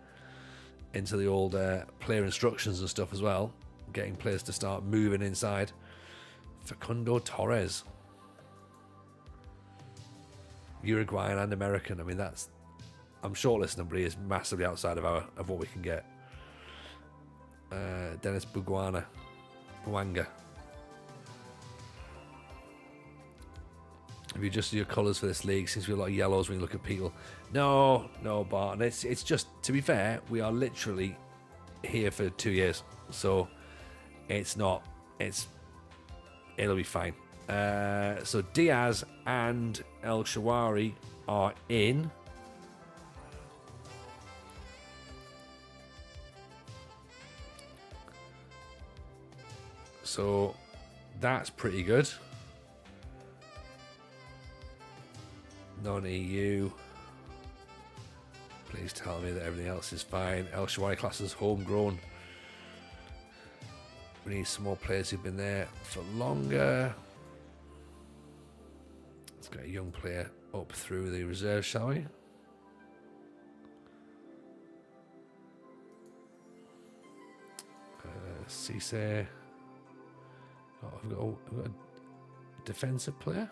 old player instructions and stuff as well. Getting players to start moving inside. Facundo Torres, Uruguayan and American. I mean, I'm shortlisting, but he is massively outside of what we can get. Dennis Buanga. Have you adjusted your colours for this league? Seems to be a lot of yellows when you look at people. No, Barton. It's just, to be fair, we are literally here for 2 years, so it'll be fine. So Diaz and El Shawari are in. So that's pretty good. Non-EU. Please tell me that everything else is fine. El Shaarawy class is homegrown. We need some more players who've been there for longer. Let's get a young player up through the reserve, shall we? Cisse. Oh, I've got a defensive player.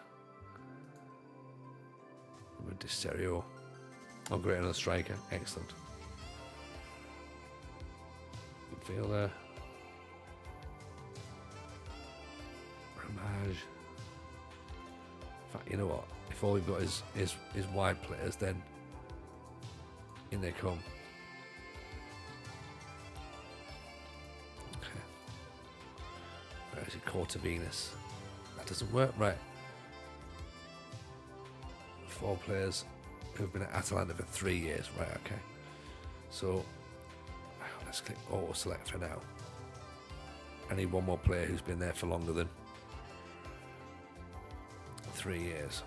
With Serie. Oh, great, another striker. Excellent. Midfielder. Ramage. In fact, you know what? If all we've got is wide players, then in they come. Okay. Where is it? Cortavinus. That doesn't work, right? 4 players who've been at Atalanta for 3 years, right? Okay. So let's click auto select for now. I need one more player who's been there for longer than 3 years.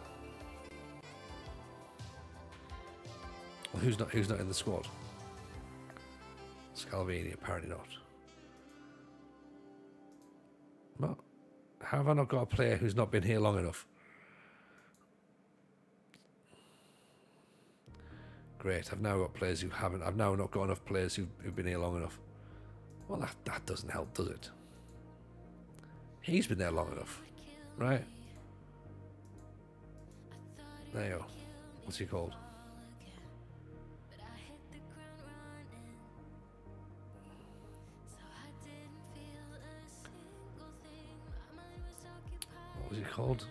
Well, who's not in the squad? Scalvini, apparently not. What? How have I not got a player who's not been here long enough? Great, I've now got players who haven't. I've now not got enough players who've been here long enough. Well, that doesn't help, does it? He's been there long enough, right? There you go. What's he called? What was he called?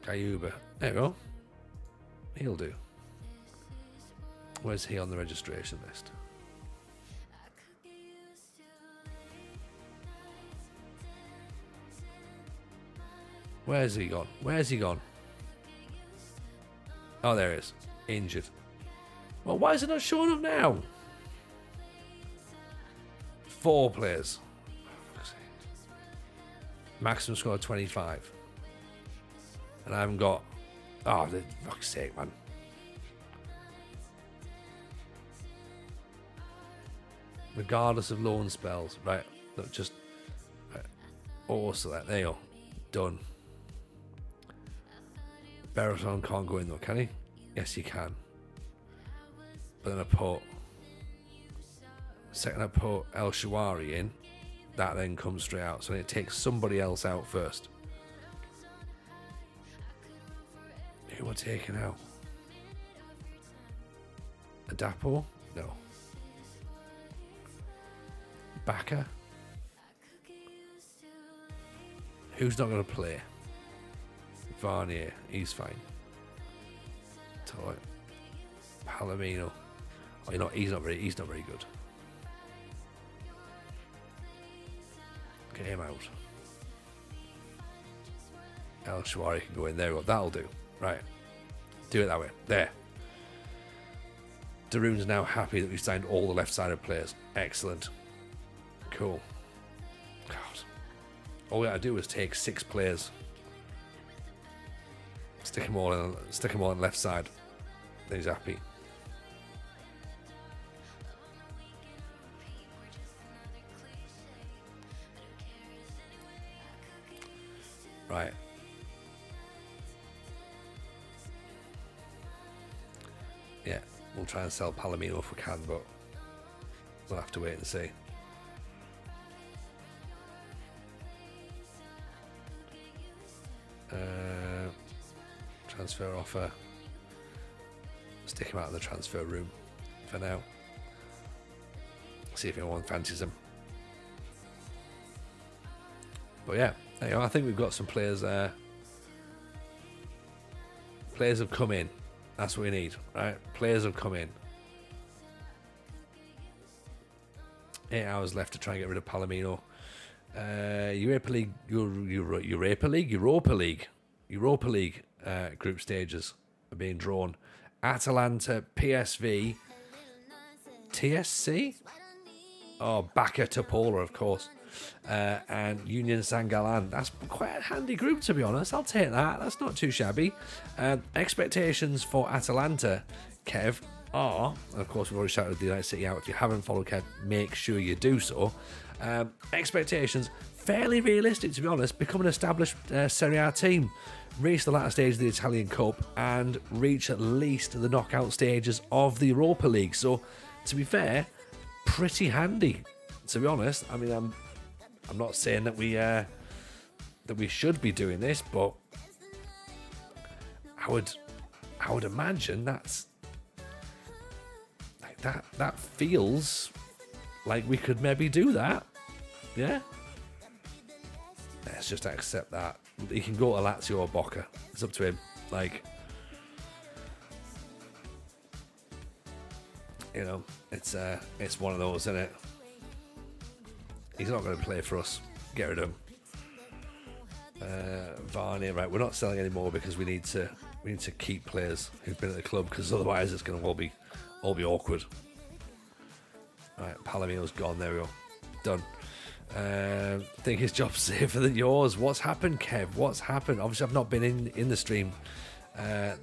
Gayuba. There you go. He'll do. Where's he on the registration list? Where's he gone? Where's he gone? Oh, there he is. Injured. Well, why is it not showing up now? 4 players. Maximum score 25. And I haven't got... Oh, for fuck's sake, man. Regardless of loan spells. Right. Look, just... Right. Auto select. There you go. Done. Beraton can't go in though, can he? Yes, he can. But then I put... Second I put El Shaarawy in. That then comes straight out. So it takes somebody else out first. Who are taken out? Adapo? No. Baka? Who's not going to play? Varnier, he's fine. Palomino. Oh, he's not very good. Get him out. El Shaarawy can go in there. That'll do. Right. Do it that way. There. Darun's now happy that we've signed all the left-sided players. Excellent. Cool. God. All we got to do is take 6 players. Stick them all on the left side. Then he's happy. Right. Yeah, we'll try and sell Palomino if we can, but we'll have to wait and see. Transfer offer. Stick him out in the transfer room for now. See if anyone fancies him. But yeah, there you go. I think we've got some players there. Players have come in. That's what we need, right? Players have come in. 8 hours left to try and get rid of Palomino. Europa League group stages are being drawn. Atalanta, PSV, TSC. Oh, Bacca Topola, of course. and Union Saint-Gallen. That's quite a handy group, to be honest. I'll take that. That's not too shabby. Expectations for Atalanta, Kev, are, and of course we've already shouted the United City out. If you haven't followed Kev, make sure you do so. Expectations, fairly realistic, to be honest. Become an established Serie A team, reach the latter stage of the Italian Cup, and reach at least the knockout stages of the Europa League. So, to be fair, pretty handy, to be honest. I mean, I'm not saying that we should be doing this, but I would imagine that's like that feels like we could maybe do that. Yeah. Let's just accept that. He can go to Lazio or Boca. It's up to him. Like, you know, it's one of those, isn't it? He's not going to play for us. Get rid of him. Varney, right? We're not selling anymore because we need to keep players who've been at the club, because otherwise it's going to all be awkward. Right, Palomino's gone. There we go. Done. Think his job's safer than yours. What's happened, Kev? What's happened? Obviously, I've not been in the stream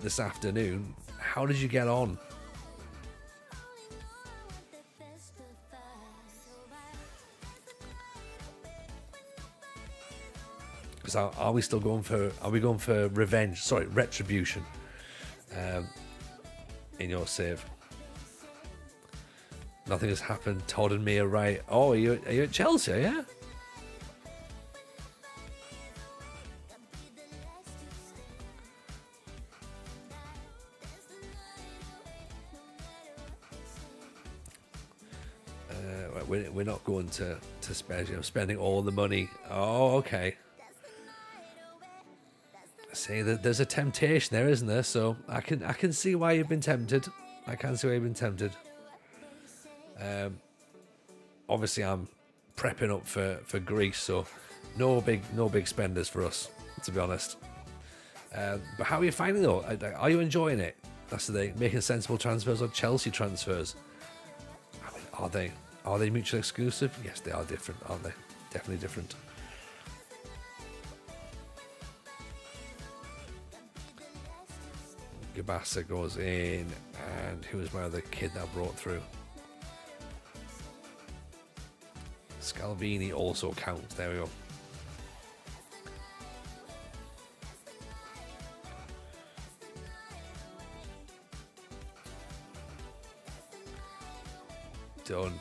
this afternoon. How did you get on? Because are we still going for? Are we going for revenge? Sorry, retribution. In your save. Nothing has happened. Todd and me are right. Oh, are you at Chelsea, yeah? We're not going to spend, spending all the money. Oh, okay. See, there's a temptation there, isn't there? So I can see why you've been tempted. I can see why you've been tempted. Obviously I'm prepping up for Greece, so no big spenders for us, to be honest. But how are you finding though? Are you enjoying it? That's the thing. Making sensible transfers or Chelsea transfers? I mean, are they mutually exclusive? Yes, they are different, aren't they? Definitely different. Gabassa goes in, and who was my other kid that I brought through? Scalvini also counts. There we go. Done.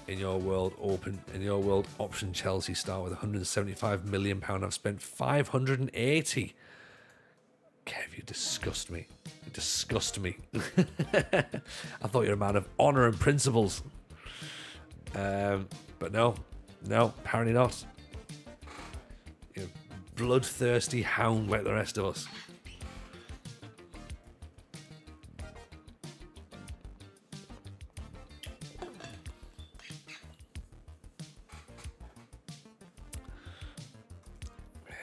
In your world, option Chelsea start with £175 million. I've spent 580. Kev, you disgust me. You disgust me. I thought you were a man of honour and principles. But no, apparently not. You're a bloodthirsty hound like the rest of us.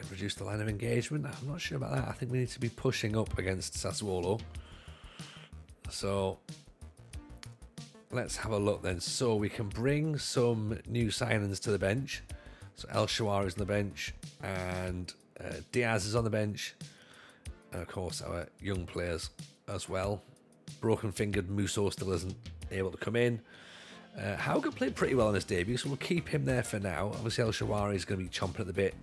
Reduce the line of engagement. I'm not sure about that. I think we need to be pushing up against Sassuolo. So let's have a look then. So we can bring some new signings to the bench. So El Shawari is on the bench, and Diaz is on the bench, and of course our young players as well. Broken fingered Musso still isn't able to come in. Hauger played pretty well on his debut, so we'll keep him there for now. Obviously El Shawari is going to be chomping at the bit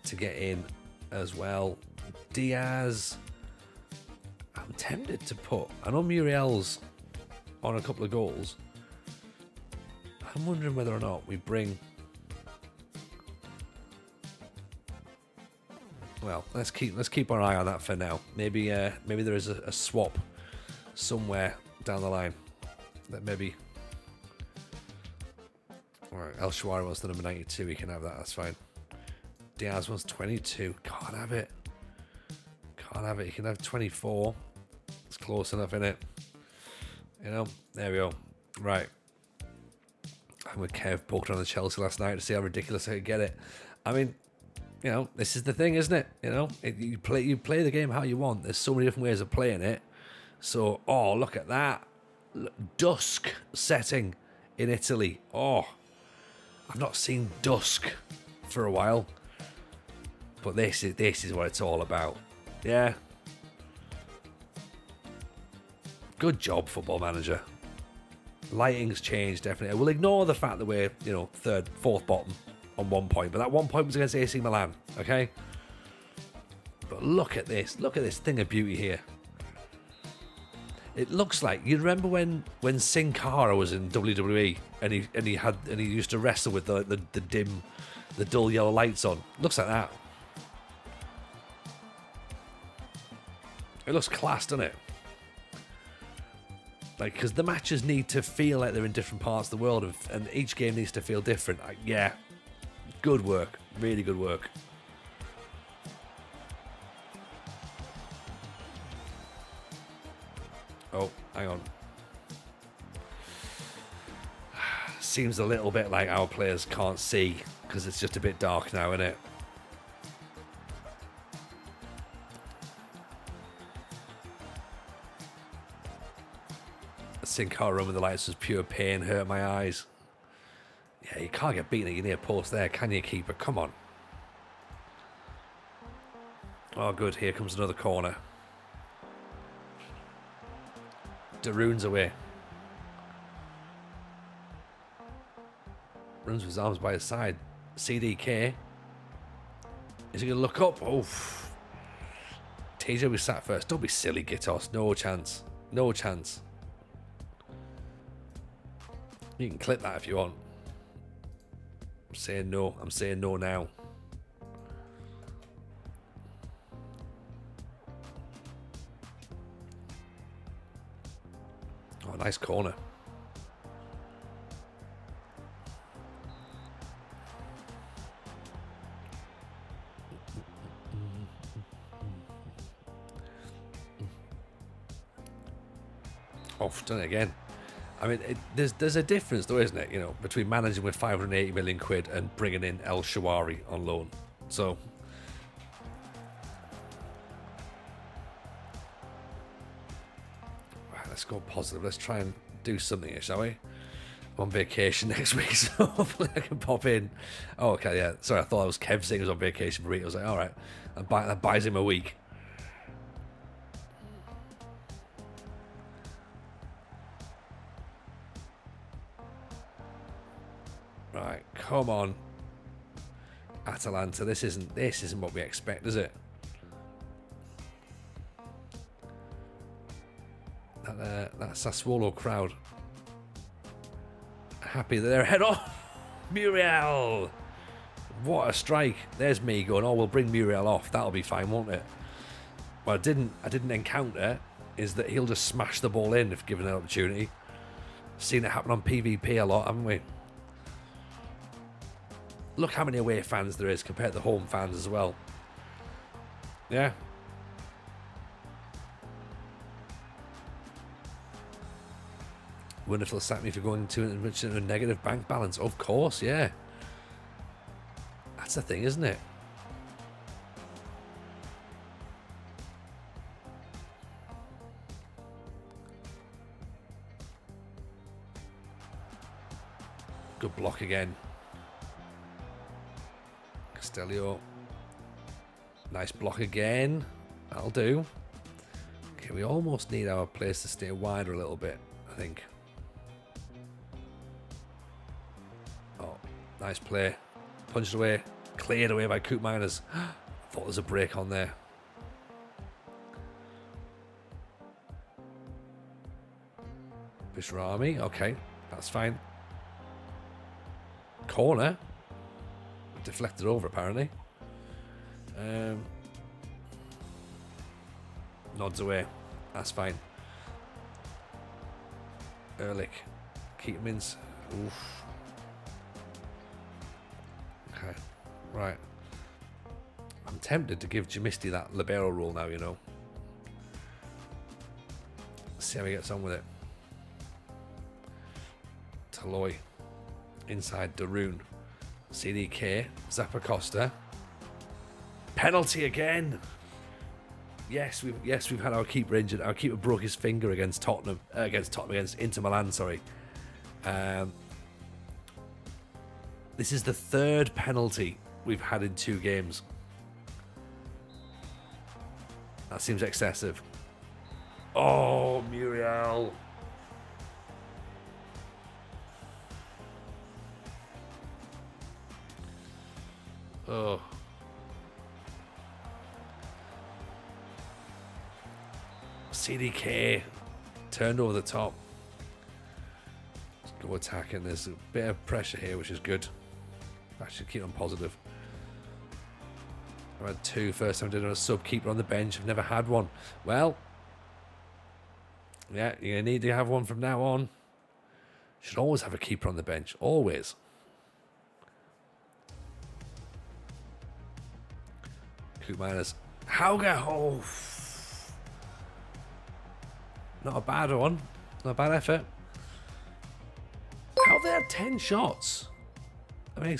to get in as well. Diaz, I'm tempted to put, I know Muriel's on a couple of goals. I'm wondering whether or not we bring, well, let's keep our eye on that for now. Maybe there is a swap somewhere down the line that maybe. All right, El Shawari wants the number 92. He can have that. That's fine. Diaz wants 22. Can't have it. Can't have it. You can have 24. It's close enough, innit? You know? There we go. Right. I'm with Kev poking on the Chelsea last night to see how ridiculous I could get it. I mean, you know, this is the thing, isn't it? You know, you play the game how you want. There's so many different ways of playing it. So, oh, look at that. Dusk setting in Italy. Oh, I've not seen dusk for a while. But this is what it's all about. Yeah. Good job, Football Manager. Lighting's changed, definitely. We'll ignore the fact that we're, you know, third, fourth bottom on 1 point. But that 1 point was against AC Milan, okay? But look at this. Look at this thing of beauty here. It looks like, you remember when Sin Cara was in WWE and he used to wrestle with the dull yellow lights on. Looks like that. It looks class, doesn't it? Like, because the matches need to feel like they're in different parts of the world, and each game needs to feel different. Yeah, good work, really good work. Oh, hang on. Seems a little bit like our players can't see because it's just a bit dark now, isn't it? Sin Cara run with the lights was pure pain, hurt my eyes. Yeah, you can't get beaten at your near post there, can you, keeper? Come on. Oh, good. Here comes another corner. Daroon's away. Runs with his arms by his side. CDK. Is he going to look up? Oh. TJ was sat first. Don't be silly, Gitos. No chance. No chance. You can clip that if you want. I'm saying no. I'm saying no now. Oh, nice corner. Off, done it again. I mean, there's a difference, though, isn't it? You know, between managing with 580 million quid and bringing in El Shawari on loan. So, right, let's go positive. Let's try and do something here, shall we? I'm on vacation next week, so hopefully I can pop in. Oh, okay, yeah. Sorry, I thought it was Kev saying he was on vacation for a week. I was like, all right, that buys him a week. Right, come on, Atalanta. This isn't what we expect, is it? That Sassuolo crowd happy that they're ahead. Oh, Muriel! What a strike! There's me going. Oh, we'll bring Muriel off. That'll be fine, won't it? What I didn't encounter is that he'll just smash the ball in if given an opportunity. Seen it happen on PvP a lot, haven't we? Look how many away fans there is compared to home fans as well. Yeah. Wonder if they'll sack me for going to a negative bank balance. Of course, yeah. That's the thing, isn't it? Good block again. Castellio. Nice block again. That'll do. Okay, we almost need our players to stay wider a little bit, I think. Oh, nice play. Punched away. Cleared away by Coop Miners. Thought there was a break on there. Bishrami. Okay, that's fine. Corner. Deflected over, apparently. Nods away. That's fine. Ehrlich. Keatmans. Oof. Okay. Right. I'm tempted to give Jamisti that libero role now, you know. See how he gets on with it. Taloy. Inside Daroon. CDK, Zappacosta. Penalty again. Yes, we've had our keeper injured. Our keeper broke his finger against against Inter Milan. Sorry. This This is the third penalty we've had in 2 games. That seems excessive. Oh, Muriel. Oh. CDK turned over the top. Let's go attacking. There's a bit of pressure here, which is good. I should keep on positive. I had 2 first time I did a sub keeper on the bench. I've never had one. Well, yeah, you're going to need to have one from now on. Should always have a keeper on the bench. Always. Minus Hauger. Oh, not a bad one. Not a bad effort. How they had 10 shots? I mean,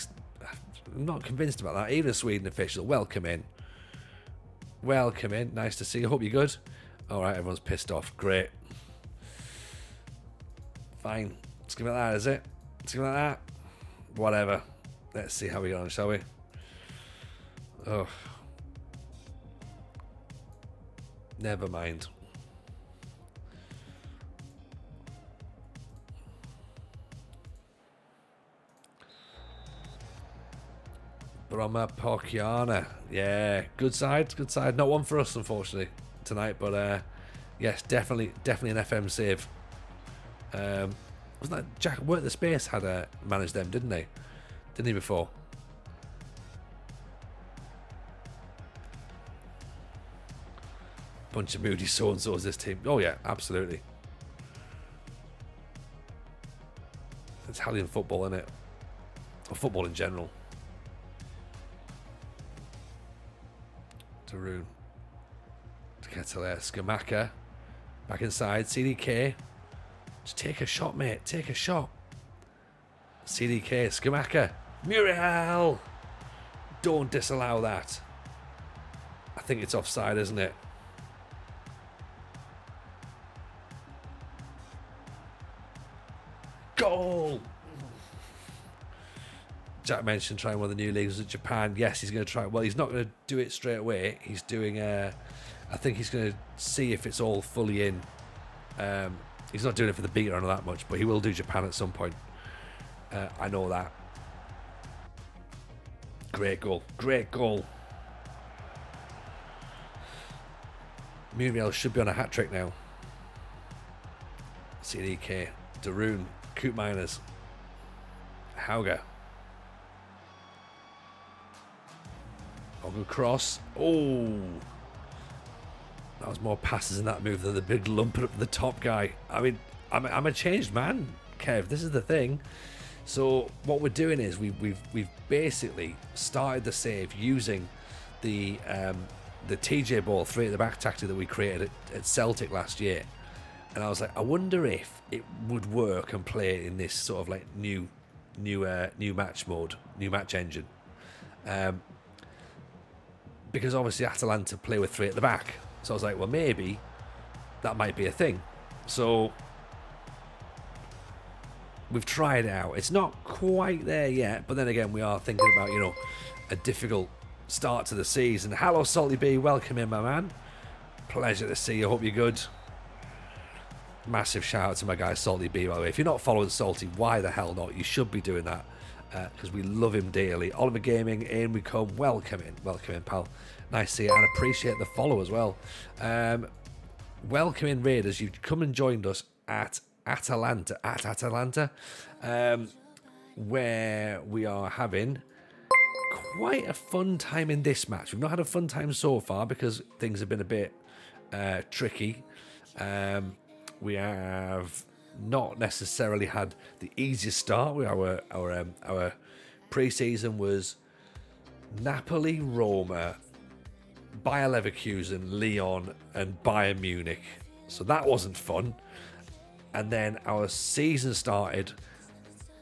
I'm not convinced about that. Even a Sweden official. Welcome in. Welcome in. Nice to see you. Hope you're good. All right, everyone's pissed off. Great. Fine. Let's give it that, is it? Let's give it that. Whatever. Let's see how we get on, shall we? Oh. Never mind. Broma Porciana. Yeah, good side, good side. Not one for us, unfortunately, tonight, but yes, definitely an FM save. Wasn't that Jack Work the Space had managed them, didn't they? Didn't he before? Bunch of moody so-and-sos this team. Oh yeah, absolutely. Italian football, innit? Or football in general. Darun. Keteler, Skamaka. Back inside. CDK. Just take a shot, mate. Take a shot. CDK. Skamaka. Muriel! Don't disallow that. I think it's offside, isn't it? Goal! Jack mentioned trying one of the new leagues at Japan. Yes, he's going to try. Well, he's not going to do it straight away. He's doing I think he's going to see if it's all fully in. He's not doing it for the beta or that much, but he will do Japan at some point. I know that. Great goal. Great goal. Muriel should be on a hat-trick now. CDK. Darun. Coop Miners. Hauger. Ogu cross. Oh. That was more passes in that move than the big lump up the top guy. I mean, I'm a changed man, Kev. This is the thing. So what we're doing is we've basically started the save using the TJ ball 3 at the back tactic that we created at Celtic last year. And I was like, I wonder if it would work and play in this sort of like new match mode, new match engine. Because obviously Atalanta play with 3 at the back. So I was like, well, maybe that might be a thing. So we've tried it out. It's not quite there yet, but then again, we are thinking about, you know, a difficult start to the season. Hello, Salty B. Welcome in, my man. Pleasure to see you. Hope you're good. Massive shout out to my guy Salty B, by the way. If you're not following Salty, why the hell not? You should be doing that because we love him dearly. Oliver Gaming, in we come. Welcome in, pal. Nice to see you and appreciate the follow as well. Welcome in, Raiders. You've come and joined us at Atalanta, where we are having quite a fun time in this match. We've not had a fun time so far because things have been a bit tricky. We have not necessarily had the easiest start. Our pre-season was Napoli, Roma, Bayer Leverkusen, Lyon, and Bayern Munich. So that wasn't fun. And then our season started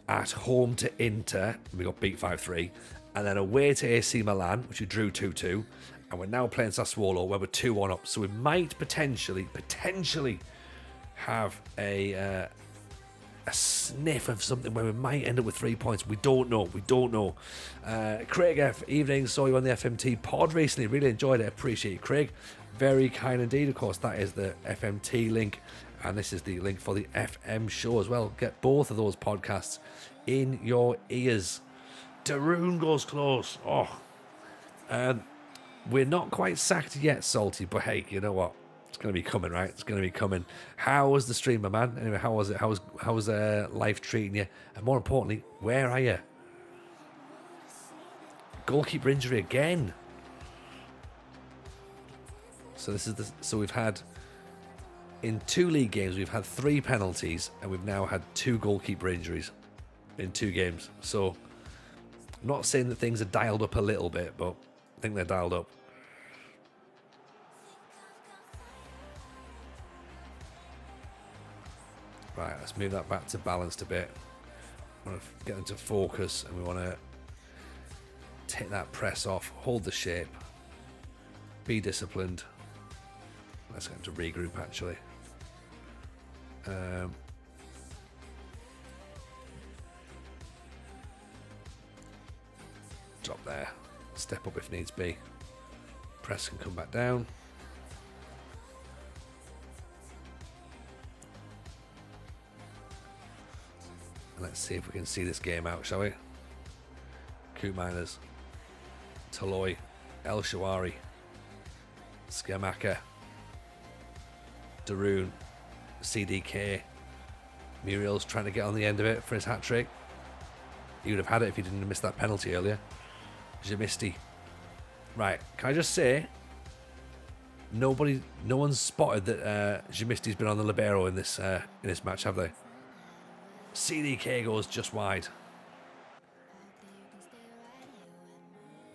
at home to Inter. We got beat 5-3. And then away to AC Milan, which we drew 2-2. And we're now playing Sassuolo, where we're 2-1 up. So we might potentially have a a sniff of something where we might end up with 3 points. We don't know. We don't know. Craig F. Evening. Saw you on the FMT pod recently. Really enjoyed it. Appreciate you, Craig. Very kind indeed. Of course, that is the FMT link. And this is the link for the FM show as well. Get both of those podcasts in your ears. Daroon goes close. Oh. We're not quite sacked yet, Salty. But hey, you know what? It's going to be coming, right? It's going to be coming. How was the stream, my man? Anyway, how was it? How was life treating you? And more importantly, where are you? Goalkeeper injury again. So this is so we've had in 2 league games we've had 3 penalties and we've now had 2 goalkeeper injuries in 2 games. So I'm not saying that things are dialed up a little bit, but I think they're dialed up. Right, let's move that back to balanced a bit. We want to get into focus and we want to take that press off, hold the shape, be disciplined. Let's get into regroup actually. Drop there, step up if needs be. Press can come back down. Let's see if we can see this game out, shall we? Coot Miners, Taloy, El Shawari, Skamaka, Daroon, CDK. Muriel's trying to get on the end of it for his hat-trick. He would have had it if he didn't miss that penalty earlier. Jamisti. Right, can I just say, no one's spotted that Jamisti's been on the libero in this match, have they? CDK goes just wide.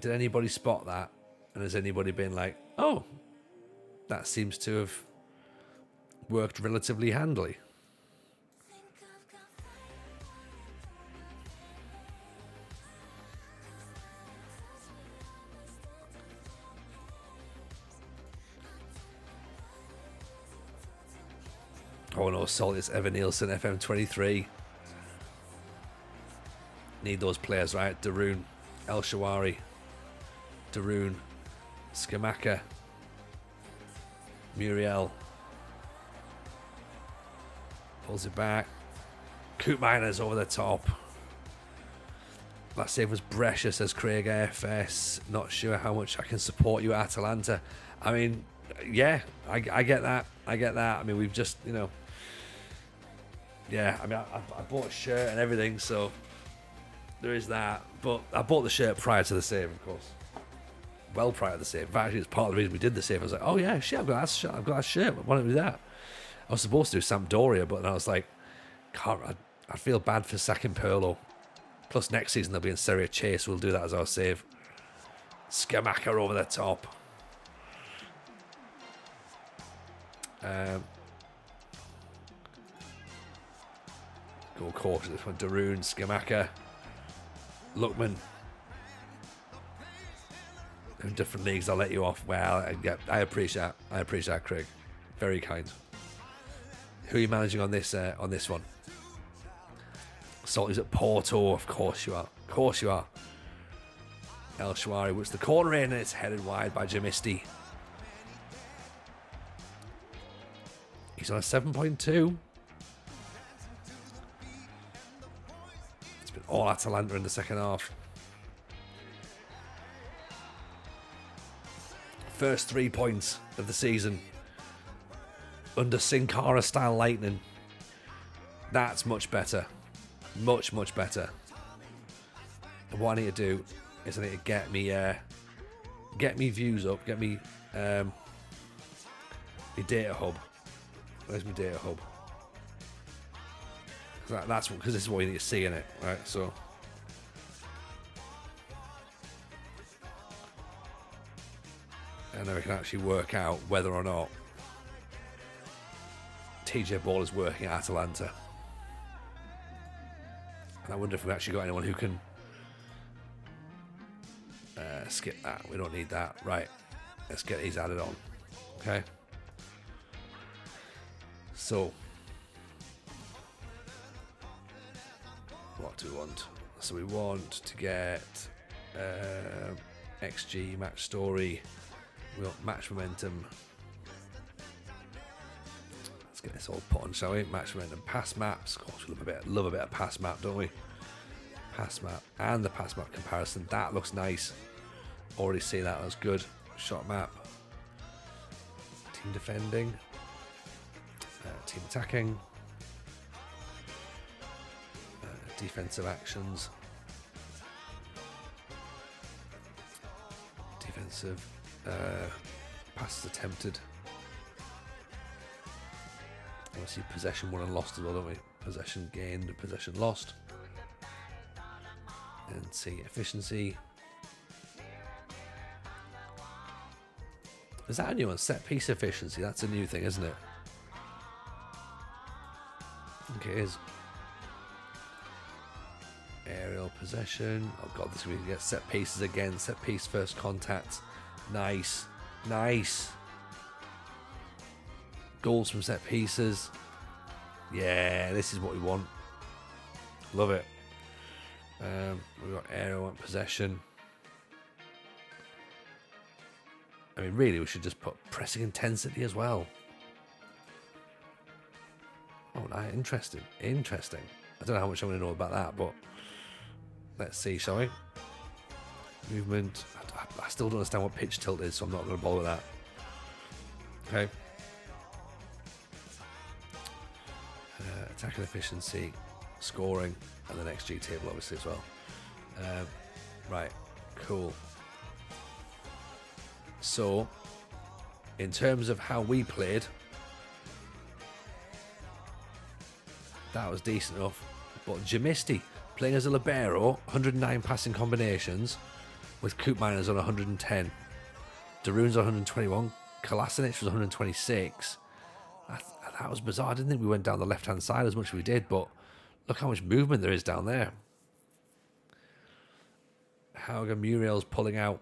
Did anybody spot that? And has anybody been like, oh, that seems to have worked relatively handily? Oh no, Salt, it's Evan Nielsen, FM23. Need those players, right? Daroon, El Shawari, Daroon, Skamaka, Muriel. Pulls it back. Coot Miners over the top. That save was Brescia, says Craig AFS. Not sure how much I can support you at Atalanta. I mean, yeah, I get that. I get that. I mean, we've just, you know, yeah, I mean, I bought a shirt and everything, so there is that. But I bought the shirt prior to the save, of course. Well prior to the save. In fact, it's part of the reason we did the save. I was like, oh yeah, shit, I've got that shirt. Why don't we do that? I was supposed to do Sampdoria, but then I was like, I feel bad for sacking Pirlo. Plus next season they'll be in Serie Chase, so we'll do that as our save. Skamaka over the top. Go cautious this one. Daroon, Skamaka, Lookman. In different leagues, I'll let you off. Well, I appreciate that, Craig. Very kind. Who are you managing on this one? Salty's at Porto. Of course you are. Of course you are. El Shawari whips the corner in and it's headed wide by Jamisti. He's on a 7.2. It's been all Atalanta in the second half. First 3 points of the season under Sin Cara style lightning. That's much better. Much, much better. And what I need to do is I need to get me views up, get me my data hub. Where's my data hub? That's because this is what you need to see in it, right? So and then we can actually work out whether or not TJ Ball is working at Atalanta. And I wonder if we've actually got anyone who can skip that. We don't need that. Right. Let's get these added on. Okay. So What do we want? So we want to get XG, match story. We want match momentum. Let's get this all put on, shall we? Match momentum, pass maps. Of course, we love a bit of pass map, don't we? Pass map and the pass map comparison. That looks nice. Already see that. That's good. Shot map. Team defending. Team attacking. Defensive actions. Defensive passes attempted. Obviously possession won and lost as well, don't we? Possession gained and possession lost. And see efficiency. Is that a new one? Set piece efficiency. That's a new thing, isn't it? Okay, it is. Aerial possession. Oh god, this is where we get set pieces again. Set piece first contact. Nice. Nice. Goals from set pieces. Yeah, this is what we want. Love it. We've got aerial and possession. I mean, really, we should just put pressing intensity as well. Oh, nice. Interesting. Interesting. I don't know how much I'm going to know about that, but let's see, shall we? Movement. I still don't understand what pitch tilt is, so I'm not going to bother with that. Okay. Attacking efficiency, scoring, and the XG table, obviously, as well. Right. Cool. So, in terms of how we played, that was decent enough. But Jamisti, playing as a libero, 109 passing combinations, with Koopmeiners on 110. Darun's on 121. Kolasinac was 126. That was bizarre. I didn't think we went down the left-hand side as much as we did, but look how much movement there is down there. Hauger Muriel's pulling out.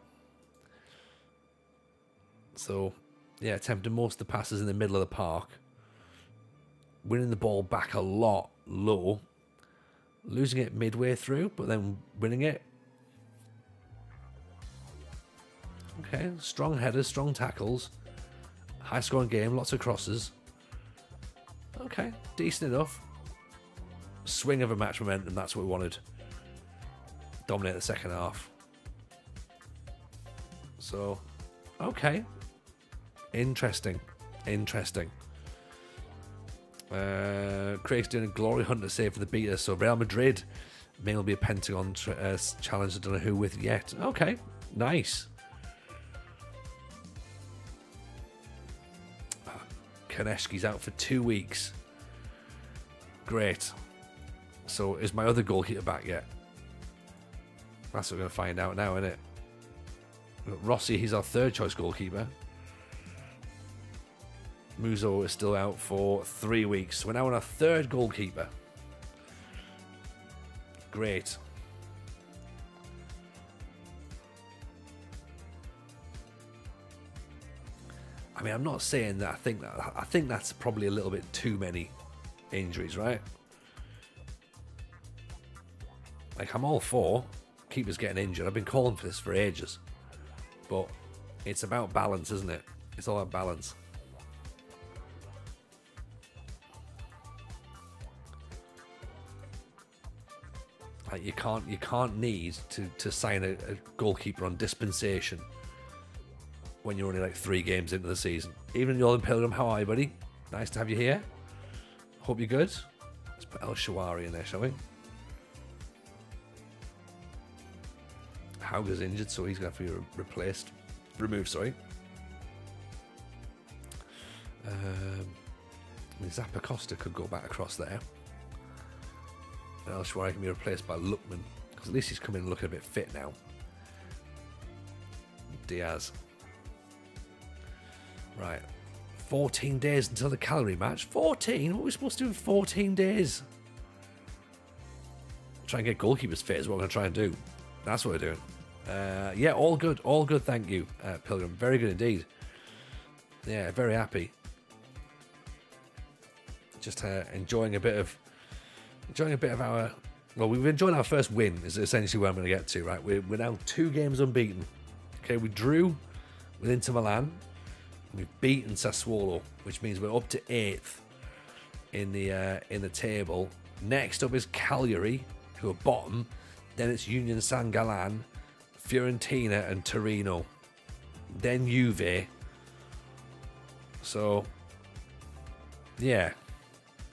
So, yeah, attempting most of the passes in the middle of the park. Winning the ball back a lot low. Losing it midway through, but then winning it. Okay, strong headers, strong tackles. High scoring game, lots of crosses. Okay, decent enough. Swing of a match momentum, that's what we wanted. Dominate the second half. So, okay. Interesting. Interesting. Craig's doing a glory hunt to save for the beta, so Real Madrid may will be a Pentagon challenge. I don't know who with yet. Okay, nice. Konechki's out for 2 weeks. Great. So is my other goalkeeper back yet? That's what we're going to find out now, isn't it? Rossi, he's our third choice goalkeeper. Muzo is still out for 3 weeks. So we're now on our third goalkeeper. Great. I mean, I'm not saying that I think that's probably a little bit too many injuries, right? Like, I'm all for keepers getting injured. I've been calling for this for ages. But it's about balance, isn't it? It's all about balance. Like, you can't need to sign a goalkeeper on dispensation when you're only like 3 games into the season. Even Northern Pilgrim, how are you, buddy? Nice to have you here. Hope you're good. Let's put El Shawari in there, shall we? Hauger's injured, so he's going to have to be removed, sorry. Zappa Costa could go back across there. And El Shawari can be replaced by Lookman, because at least he's coming and looking a bit fit now. Diaz. Right. 14 days until the Cagliari match. 14? What are we supposed to do in 14 days? Try and get goalkeepers fit is what we're going to try and do. That's what we're doing. Yeah, all good. All good, thank you, Pilgrim. Very good indeed. Yeah, very happy. Just enjoying a bit of our well, we've enjoyed our first win, is essentially where I'm going to get to, right? We're now 2 games unbeaten. Okay, we drew with Inter Milan. We've beaten Sassuolo, which means we're up to 8th in the table. Next up is Cagliari, who are bottom. Then it's Union San Gallan, Fiorentina, and Torino. Then Juve. So, yeah,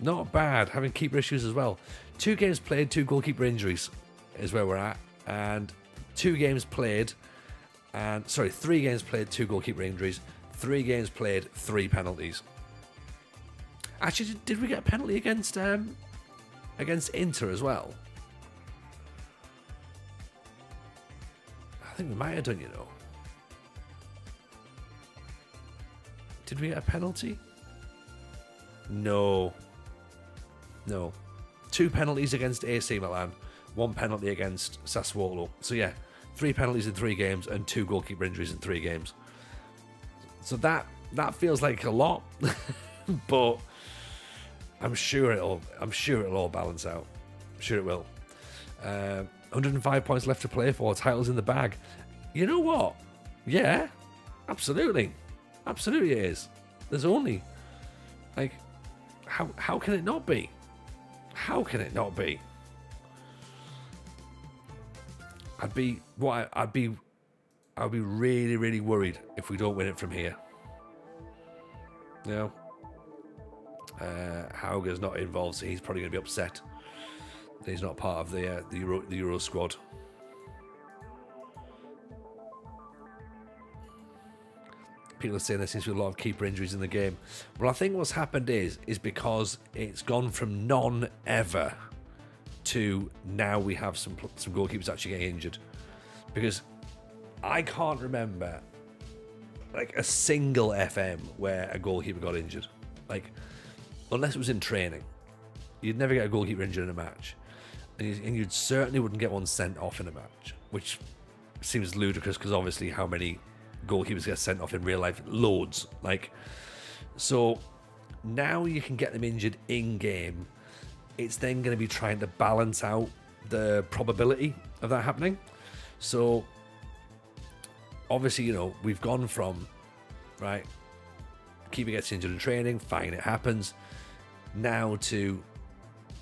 not bad. Having keeper issues as well. 2 games played, 2 goalkeeper injuries is where we're at, and 2 games played, and 3 games played, 2 goalkeeper injuries. 3 games played, 3 penalties. Actually, did we get a penalty against Inter as well? I think we might have done, you know. Did we get a penalty? No. 2 penalties against AC Milan, 1 penalty against Sassuolo. So yeah, 3 penalties in 3 games and 2 goalkeeper injuries in 3 games. So that feels like a lot, but I'm sure it'll all balance out. I'm sure it will. 105 points left to play for. Titles in the bag. You know what? Yeah, absolutely it is. There's only like how can it not be? How can it not be? I'd be really, really worried if we don't win it from here. You know, Hauger's not involved, so he's probably going to be upset that he's not part of the Euro squad. People are saying there seems to be a lot of keeper injuries in the game. Well, I think what's happened is because it's gone from none ever to now we have some goalkeepers actually getting injured. Because I can't remember like a single FM where a goalkeeper got injured. Like, unless it was in training. You'd never get a goalkeeper injured in a match. And you certainly wouldn't get one sent off in a match, which seems ludicrous because obviously how many goalkeepers get sent off in real life? Loads. Like, so now you can get them injured in game. It's then going to be trying to balance out the probability of that happening. So obviously, you know, we've gone from, right, keeper gets injured in training, fine, it happens, now to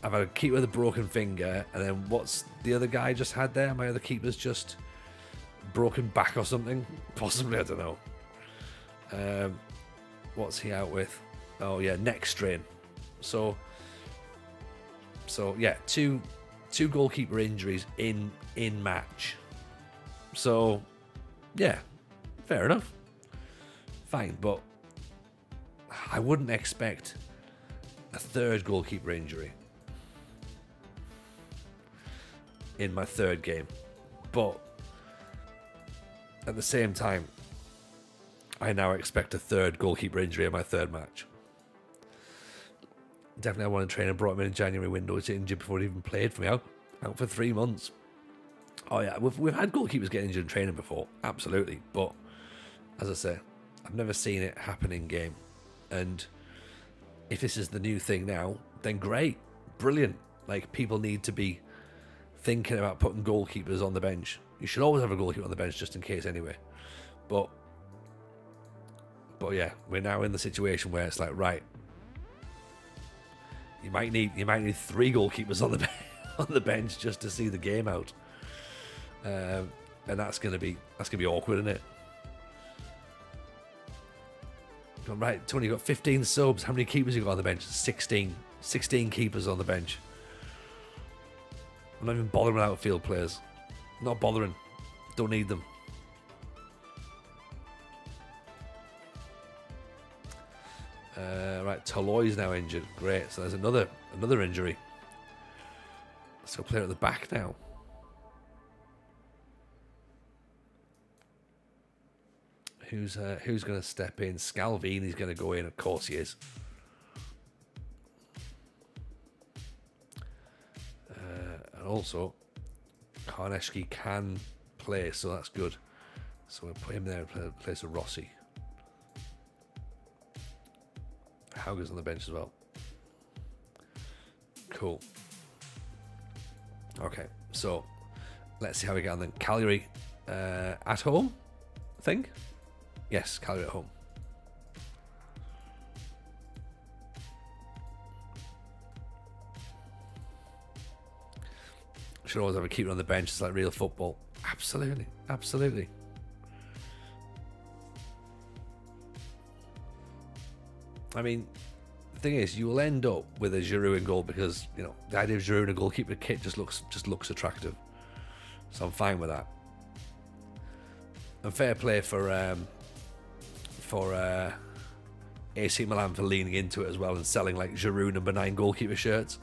I've had a keeper with a broken finger, and then what's the other guy just had there? My other keeper's just broken back or something, possibly, I don't know. What's he out with? Oh yeah, neck strain. So yeah, two goalkeeper injuries in match. So yeah, fair enough, fine, but I wouldn't expect a third goalkeeper injury in my third game, but at the same time, I now expect a third goalkeeper injury in my third match. Definitely, I want to train and brought him in January window. He's injured before he even played for me. Out for 3 months. Oh yeah, we've had goalkeepers get injured in training before, absolutely. But as I say, I've never seen it happen in game. And if this is the new thing now, then great, brilliant. Like, people need to be thinking about putting goalkeepers on the bench. You should always have a goalkeeper on the bench just in case anyway. But yeah, we're now in the situation where it's like, right, you might need 3 goalkeepers on the bench just to see the game out. And that's gonna be awkward, isn't it? Right, Tony, you've got 15 subs. How many keepers you got on the bench? 16 keepers on the bench. I'm not even bothering with outfield players. Not bothering. Don't need them. Right, Toloy's now injured. Great. So there's another injury. Let's go play at the back now. Who's going to step in? Scalvini's going to go in. Of course he is. And also, Karneski can play, so that's good. So we'll put him there in place of Rossi. Hauger's on the bench as well. Cool. Okay, so let's see how we get on then. Cagliari at home, I think. Yes, Cagliari at home. Should always have a keeper on the bench. It's like real football. Absolutely, absolutely. I mean, the thing is, you will end up with a Giroud in goal because, you know, the idea of Giroud in a goalkeeper kit just looks attractive. So I'm fine with that. And fair play for AC Milan for leaning into it as well and selling like Giroud number 9 goalkeeper shirts.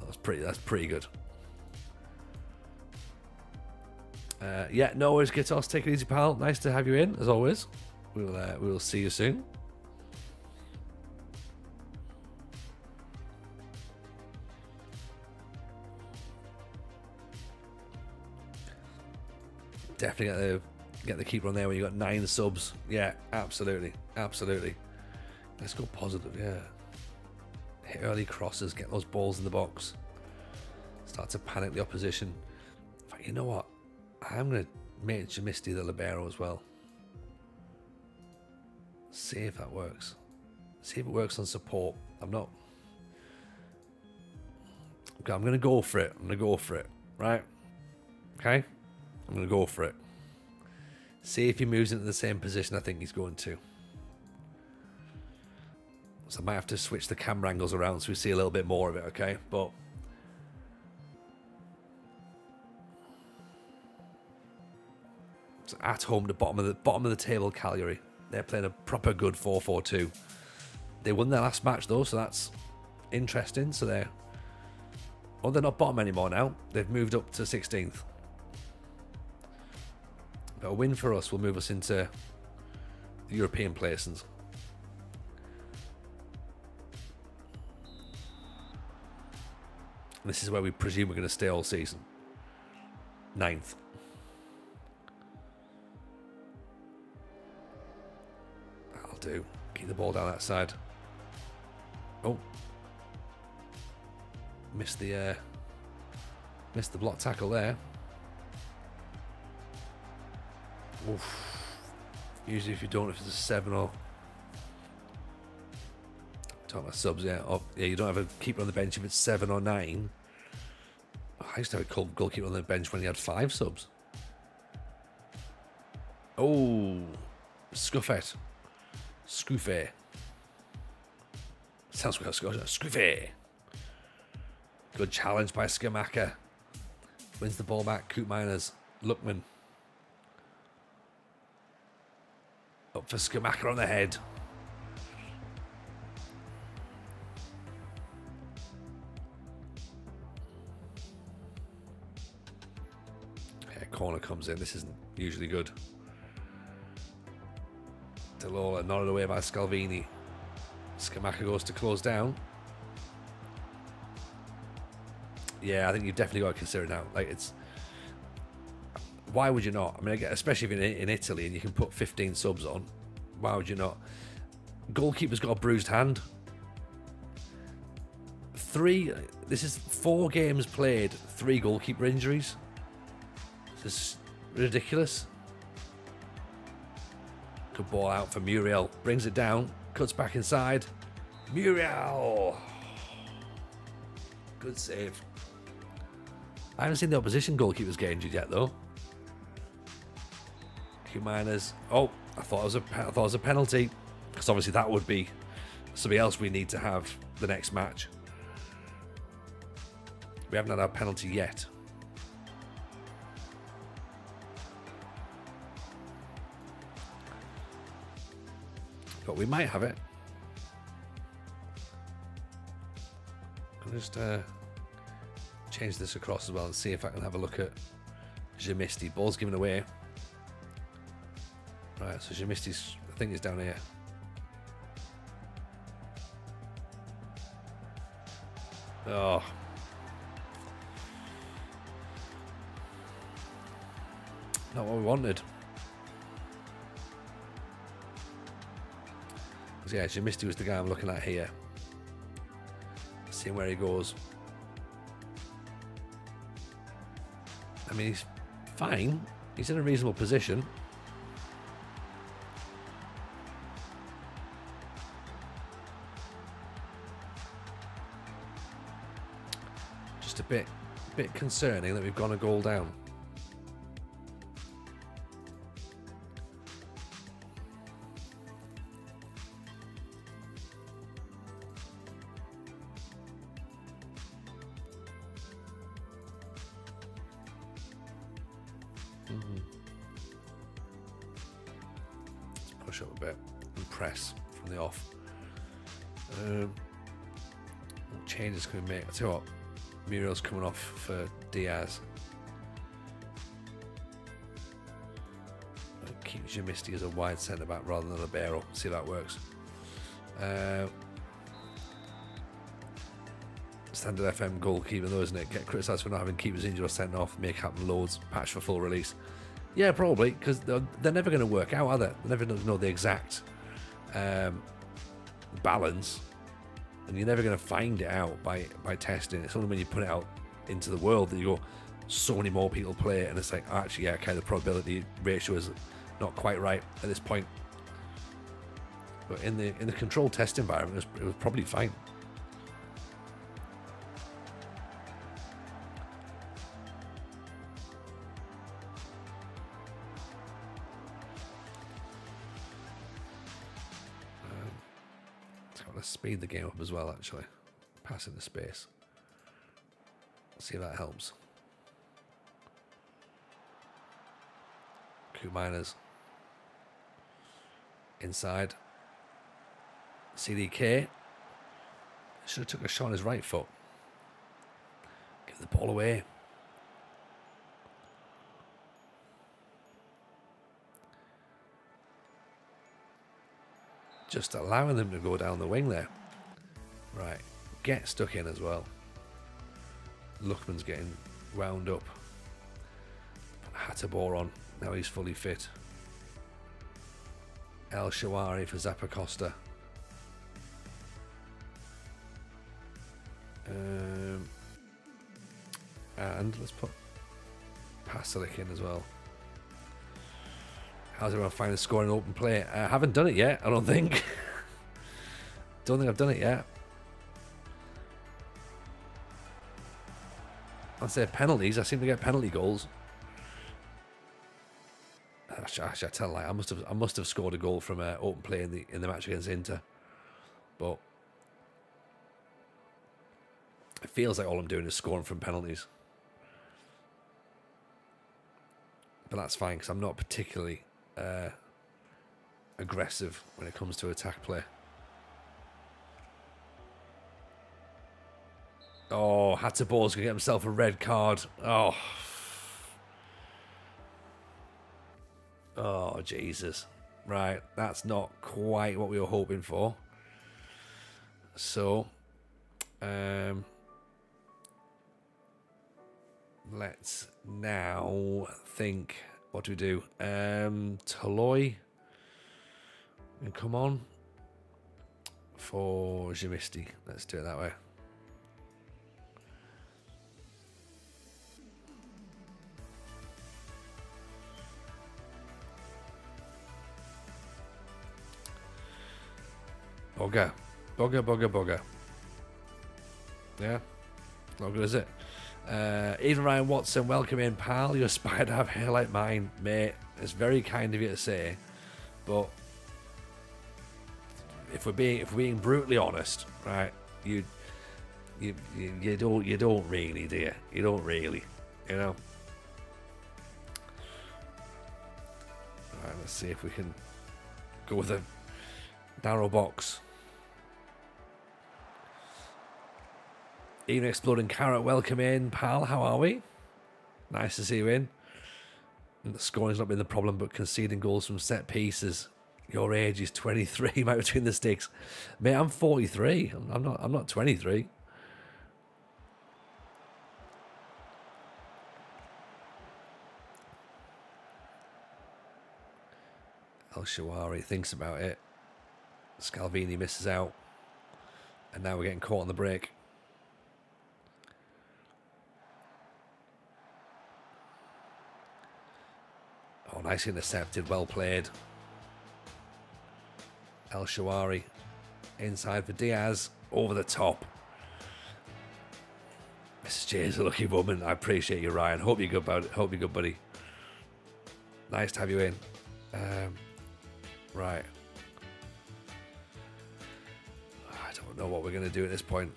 That's pretty good. Yeah, no worries, Gitos. Take it easy, pal. Nice to have you in, as always. We'll see you soon. Definitely get the keeper on there when you got 9 subs. Yeah, absolutely, absolutely. Let's go positive. Yeah, hit early crosses, get those balls in the box. Start to panic the opposition. In fact, you know what? I'm going to make Jamisti the libero as well. See if that works. See if it works on support. Okay, I'm going to go for it. Right? Okay? I'm going to go for it. See if he moves into the same position I think he's going to. So I might have to switch the camera angles around so we see a little bit more of it, okay? But so at home, the bottom of the table, Cagliari. They're playing a proper good 4-4-2. They won their last match though, so that's interesting. So they're not bottom anymore now. They've moved up to 16th. But a win for us will move us into the European places. And this is where we presume we're going to stay all season. 9th. That'll do. Keep the ball down that side. Oh. Missed the block tackle there. Oof. Usually if you don't, if it's a 7 or... Talking about subs, yeah. Or, yeah, you don't have a keeper on the bench if it's 7 or 9. Oh, I used to have a goalkeeper on the bench when he had 5 subs. Oh. Scuffet. Scruffet. Sounds like a Scottish. Scruffet. Good challenge by Skamaka. Wins the ball back. Coop Miners. Lookman. Up for Skamaka on the head. Okay, corner comes in. This isn't usually good. Delola nodded away by Scalvini. Skamaka goes to close down. Yeah, I think you've definitely got to consider it now. Like, it's... Why would you not? I mean, especially if in Italy and you can put 15 subs on. Why would you not? Goalkeeper's got a bruised hand. This is 4 games played, 3 goalkeeper injuries. This is ridiculous. Good ball out for Muriel. Brings it down. Cuts back inside. Muriel! Good save. I haven't seen the opposition goalkeepers get injured yet, though. Miners. Oh, I thought it was a penalty, because obviously that would be somebody else we need to have the next match. We haven't had our penalty yet. But we might have it. I'll just change this across as well and see if I can have a look at Jamisti. Ball's given away. Right, so Jamisti's, I think, is down here. Oh. Not what we wanted. So yeah, Jamisti was the guy I'm looking at here. Seeing where he goes. I mean, he's fine. He's in a reasonable position. Just a bit concerning that we've gone a goal down. Push up a bit and press from the off. What changes can we make? I tell you what, Muriel's coming off for Diaz. Keep Jamisty as a wide centre back rather than a Libero. See if that works. Standard FM goalkeeper though, isn't it? Get criticised for not having keepers injured or sent off, make happen loads, patch for full release. Yeah, probably, because they're never going to work out, are they? They're never going to know the exact balance, and you're never going to find it out by testing. It's only when you put it out into the world that you go, so many more people play it, and it's like, actually, yeah, okay, the probability ratio is not quite right at this point. But in the controlled test environment, it was probably fine. Let's speed the game up as well, actually. Passing the space. See if that helps. Miners inside. CDK should have took a shot on his right foot. Give the ball away. Just allowing them to go down the wing there. Right, get stuck in as well. Luckman's getting wound up. Hattabor on. Now he's fully fit. El Shawari for Zappacosta. And let's put Pasalic in as well. How's everyone finding scoring open play? I haven't done it yet, I don't think. Don't think I've done it yet. I'd say penalties. I seem to get penalty goals. Actually, I tell a lie. I must have scored a goal from open play in the match against Inter, but it feels like all I'm doing is scoring from penalties. But that's fine because I'm not particularly aggressive when it comes to attack play. Oh, Hatterbor's gonna get himself a red card. Oh, Jesus. Right, that's not quite what we were hoping for. So, let's now think, what do we do? Toloi, and come on for Jimisti. Let's do it that way. Bugger. Yeah, not good, is it? Even Ryan Watson, welcome in, pal. You aspire to have hair like mine, mate. It's very kind of you to say, but if we're being brutally honest, right? You don't really, do you? You don't really, you know. All right, let's see if we can go with a narrow box. Even Exploding Carrot, welcome in, pal. How are we? Nice to see you in. And the scoring's not been the problem, but conceding goals from set pieces. Your age is 23, right between the sticks. Mate, I'm 43. I'm not 23. El Shawari thinks about it. Scalvini misses out. And now we're getting caught on the break. nice intercepted, well played. El Shawari inside for Diaz, over the top. Mrs. J is a lucky woman. I appreciate you, Ryan. Hope you're good about it. Hope you're good, buddy. Nice to have you in. Right. I don't know what we're going to do at this point.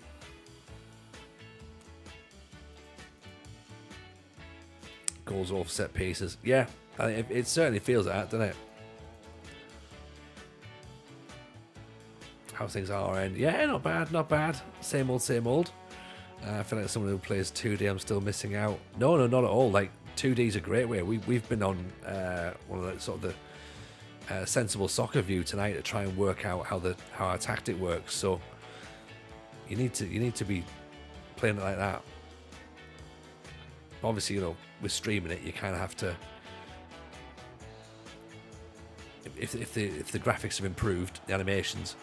Goals off set pieces. Yeah, it certainly feels like that, doesn't it? How things are our end. Yeah, not bad, not bad. Same old, same old. I feel like someone who plays 2D, I'm still missing out. No, not at all. Like, 2D is a great way. We've been on one of the sort of the sensible soccer view tonight to try and work out how our tactic works. So you need to be playing it like that. Obviously, you know, with streaming it, you kind of have to. If the graphics have improved, the animations.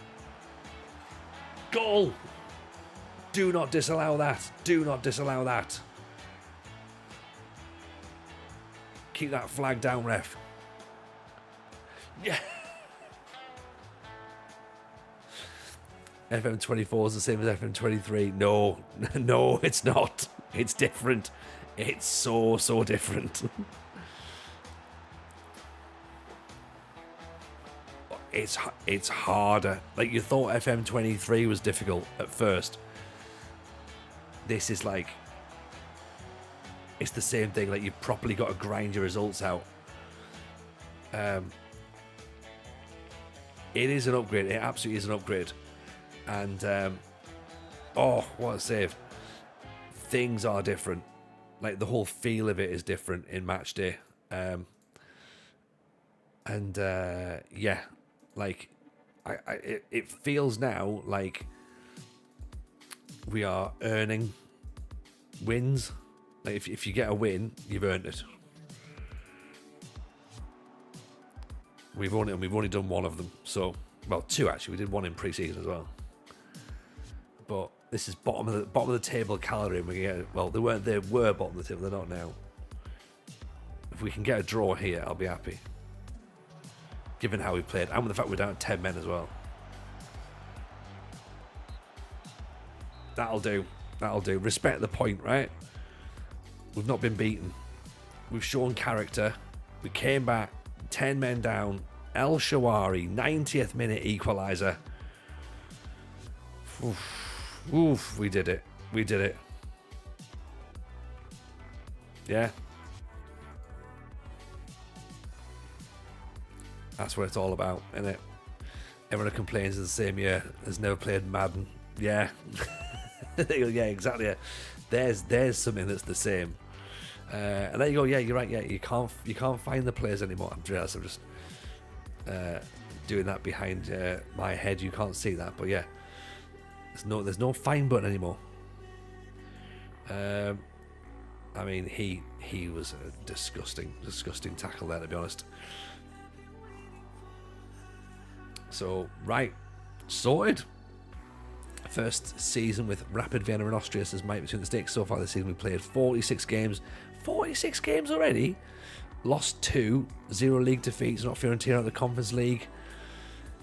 Goal! Do not disallow that. Do not disallow that. Keep that flag down, ref. Yeah. FM24 is the same as FM23. No, no, it's not. It's different. It's so different. It's harder. Like, you thought FM23 was difficult at first. This is like, it's the same thing. Like, you've properly got to grind your results out. It is an upgrade. It absolutely is an upgrade. And oh, what a save! Things are different. Like, the whole feel of it is different in match day. Yeah, like it feels now like we are earning wins. Like, if you get a win, you've earned it. We've only done one of them. So, well, two actually. We did one in pre-season as well. But this is bottom of the table calorie. And we get, well, they were bottom of the table. They're not now. If we can get a draw here, I'll be happy. Given how we played, and with the fact we're down 10 men as well. That'll do. That'll do. Respect the point, right? We've not been beaten. We've shown character. We came back, 10 men down. El Shawari, 90th minute equaliser. Oof, we did it. We did it. Yeah. That's what it's all about, isn't it? Everyone who complains is the same year has never played Madden. Yeah. Yeah, exactly. Yeah. There's something that's the same. And there you go. Yeah, you're right. Yeah, you can't find the players anymore. I'm just doing that behind my head. You can't see that, but yeah, there's no find button anymore. I mean, he was a disgusting tackle there, to be honest. So, right, sorted. First season with Rapid Vienna and Austria, says Mike Between the Sticks. So far this season we played 46 games. 46 games already? Lost 2, 0 league defeats, not Fiorentina at the Conference League.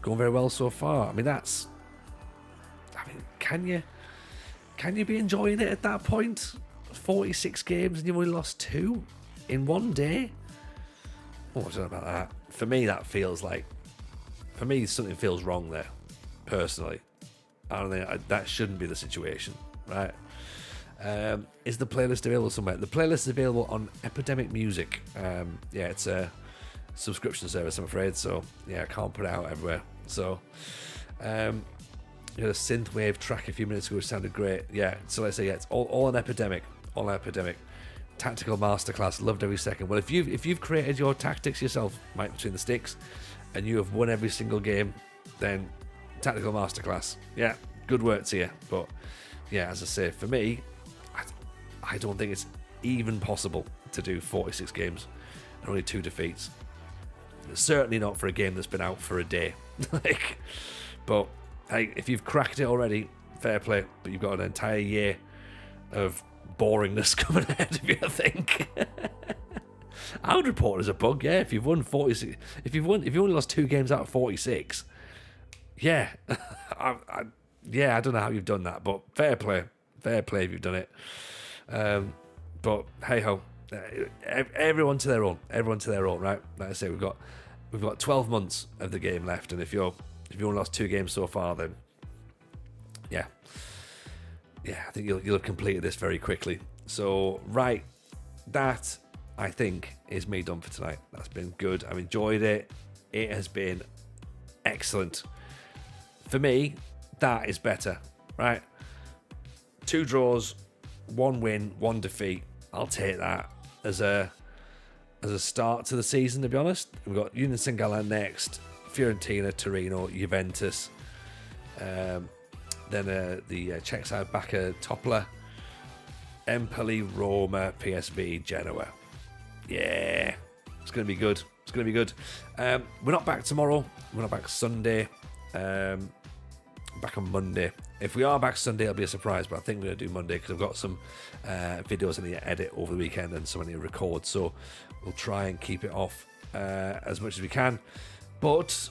Going very well so far. I mean, can you be enjoying it at that point? 46 games and you've only lost 2 in one day? Oh, I don't know about that. For me, that feels like... For me, something feels wrong there, personally. I don't think that shouldn't be the situation, right? Is the playlist available somewhere? The playlist is available on Epidemic Music. Yeah, it's a subscription service, I'm afraid. So yeah, I can't put it out everywhere. So you had a synthwave track a few minutes ago, which sounded great. Yeah, so let's say yeah, it's all on Epidemic, all on Epidemic. Tactical masterclass, loved every second. Well, if you've created your tactics yourself, Mike Between the Sticks, and you have won every single game, then tactical masterclass. Yeah, good work to you. But yeah, as I say, for me, I don't think it's even possible to do 46 games and only 2 defeats. Certainly not for a game that's been out for a day. But hey, if you've cracked it already, fair play. But you've got an entire year of boringness coming ahead of you, I think. I would report it as a bug. Yeah, if you've won 46, if you've only lost 2 games out of 46, yeah, yeah, I don't know how you've done that, but fair play if you've done it. But hey ho, everyone to their own, right? Like I say, we've got 12 months of the game left, and if you only lost 2 games so far, then yeah, I think you'll have completed this very quickly. So right, that I think is me done for tonight. That's been good. I've enjoyed it. It has been excellent. For me, that is better, right? 2 draws, 1 win, 1 defeat. I'll take that as a start to the season, to be honest. We've got Union St-Gallen next, Fiorentina, Torino, Juventus. Then the Czech side back at Topola, Empoli, Roma, PSV, Genoa. Yeah, it's going to be good. It's going to be good. We're not back tomorrow. We're not back Sunday. Back on Monday. If we are back Sunday, it'll be a surprise, but I think we're going to do Monday because I've got some videos I need to edit over the weekend and some I need to record, so we'll try and keep it off as much as we can. But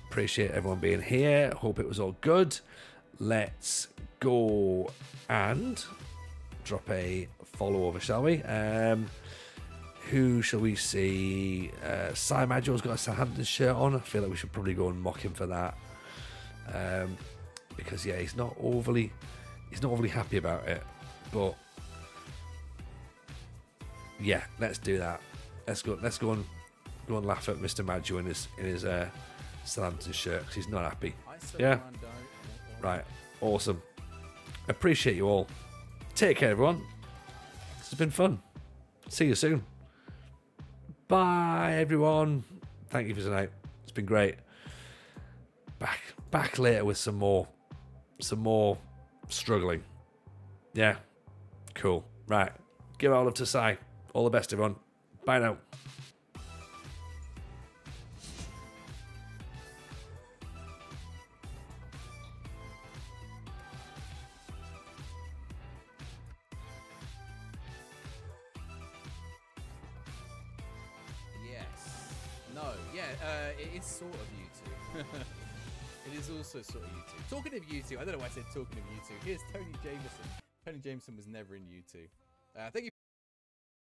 appreciate everyone being here. Hope it was all good. Let's go and drop a follow over, shall we? Who shall we see? Si Maggio's got a Southampton shirt on. I feel like we should probably go and mock him for that. Because yeah, he's not overly happy about it. But yeah, let's do that. Let's go and laugh at Mr. Maggio in his Southampton shirt because he's not happy. Yeah. Right. Awesome. Appreciate you all. Take care, everyone. This has been fun. See you soon. Bye, everyone. Thank you for tonight. It's been great. Back later with some more struggling. Yeah. Cool. Right. Give all love to Si. All the best, everyone. Bye now. It is sort of YouTube. It is also sort of YouTube. Talking of YouTube, I don't know why I said talking of YouTube. Here's Tony Jameson. Tony Jameson was never in YouTube. Thank you.